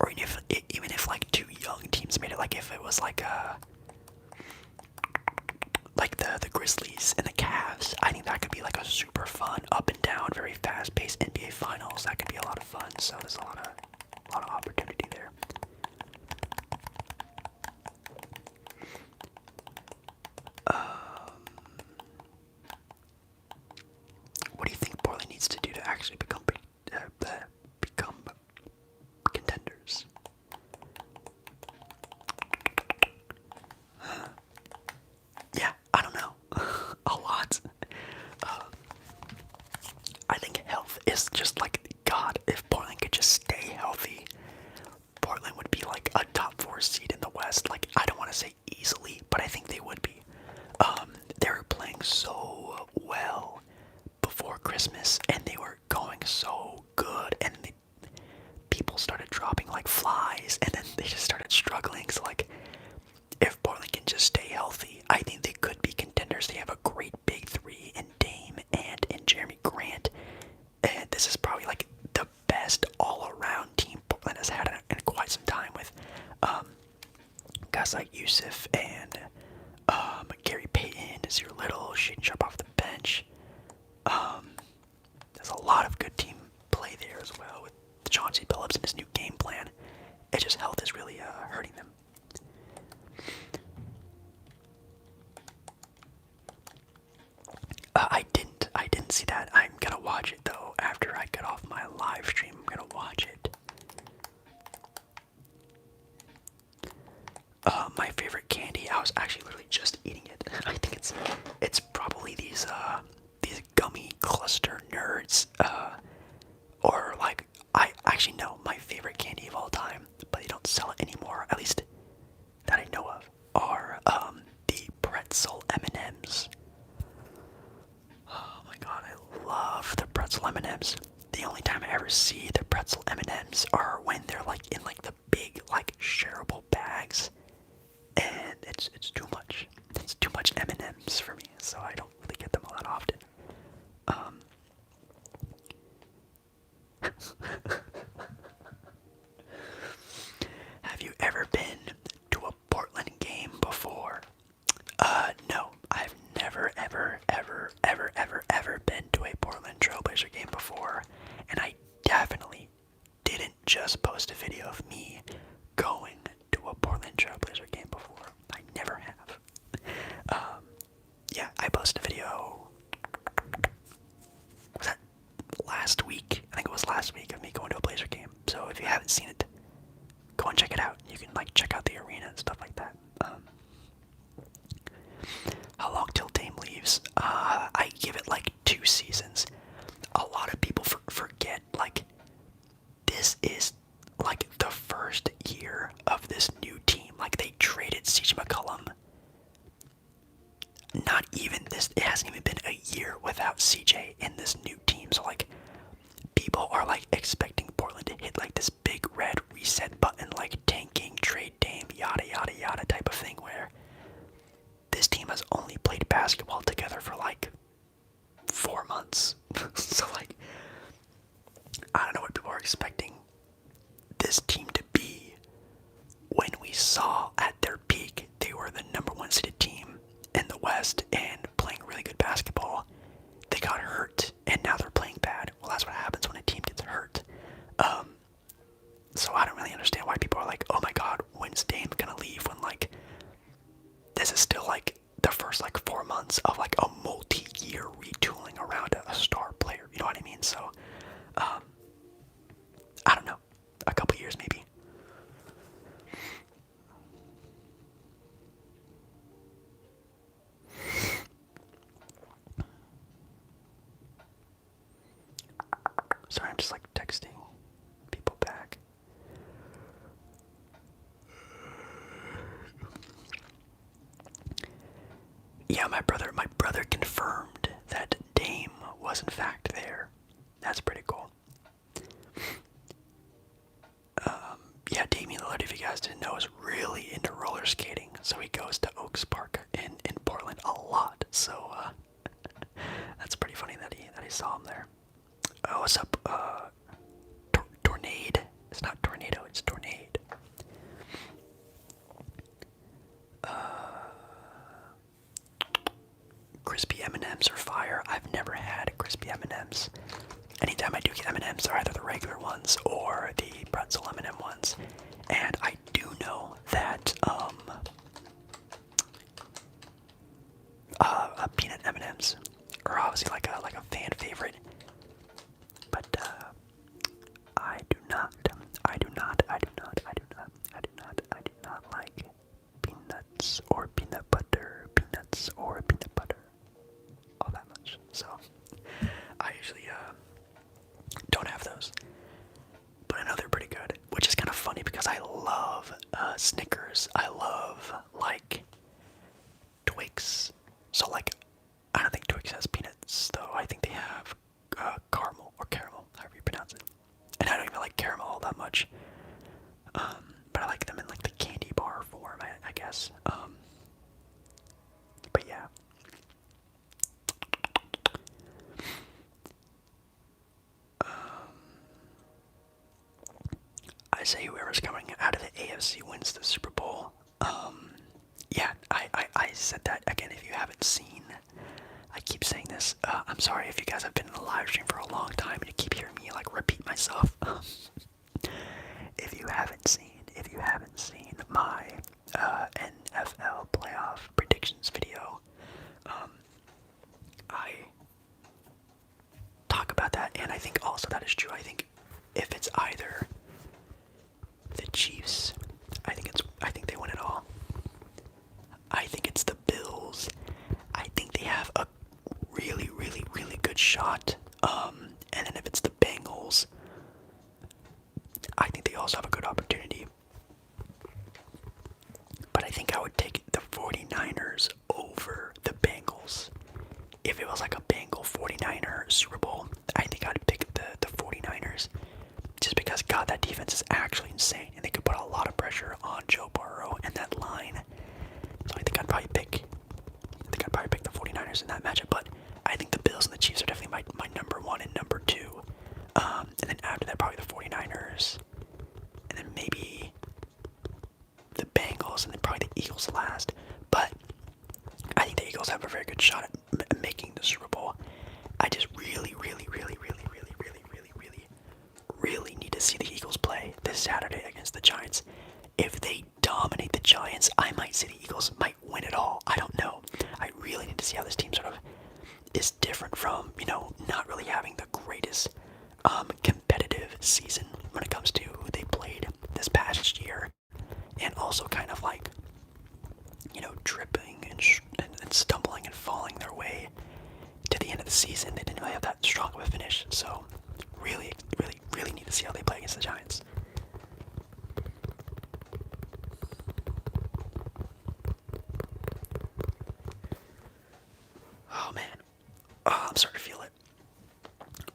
Or even if like two young teams made it, like if it was like the Grizzlies and the Cavs, I think that could be like a super fun, up and down, very fast-paced NBA Finals. That could be a lot of fun. So there's a lot of opportunity there. What do you think Portland needs to do to actually become contenders? Yeah, I don't know. A lot. I think health is just like God. If Portland could just stay healthy, Portland would be like a top 4 seed in the West. Like, I don't want to say easily, but I think they would be. They were playing so well before Christmas, and they were going so good, and people started dropping like flies, and then they just started struggling. So like, guys like Yusuf and Gary Payton, Zero Little, Shaden Sharp off the bench. There's a lot of good team play there as well with Chauncey Billups and his new game plan. It's just health is really hurting them. I didn't see that. I'm gonna watch it though after I get off my live stream. I'm gonna watch it. My favorite candy. I was actually literally just eating it. I think it's probably these gummy cluster nerds. Or like I actually know my favorite candy of all time, but they don't sell it anymore. At least that I know of. Are the pretzel M&Ms. Oh my god, I love the pretzel M&Ms. The only time I ever see the pretzel M&Ms are when they're like in like the big like shareable bags, and it's too much. It's too much M&Ms for me, so I don't really get them all that often. Have you ever been to a Portland game before? No, I've never, ever been to a Portland Trailblazer game before, and I definitely didn't just post a video of me going to a Portland Trailblazer game before. I never have. Yeah, I posted a video, was that last week? I think it was last week of me going to a Blazer game, so if you haven't seen it, go and check it out. You can like check out the arena and stuff like that. How long till Dame leaves? I give it like 2 seasons. A lot of people forget, like, this is like the first year of this new team. Like, they traded CJ McCollum. Not even this, it hasn't even been a year without CJ in this new team. So like, people are like expecting Portland to hit like this big red reset button, like tanking, trade Dame, yada yada yada type of thing, where this team has only played basketball together for like 4 months. So like, I don't know what people are expecting this team to be. When we saw at their peak, they were the #1 seeded team in the West and playing really good basketball. They got hurt, and now they're playing bad. Well, that's what happens when a team gets hurt. So I don't really understand why people are like, oh my god, when's Dame gonna leave, when like, this is still like the first like 4 months of like a multi-year retooling around a star player, you know what I mean? So, I don't know, a couple years maybe. Sorry, I'm just like texting people back. Yeah, my brother confirmed that Dame was in fact there. That's pretty cool. Yeah, Damian Lillard, if you guys didn't know, is really into roller skating. So he goes to Oaks Park in Portland a lot. So that's pretty funny that he saw him there. Oh, what's up? Tornado. It's not tornado, it's tornado. Crispy M&Ms are fire. I've never had crispy M&Ms. Anytime I do get M&Ms, they're either the regular ones or the pretzel M&M ones. And I do know that peanut M&Ms are obviously like a fan favorite. But I do not like peanuts or peanut butter, all that much. So I usually don't have those. But I know they're pretty good, which is kind of funny because I love Snickers. I love like Twix. So like, I don't think Twix has peanuts though. I think they have caramel, however you pronounce it. And I don't even like caramel all that much. But I like them in like the candy bar form, I guess. But yeah. I say whoever's coming out of the AFC wins the Super Bowl. said that again. If you haven't seen, I keep saying this. I'm sorry if you guys have been in the live stream for a long time and you keep hearing me like repeat myself. If you haven't seen my NFL playoff predictions video, I talk about that, and I think also that is true. I think if it's either the Chiefs, I think they win it all. I think it's the Bills. I think they have a really, really, really good shot. And then if it's the Bengals, I think they also have a good opportunity. But I think I would take the 49ers over the Bengals. If it was like a Bengal 49er Super Bowl, I think I'd pick the 49ers. Just because, God, that defense is actually insane. And they could put a lot of pressure on Joe Burrow and that line. So I think I'd probably pick the 49ers in that matchup. But I think the Bills and the Chiefs are definitely my number one and number two. And then after that, probably the 49ers. And then maybe the Bengals, and then probably the Eagles last. But I think the Eagles have a very good shot at making the Super Bowl. I just really need to see the Eagles play this Saturday against the Giants. If they dominate the Giants, I might say the Eagles might win it all. I don't know. I really need to see how this team sort of is different from, not really having the greatest competitive season when it comes to who they played this past year. And also kind of like, tripping and stumbling and falling their way to the end of the season. They didn't really have that strong of a finish. So really need to see how they play against the Giants. Oh man. Oh, I'm starting to feel it.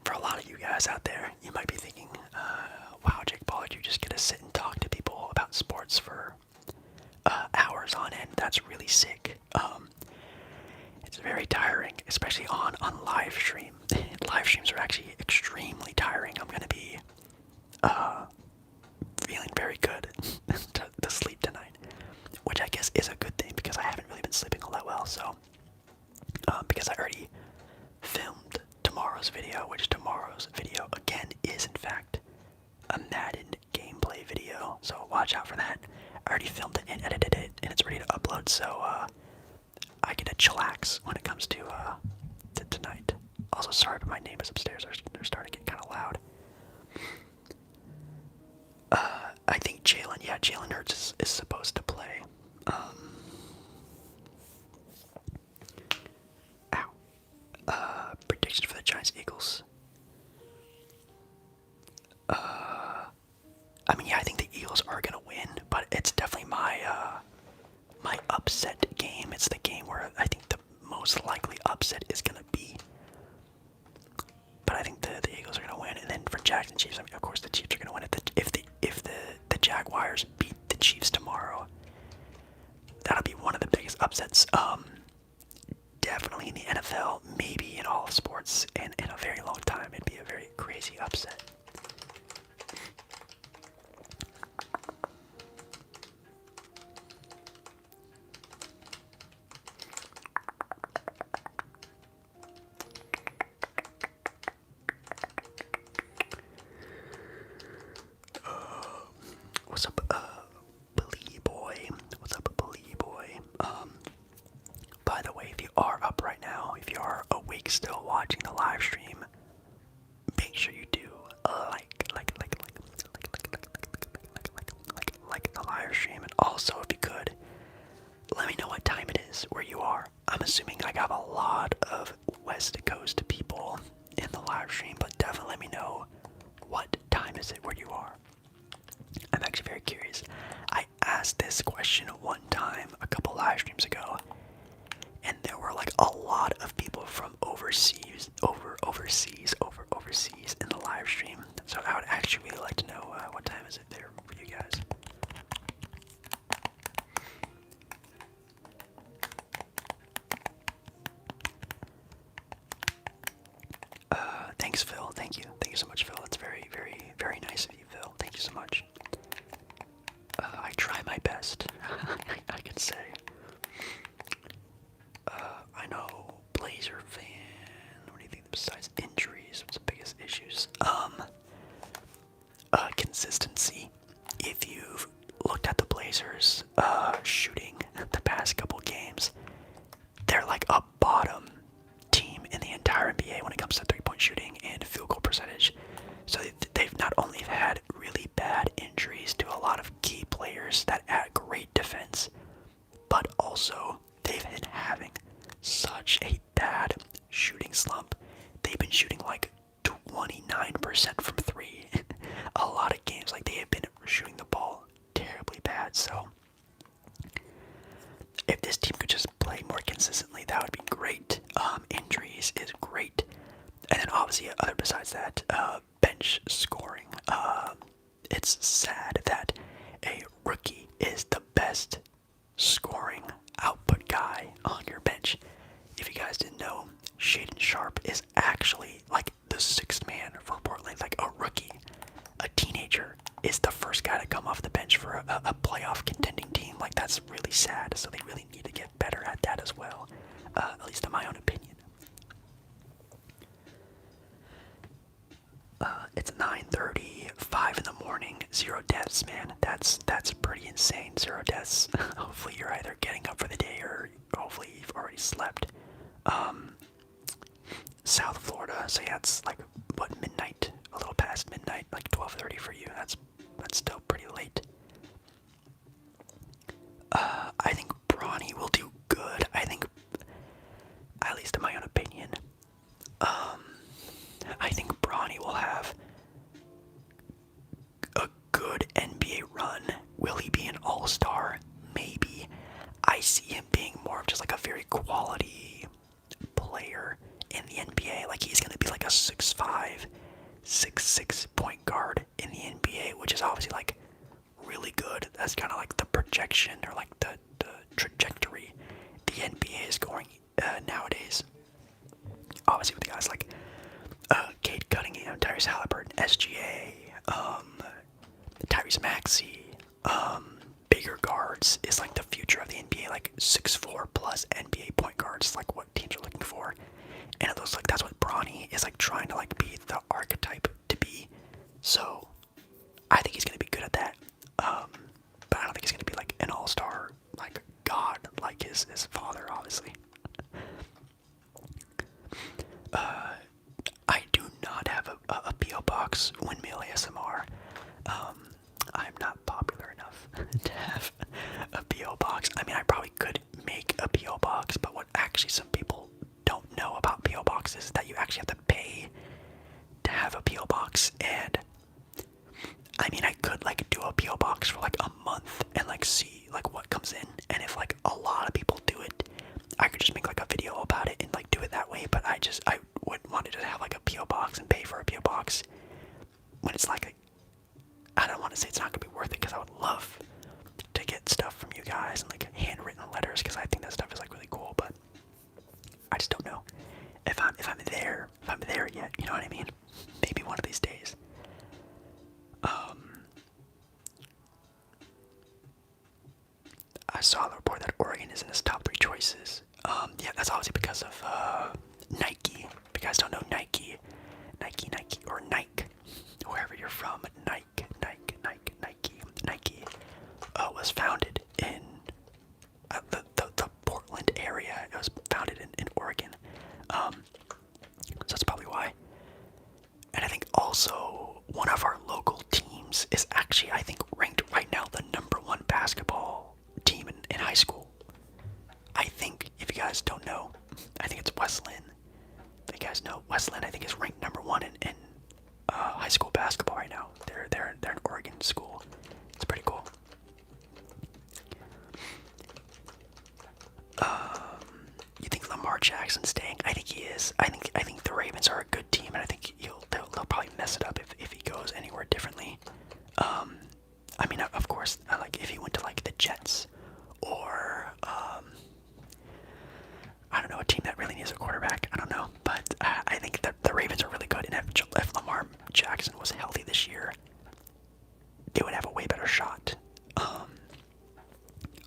For a lot of you guys out there, you might be thinking, wow, Jake Paul, you just get to sit and talk to people about sports for hours on end. That's really sick. It's very tiring, especially on live stream. Live streams are actually extremely tiring. I'm gonna be feeling very good to sleep tonight, which I guess is a good thing because I haven't really been sleeping all that well. So, because I already filmed tomorrow's video, which tomorrow's video again is in fact a Madden gameplay video. So watch out for that. I already filmed it and edited it, and it's ready to upload. So I get to chillax when it comes to tonight. Also, sorry, but my neighbors upstairs they're starting to get kind of loud. I think Jalen Hurts is supposed to play. Predictions for the Giants Eagles. I think the Eagles are gonna win, but it's definitely my upset game. It's the game where I think the most likely upset is gonna be. But I think the Eagles are gonna win, and then for Jags and Chiefs, of course the Chiefs are gonna win. If the Jaguars beat the Chiefs tomorrow, that'll be one of the biggest upsets. Definitely in the NFL, maybe in all of sports, and in a very long time. It'd be a very crazy upset. What's up, Billy Boy? What's up, Billy Boy? By the way, if you are up right now, if you are awake still watching the live stream, make sure you do like the live stream, and also if you could, let me know what time it is where you are. I'm assuming I have a lot of West Coast people in the live stream, but definitely let me know what time is it where you are. I'm actually very curious. I asked this question one time a couple live streams ago, and there were like a lot of people from overseas in the live stream. So I would actually really like to know what time is it there for you guys. Thanks, Phil. Thank you so much, Phil. That's very, very, very nice of you, Phil. Thank you so much. I try my best. I can say. players shooting the past couple games. They're like a bottom team in the entire NBA when it comes to three-point shooting and field goal percentage. So they've not only had really bad injuries to a lot of key players that add great defense, but also they've been having such a bad shooting slump. They've been shooting like 29% from three. A lot of games, like they have been shooting the ball terribly bad. So if this team could just play more consistently, that would be great. Injuries is great. And then obviously other besides that, bench scoring. It's sad that a rookie is the best scoring output guy on your bench. If you guys didn't know, Shaedon Sharpe is actually like the sixth man for Portland, like a rookie. A teenager is the first guy to come off the bench for a playoff contending team. Like, that's really sad, so they really need to get better at that as well, at least in my own opinion. It's 9:30, 5 in the morning, 0 deaths, man. That's pretty insane, 0 deaths. Hopefully you're either getting up for the day or hopefully you've already slept. South Florida, so yeah, it's like, what, midnight? A little past midnight, like 12:30 for you. That's still pretty late. I think Bronny will do good. I think, at least in my own opinion, I think Bronny will have a good NBA run. Will he be an all-star? Maybe. I see him being more of just like a very quality player in the NBA. Like, he's going to be like a 6'5", 6'6" point guard in the NBA, which is obviously like really good. That's kind of like the projection or like the trajectory the NBA is going nowadays. Obviously with guys like Cade Cunningham, Tyrese Halliburton, SGA, Tyrese Maxey, bigger guards is like the future of the NBA, like 6'4" plus NBA point guards, like what teams are looking for. And it looks like that's what Bronny is like trying to like be the archetype to be. So I think he's gonna be good at that. But I don't think he's gonna be like an all-star, like god, like his father, obviously. I do not have a P.O. box. Windmill ASMR. I'm not popular enough to have a P.O. box. I mean, I probably could make a P.O. box, but what actually some people don't know about P.O. boxes is that you actually have to pay to have a P.O. box. And I mean, I could like do a P.O. box for like a month and like see like what comes in, and if like a lot of people do it, I could just make like a video about it and like do it that way. But I wouldn't want to just have like a P.O. box and pay for a P.O. box when it's like I don't want to say it's not gonna be worth it, because I would love to get stuff from you guys and like handwritten letters, because I think that stuff is like really cool. But I just don't know if I'm there yet. You know what I mean? Maybe one of these days. I saw the report that Oregon is in his top 3 choices. Yeah, that's obviously because of Nike. If you guys don't know Nike, or Nike, wherever you're from, Nike was founded in the Portland area. It was founded in Oregon. So that's probably why. And I think also one of our local teams is actually, I think, ranked right now the #1 basketball team in high school. I think, if you guys don't know, I think it's Wesleyan. If you guys know, Wesleyan, I think, is ranked #1 in high school basketball right now. They're an Oregon school. It's pretty cool. You think Lamar Jackson's staying? I think he is. I think the Ravens are a good team, and I think they'll probably mess it up if he goes anywhere differently. I mean, of course, like if he went to like the Jets or I don't know, a team that really needs a quarterback. I don't know, but I think that the Ravens are really good, and if Lamar Jackson was healthy this year, they would have a way better shot.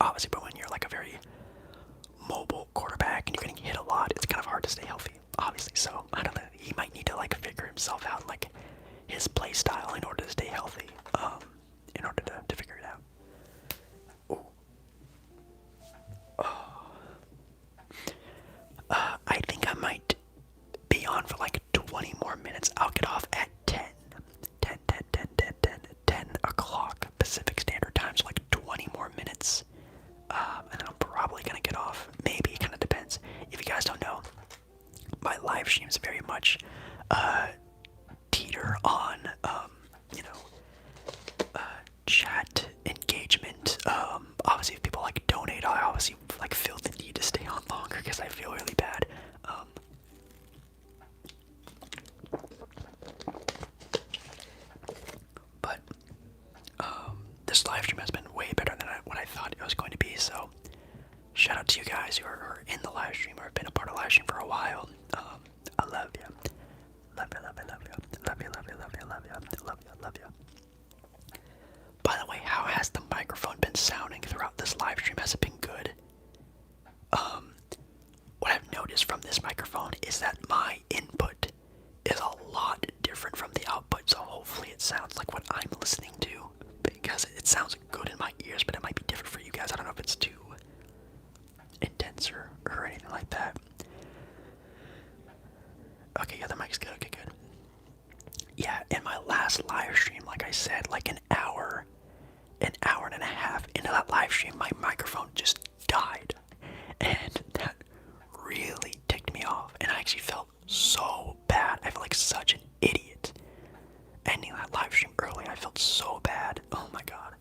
Obviously, but when you're like a very mobile quarterback and you're getting hit a lot, it's kind of hard to stay healthy, obviously. So I don't know, he might need to like figure himself out, like his play style, in order to stay healthy, in order to figure it out. Ooh, streams very much teeter on, you know, chat engagement. Obviously, if people like donate, I obviously like feel the need to stay on longer because I feel really bad. But this live stream has been way better than what I thought it was going to be. So shout out to you guys who are in the live stream or have been a part of the live stream for a while. I love you. Love you, love you, love you. Love you, love you, love you, love you, love you, love you. By the way, how has the microphone been sounding throughout this live stream? Has it been good? What I've noticed from this microphone is that my input is a lot different from the output, so hopefully it sounds like what I'm listening to, because it sounds good in my ears, but it might be different for you guys. I don't know if it's too intense or anything like that. Okay, yeah, the mic's good. Okay, good. Yeah, in my last live stream, like I said, like an hour and a half into that live stream, my microphone just died. And that really ticked me off. And I actually felt so bad. I felt like such an idiot. Ending that live stream early, I felt so bad. Oh my god.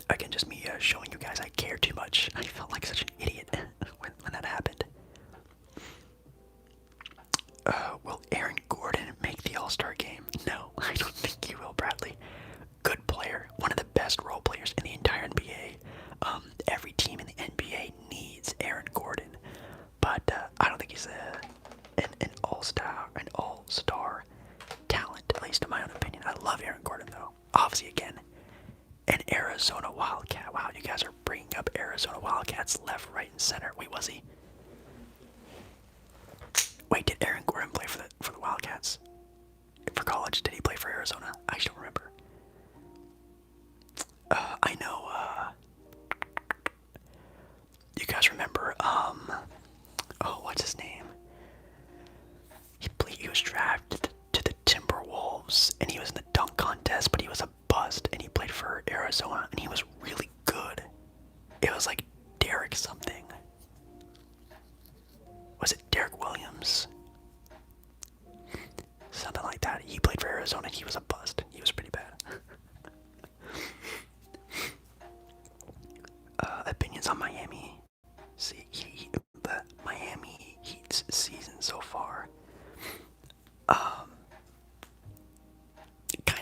Again, just me showing you guys I care too much. I felt like such an idiot when that happened. Will Aaron Gordon make the All-Star game? No, I don't think he will, Bradley. Good player, one of the best role players in the entire NBA. Every team in the NBA needs Aaron Gordon, but I don't think he's an all-star talent, at least in my own opinion. I love Aaron Gordon, though. Obviously, again, an Arizona Wildcat. Wow, you guys are bringing up Arizona Wildcats left, right, and center. Wait, was he? Wait, did Aaron Gordon play for the Wildcats? For college, did he play for Arizona? I just don't remember. I know, you guys remember, oh, what's his name? He was drafted to the Timberwolves, and he was in the dunk contest, but he was a bust, and he played for Arizona, and he was really good. It was like Derek something. Was it Derek Williams? Something like that. He played for Arizona, and he was a bust. He was pretty bad. Opinions on Miami. See, the Miami Heat's season so far. Kind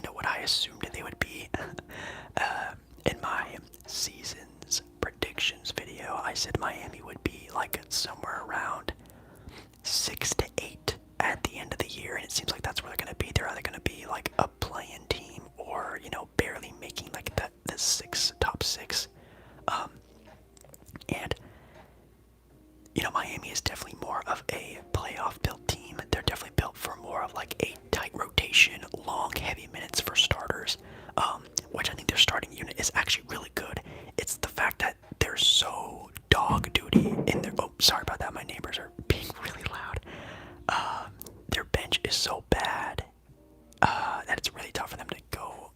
of what I assumed they would be. In my season's predictions video, I said Miami would be like somewhere around 6 to 8 at the end of the year, and it seems like that's where they're going to be. They're either going to be like a play-in team or, you know, barely making like the top six. And, you know, Miami is definitely more of a playoff built team. They're definitely built for more of like a tight rotation, long, heavy minutes for starters, which I think their starting unit is actually really good. It's the fact that they're so dog duty in their, oh, sorry about that, my neighbors are being really loud. Their bench is so bad that it's really tough for them to go,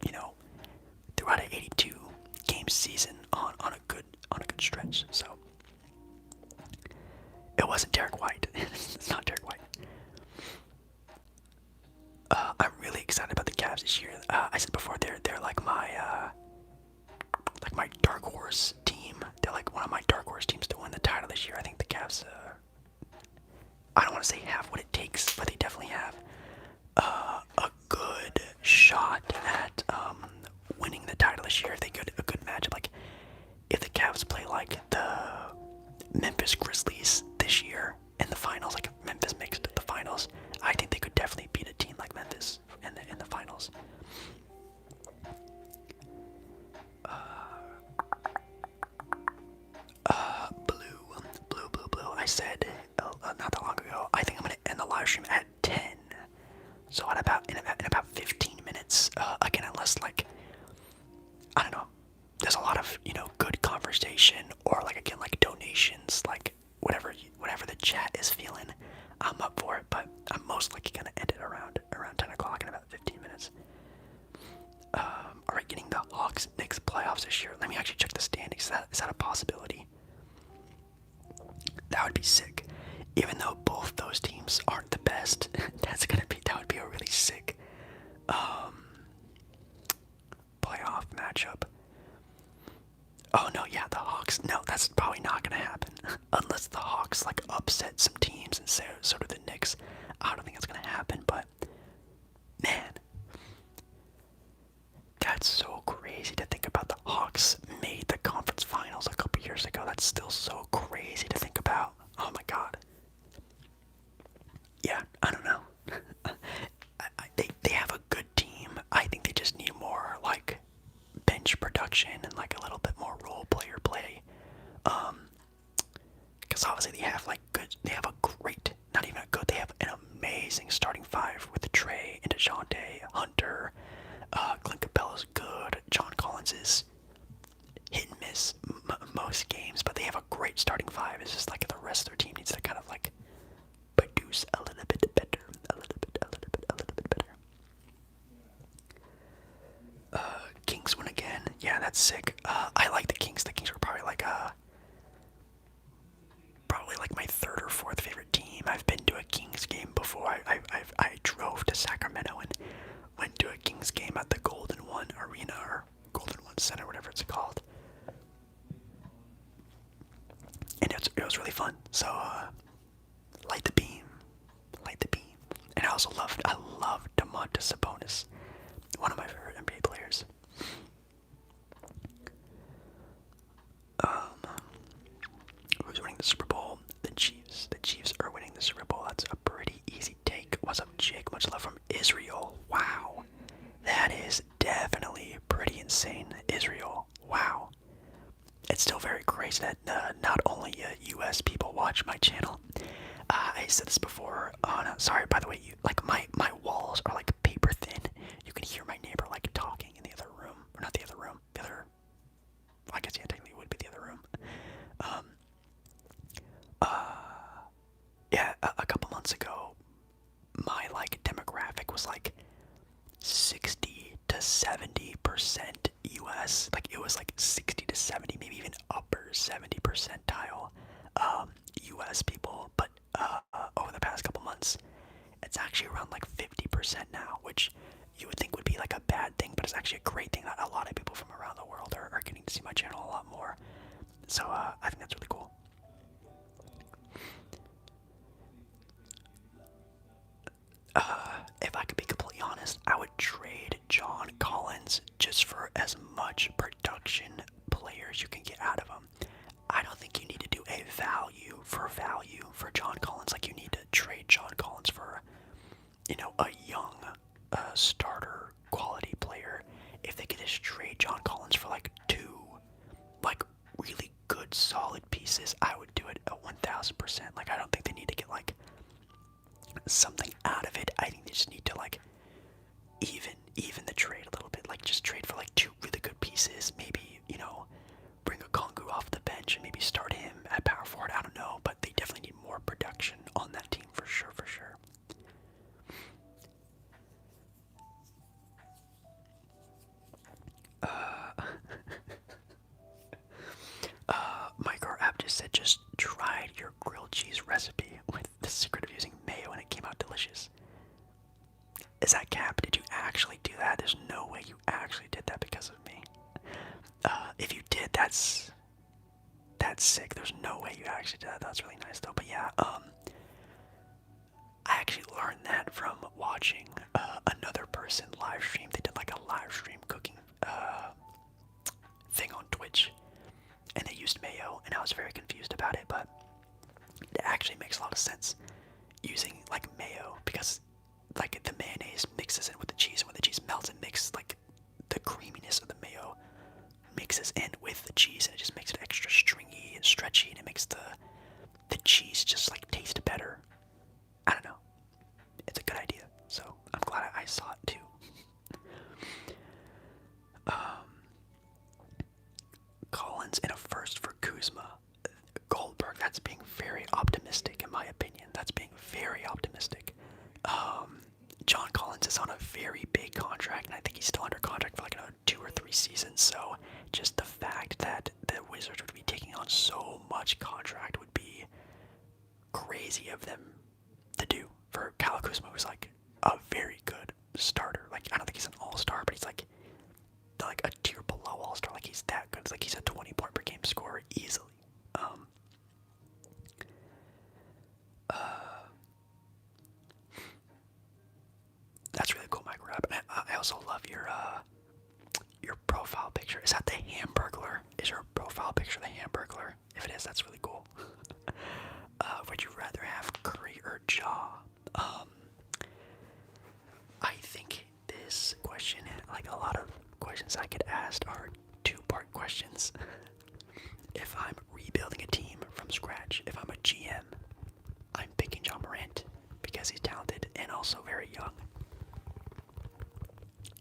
you know, throughout an 82 game season on a good stretch. So it wasn't Derek White. It's not Derek White. I'm really excited about the Cavs this year. I said before they're like my dark horse team. They're like one of my dark horse teams to win the title this year. I think the Cavs. I don't want to say have what it takes, but they definitely have a good shot at winning the title this year. If they get a good matchup, like if the Cavs play like the Memphis Grizzlies this year in the finals, like if Memphis makes it to the finals, I think they could definitely beat a team like Memphis in the finals. Blue. I said not that long ago, I think I'm gonna end the live stream at 10. So in about 15 minutes. Again, unless like, I don't know, there's a lot of, you know, good conversation or like, again, like donations, like whatever the chat is feeling, I'm up for it. But I'm most likely gonna end it around 10 o'clock in about 15 minutes. Are we getting the Hawks Knicks playoffs this year? Let me actually check the standings. Is that a possibility? That would be sick. Even though both those teams aren't the best, that would be a really sick playoff matchup. Oh no, yeah, the Hawks. No, that's probably not gonna happen unless the Hawks like upset some teams and sort of the Knicks. I don't think that's gonna happen, but man, that's so crazy to think about. The Hawks made the conference finals a couple years ago. That's still so crazy to think about. Oh my god. Yeah, I don't know. They have a good team. I think they just need more like bench production and like a little bit more role player play. Because obviously they have like they have a great, not even a good, they have an amazing starting five with Trey and DeJounte, Hunter, Clint Capella's good, John Collins is hit and miss most games, but they have a great starting five. It's just like the rest of their team needs to kind of like produce a little bit better, a little bit better. Kings win again. Yeah, that's sick. I like the Kings. The Kings are probably like my third or fourth favorite team. I've been to a Kings game before. I drove to Sacramento and went to a Kings game at the Golden One Arena or Golden One Center, whatever it's called. And it was really fun. So light the beam. And I loved Domantas Sabonis, one of my favorite NBA players. Who's winning the Super Bowl? The Chiefs. The Chiefs are winning the Super Bowl. That's a pretty easy take. What's up, Jake? Much love from Israel. Wow. That is definitely pretty insane. Israel. Wow. It's still very crazy that not only U.S. people watch my channel. I said this before. Oh no, sorry. By the way, like my walls are like paper thin. You can hear my neighbor like talking in the other room, or not the other room. The other. I guess yeah, technically it would be the other room. Yeah, a couple months ago, my like demographic was like 60 to 70% U.S. Like it was like 60 to 70, maybe even upper 70 percentile U.S. people. But over the past couple months, it's actually around like 50% now, which you would think would be like a bad thing, but it's actually a great thing that a lot of people from around the world are getting to see my channel a lot more. So I think that's really cool. If I could be completely honest, I would trade John Collins just for as much production players you can get out of him. I don't think you need to do a value for John Collins. Like you need to trade John Collins for, a young starter quality player. If they could just trade John Collins for like two, like really good solid pieces, I would do it at 1000%. Like I don't think they need to get like something out of it. I think they just need to like even the trade a little bit. Like just trade for like two really good pieces. Maybe, bring a Kongu off the bench and maybe start him at power forward. I don't know, but they definitely need more production on that team for sure. Micro app just said just tried your grilled cheese recipe with the secret of using mayo and it came out delicious. Is that cap? Did you actually do that? There's no way you actually did that because of me. If you did, that's sick. There's no way you actually did that. That's really nice though. But yeah, I actually learned that from watching another person live stream. They did like a live stream cooking thing on Twitch, and they used mayo, and I was very confused about it, but it actually makes a lot of sense using like mayo because like the mayonnaise mixes in with the cheese, and when the cheese melts, it makes like the creaminess of the mayo mixes in with the cheese, and it just makes it extra stringy and stretchy, and it makes the cheese just like taste better. I don't know. It's a good idea, so I'm glad I saw it too. Collins in a first for Kuzma. Goldberg, that's being very optimistic in my opinion. That's being very optimistic. John Collins is on a very big contract, and I think he's still under contract for like another 2 or 3 seasons, so just the fact that the Wizards would be taking on so much contract would be crazy of them to do. For Kyle Kuzma, who's like a very good starter. Like, I don't think he's an all-star, but he's like a tier below all-star. Like, he's that good. It's like he's a 20-point per game scorer easily. That's really cool, Mike Rapp. And I also love your profile picture. Is that the Hamburglar? Is your profile picture the Hamburglar? If it is, that's really cool. Would you rather have Curry or Ja? I think this question, like a lot of questions I get asked, are two-part questions. If I'm rebuilding a team from scratch, if I'm a GM, I'm picking John Morant because he's talented and also very young.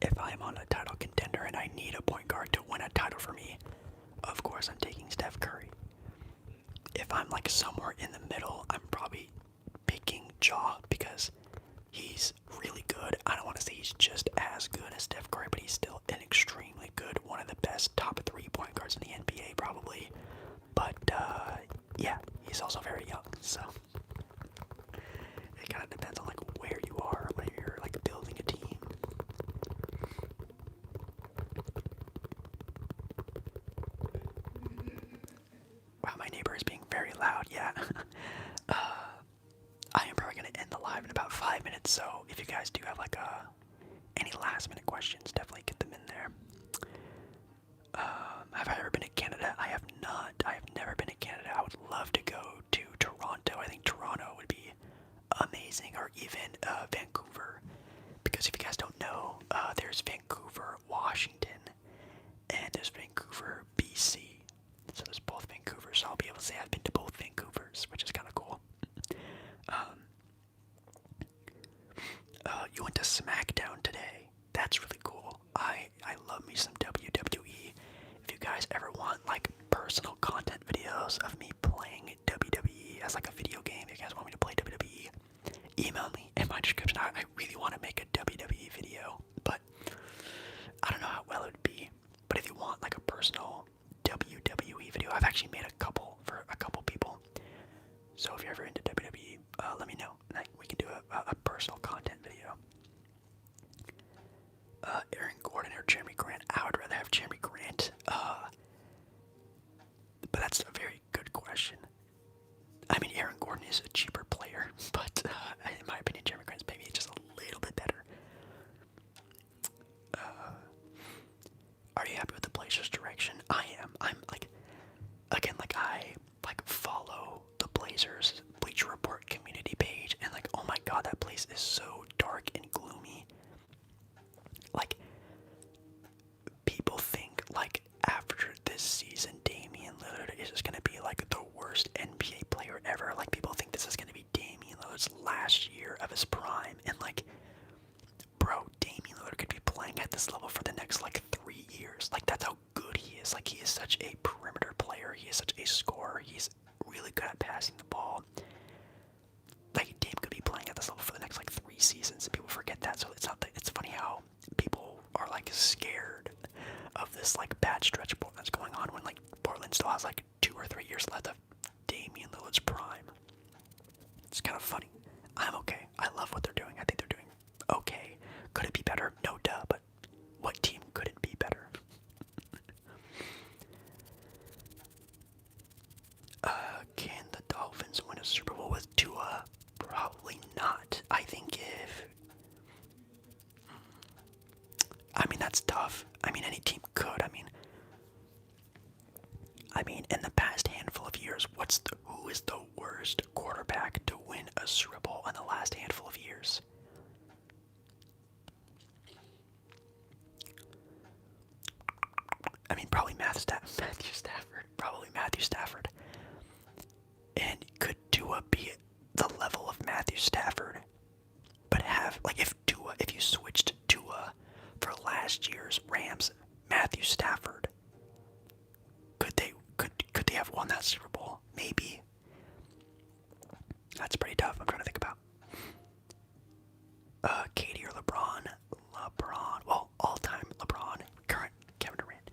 If I'm on a title contender and I need a point guard to win a title for me, of course I'm taking Steph Curry. If I'm like somewhere in the middle, I'm probably picking Ja because he's really good. I don't want to say he's just as good as Steph Curry, but he's still an extremely good, one of the best top 3 point guards in the NBA probably. But yeah, he's also very young, so it kind of depends on like where you are when you're like building a team. Wow, my neighbor is being very loud, yeah. I am probably going to end the live in about 5 minutes, so if you guys do have like any last minute questions, definitely get them in there. Have I ever been to Canada? I have not. I have never been to Canada. I would love to go to Toronto. I think Toronto would be amazing, or even Vancouver, because if you guys don't know, there's Vancouver, Washington, and there's Vancouver, BC. So there's both Vancouvers, so I'll be able to say I've been to both Vancouvers, which is kind of cool. You went to SmackDown today. That's really cool. I love me some WWE. If you guys ever want like personal content videos of me playing WWE as like a video game, if you guys want me to play WWE, email me in my description. I really want to make a WWE video, but I don't know how well it would be. But if you want like a personal WWE video, I've actually made a couple for a couple people. So if you're ever into WWE, let me know. Like, we can do a personal content video. Aaron Gordon or Jeremy Grant? I would rather have Jeremy Grant. But that's a very good question. I mean, Aaron Gordon is a cheaper player, but in my opinion, Jeremy Grant's maybe just a little bit better. Are you happy with the Blazers' direction? I am. I'm like, again, like I like follow the Blazers Bleacher Report community page, and like, oh my god, that place is so dark and gloomy. Like, people think like after this season, Damian Lillard is just gonna be like the worst NBA player ever. Like, people think this is gonna be Damian Lillard's last year of his prime, and like, bro, Damian Lillard could be playing at this level for the next like 3 years. Like, that's how good he is. Like, he is such a perimeter player. He is such a scorer. He's really good at passing the ball. Like, Dame could be playing at this level for the next like 3 seasons, and people forget that. So it's not that. It's funny how people are like scared of this like bad stretch Portland's going on when like Portland still has like 2 or 3 years left of Damian Lillard's prime. It's kind of funny. I'm okay. I love what they're doing. I think they're doing okay. Could it be better? No duh, but what team couldn't be better? Can the Dolphins win a Super Bowl with Tua? Probably not. I think I mean, that's tough. I mean, any team could. I mean, in the past handful of years, who is the worst quarterback to win a Super Bowl in the last handful of years? I mean, probably Matthew Stafford. Probably Matthew Stafford. And could Tua be the level of Matthew Stafford, but have, like, if you switched Tua for last year's Rams, Matthew Stafford, could they have won that Super Bowl? Maybe. That's pretty tough. I'm trying to think about. Katie or LeBron? LeBron. Well, all-time LeBron. Current Kevin Durant.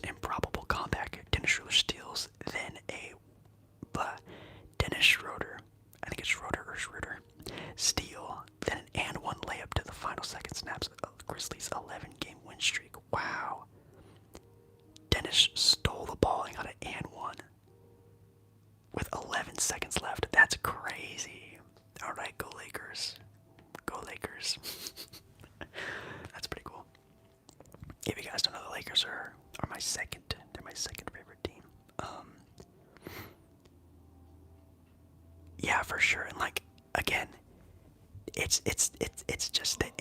improbable comeback. Dennis Schroeder steals, then a Dennis Schroeder, I think it's Schroeder or Schroeder, steal, then an and one layup to the final second snaps of Grizzlies' 11-game win streak. Wow. Dennis stole the ball and got an and one with 11 seconds left. That's crazy. All right, go Lakers. Go Lakers. That's pretty cool. If you guys don't know, the Lakers are my second. They're my second favorite team. Yeah, for sure. And like again, it's just the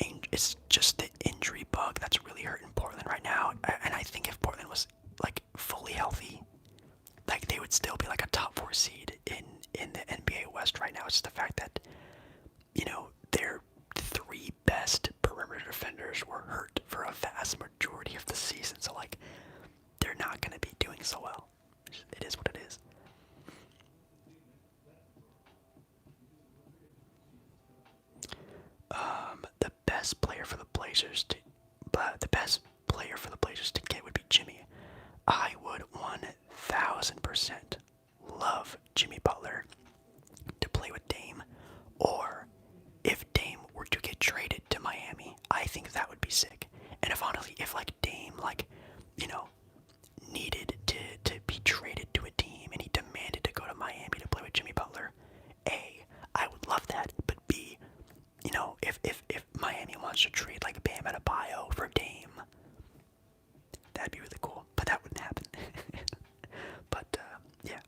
injury bug that's really hurting Portland right now. And I think if Portland was like fully healthy, like they would still be like a top 4 seed in the NBA West right now. It's just the fact that their 3 best perimeter defenders were hurt for a vast majority of the season. So like they're not going to be doing so well. It is what it is. The best player for the Blazers to get would be Jimmy. I would 1000% love Jimmy Butler to play with Dame, or if Dame were to get traded to Miami, I think that would be sick. And if like Dame needed to be traded to a team and he demanded to go to Miami to play with Jimmy Butler, A, I would love that, but B, if Miami wants to trade like Bam Adebayo for Dame, that'd be really cool. But that wouldn't happen. But yeah.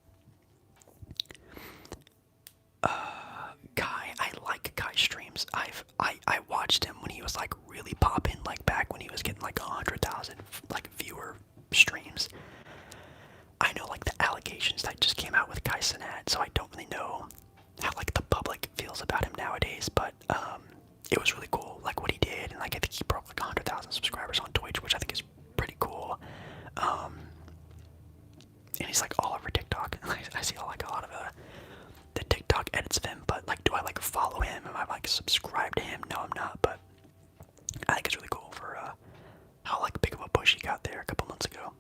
Kai, I like Kai streams. I watched him when he was like really popping, like back when he was getting like 100,000 like viewer streams. I know like the allegations that just came out with Kai Cenat, so I don't really know how like the public feels about him nowadays, but it was really cool, like what he did, and like I think he broke like 100,000 subscribers on Twitch, which I think is pretty cool. And he's like all over TikTok, and I see like a lot of the TikTok edits of him, but like do I like follow him? Am I like subscribed to him? No, I'm not, but I think it's really cool for how like big of a push he got there a couple months ago.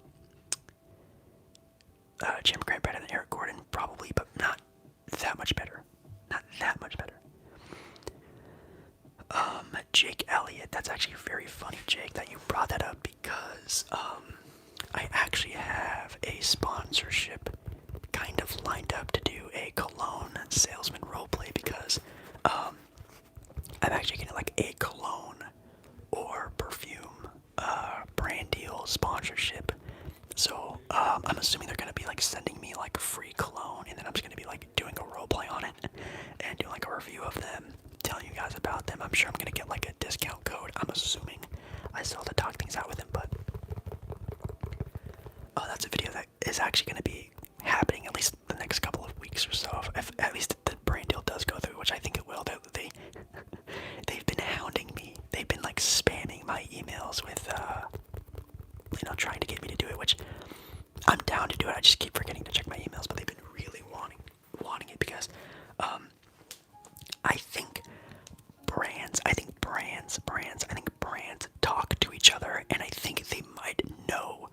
Jim Grant better than Eric Gordon, probably, but not that much better. Not that much better. Jake Elliott, that's actually very funny, Jake, that you brought that up, because I actually have a sponsorship kind of lined up to do a cologne salesman roleplay, because I'm actually getting like a cologne or perfume brand deal sponsorship. So I'm assuming they're gonna be like sending me like free cologne, and then I'm just gonna be like doing a roleplay on it and doing like a review of them, telling you guys about them. I'm sure I'm gonna get like a discount code. I'm assuming. I still have to talk things out with him, but that's a video that is actually gonna be happening at least the next couple of weeks or so. If at least the brand deal does go through, which I think it will. They've been hounding me. They've been like spamming my emails with trying to get me to do it, which I'm down to do it. I just keep forgetting to check my emails, but they've been really wanting it, because I think brands talk to each other, and I think they might know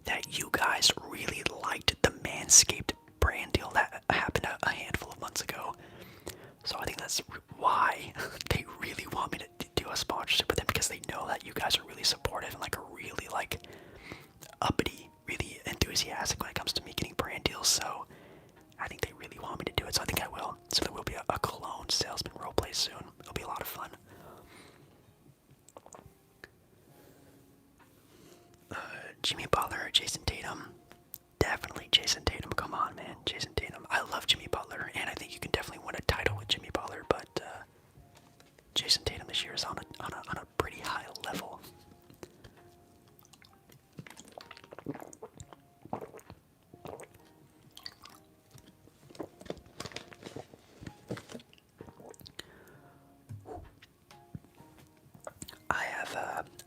that you guys really liked the Manscaped brand deal that happened a handful of months ago. So I think that's why they really want me to do a sponsorship with them, because they know that you guys are really supportive and like are really like uppity, really enthusiastic when it comes to me getting brand deals. So I think they really want me to do it, so I think I will. So there will be a cologne salesman roleplay soon. It'll be a lot of fun. Jimmy Butler or Jason Tatum? Definitely Jason Tatum. Come on, man. Jason Tatum. I love Jimmy Butler, and I think you can definitely win a title with Jimmy Butler, but Jason Tatum this year is on a pretty high level.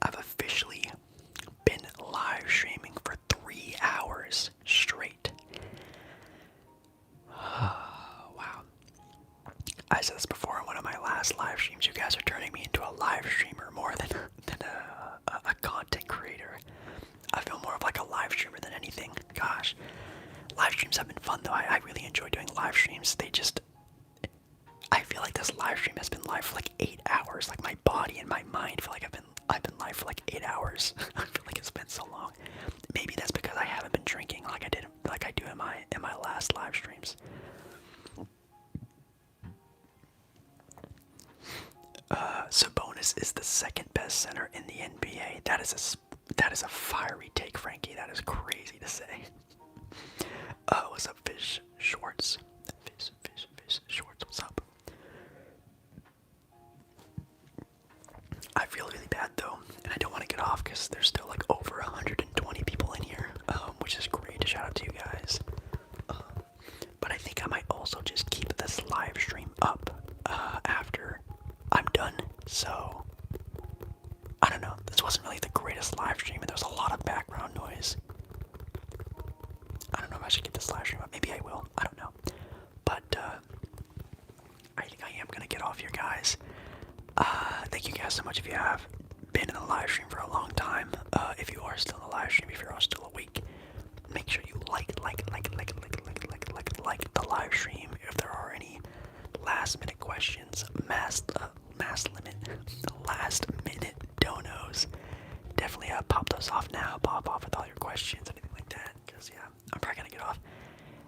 I've officially been live streaming for 3 hours straight. Wow. I said this before in one of my last live streams. You guys are turning me into a live streamer more than fun though. I really enjoy doing live streams. I feel like this live stream has been live for like 8 hours. Like my body and my mind feel like I've been live for like 8 hours. I feel like it's been so long. Maybe that's because I haven't been drinking like I do in my last live streams. Sabonis is the second best center in the NBA. That is a fiery take, Frankie. That is crazy to say. What's up, Fish Schwartz? Fish Schwartz. What's up? I feel really bad though, and I don't want to get off because there's still like over 120 people in here, which is great. Shout out to you guys. But I think I might also just keep this live stream up after I'm done. So I don't know. This wasn't really the greatest live stream, and there was a lot of background noise. I don't know if I should get this live stream up. Maybe I will. I don't know. But I think I am gonna get off here, guys. Thank you guys so much if you have been in the live stream for a long time. If you are still in the live stream, if you're all still awake, make sure you like the live stream. If there are any last minute questions, last minute donos, definitely pop those off now. Pop off with all your questions, anything like that. Because yeah, I'm probably gonna get off.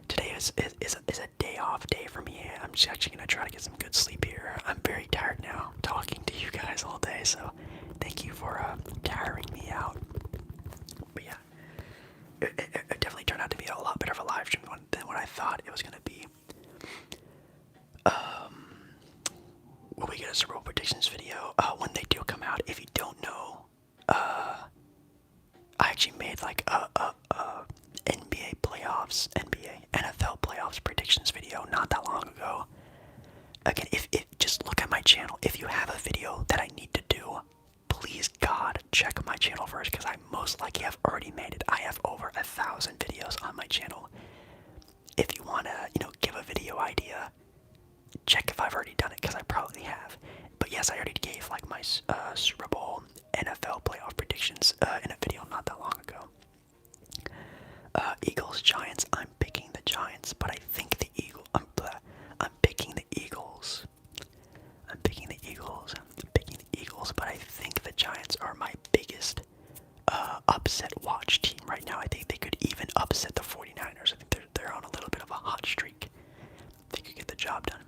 Today is a day off day for me. I'm just actually gonna try to get some good sleep here. I'm very tired now, talking to you guys all day. So thank you for tiring me out. But yeah, it definitely turned out to be a lot better of a live stream than what I thought it was gonna be. When we get a Super Bowl predictions video, when they do come out, if you don't know, I actually made like a NFL playoffs predictions video not that long ago. Again, if just look at my channel. If you have a video that I need to do, please God check my channel first, because I most likely have already made it. I have over 1,000 videos on my channel. If you wanna, give a video idea, check if I've already done it, because I probably have. But yes, I already gave like my Super Bowl NFL playoff predictions in a video not that long ago. Eagles, Giants. I'm picking the Giants, but I think the Eagles. I'm picking the Eagles. I'm picking the Eagles, but I think the Giants are my biggest upset watch team right now. I think they could even upset the 49ers. I think they're on a little bit of a hot streak. They could get the job done.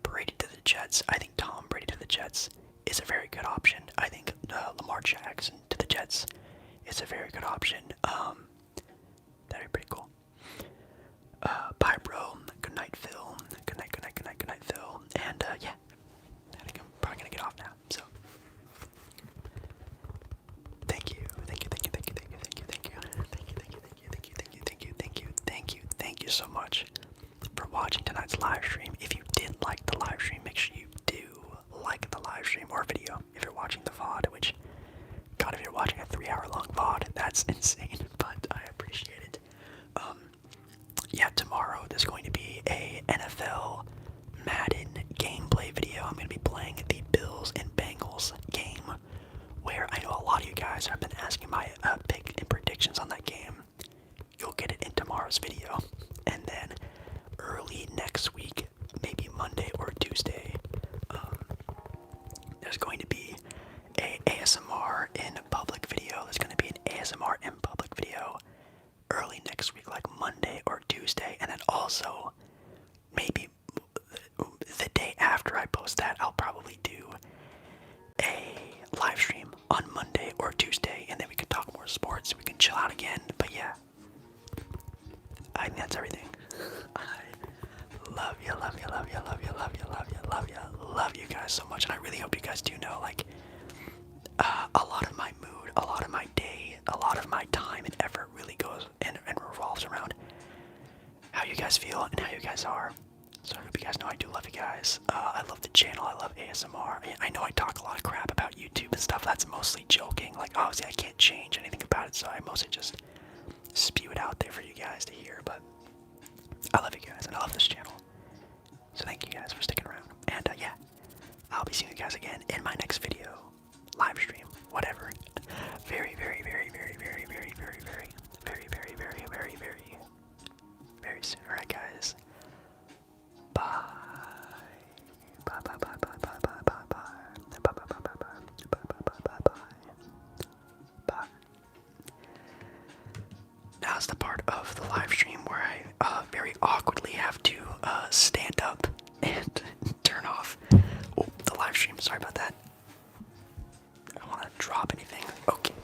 Brady to the Jets. I think Tom Brady to the Jets is a very good option. I think Lamar Jackson to the Jets is a very good option. That'd be pretty cool. Bye, bro. Good night, Phil. Good night, Phil. And yeah, I think I'm probably gonna get off now. So, thank you so much for watching tonight's live stream. If you did like the live stream, make sure you do like the live stream or video. If you're watching the VOD, which, God, if you're watching a 3-hour-long VOD, that's insane. But I appreciate it. Yeah, tomorrow there's going to be a NFL Madden gameplay video. I'm going to be playing the Bills and Bengals game, where I know a lot of you guys have been asking my pick and predictions on that game. You'll get it in tomorrow's video. And then early next week, maybe Monday or Tuesday, there's going to be a ASMR in public video. There's going to be an ASMR in public video early next week, like Monday or Tuesday. And then also, maybe the day after I post that, I'll probably do a live stream on Monday or Tuesday, and then we can talk more sports. We can chill out again. But yeah, I think that's everything. I love you guys so much, and I really hope you guys do know, like, a lot of my mood, a lot of my day, a lot of my time and effort really goes and revolves around how you guys feel and how you guys are. So I hope you guys know I do love you guys. I love the channel. I love ASMR. I know I talk a lot of crap about YouTube and stuff. That's mostly joking. Like, obviously I can't change anything about it, so I mostly just spew it out there for you guys to hear. But I love you guys, and I love this channel. So thank you guys for sticking around. And yeah, I'll be seeing you guys again in my next video, live stream, whatever. Very very soon. Alright, guys. Bye. Bye, bye, bye, bye, bye, bye, bye, bye. Bye, bye, bye, bye, bye. Bye, bye, bye, bye, bye. Bye. Now's the part of the live stream where I very awkwardly have to stand up and turn off the live stream. Sorry about that. I don't want to drop anything. Okay.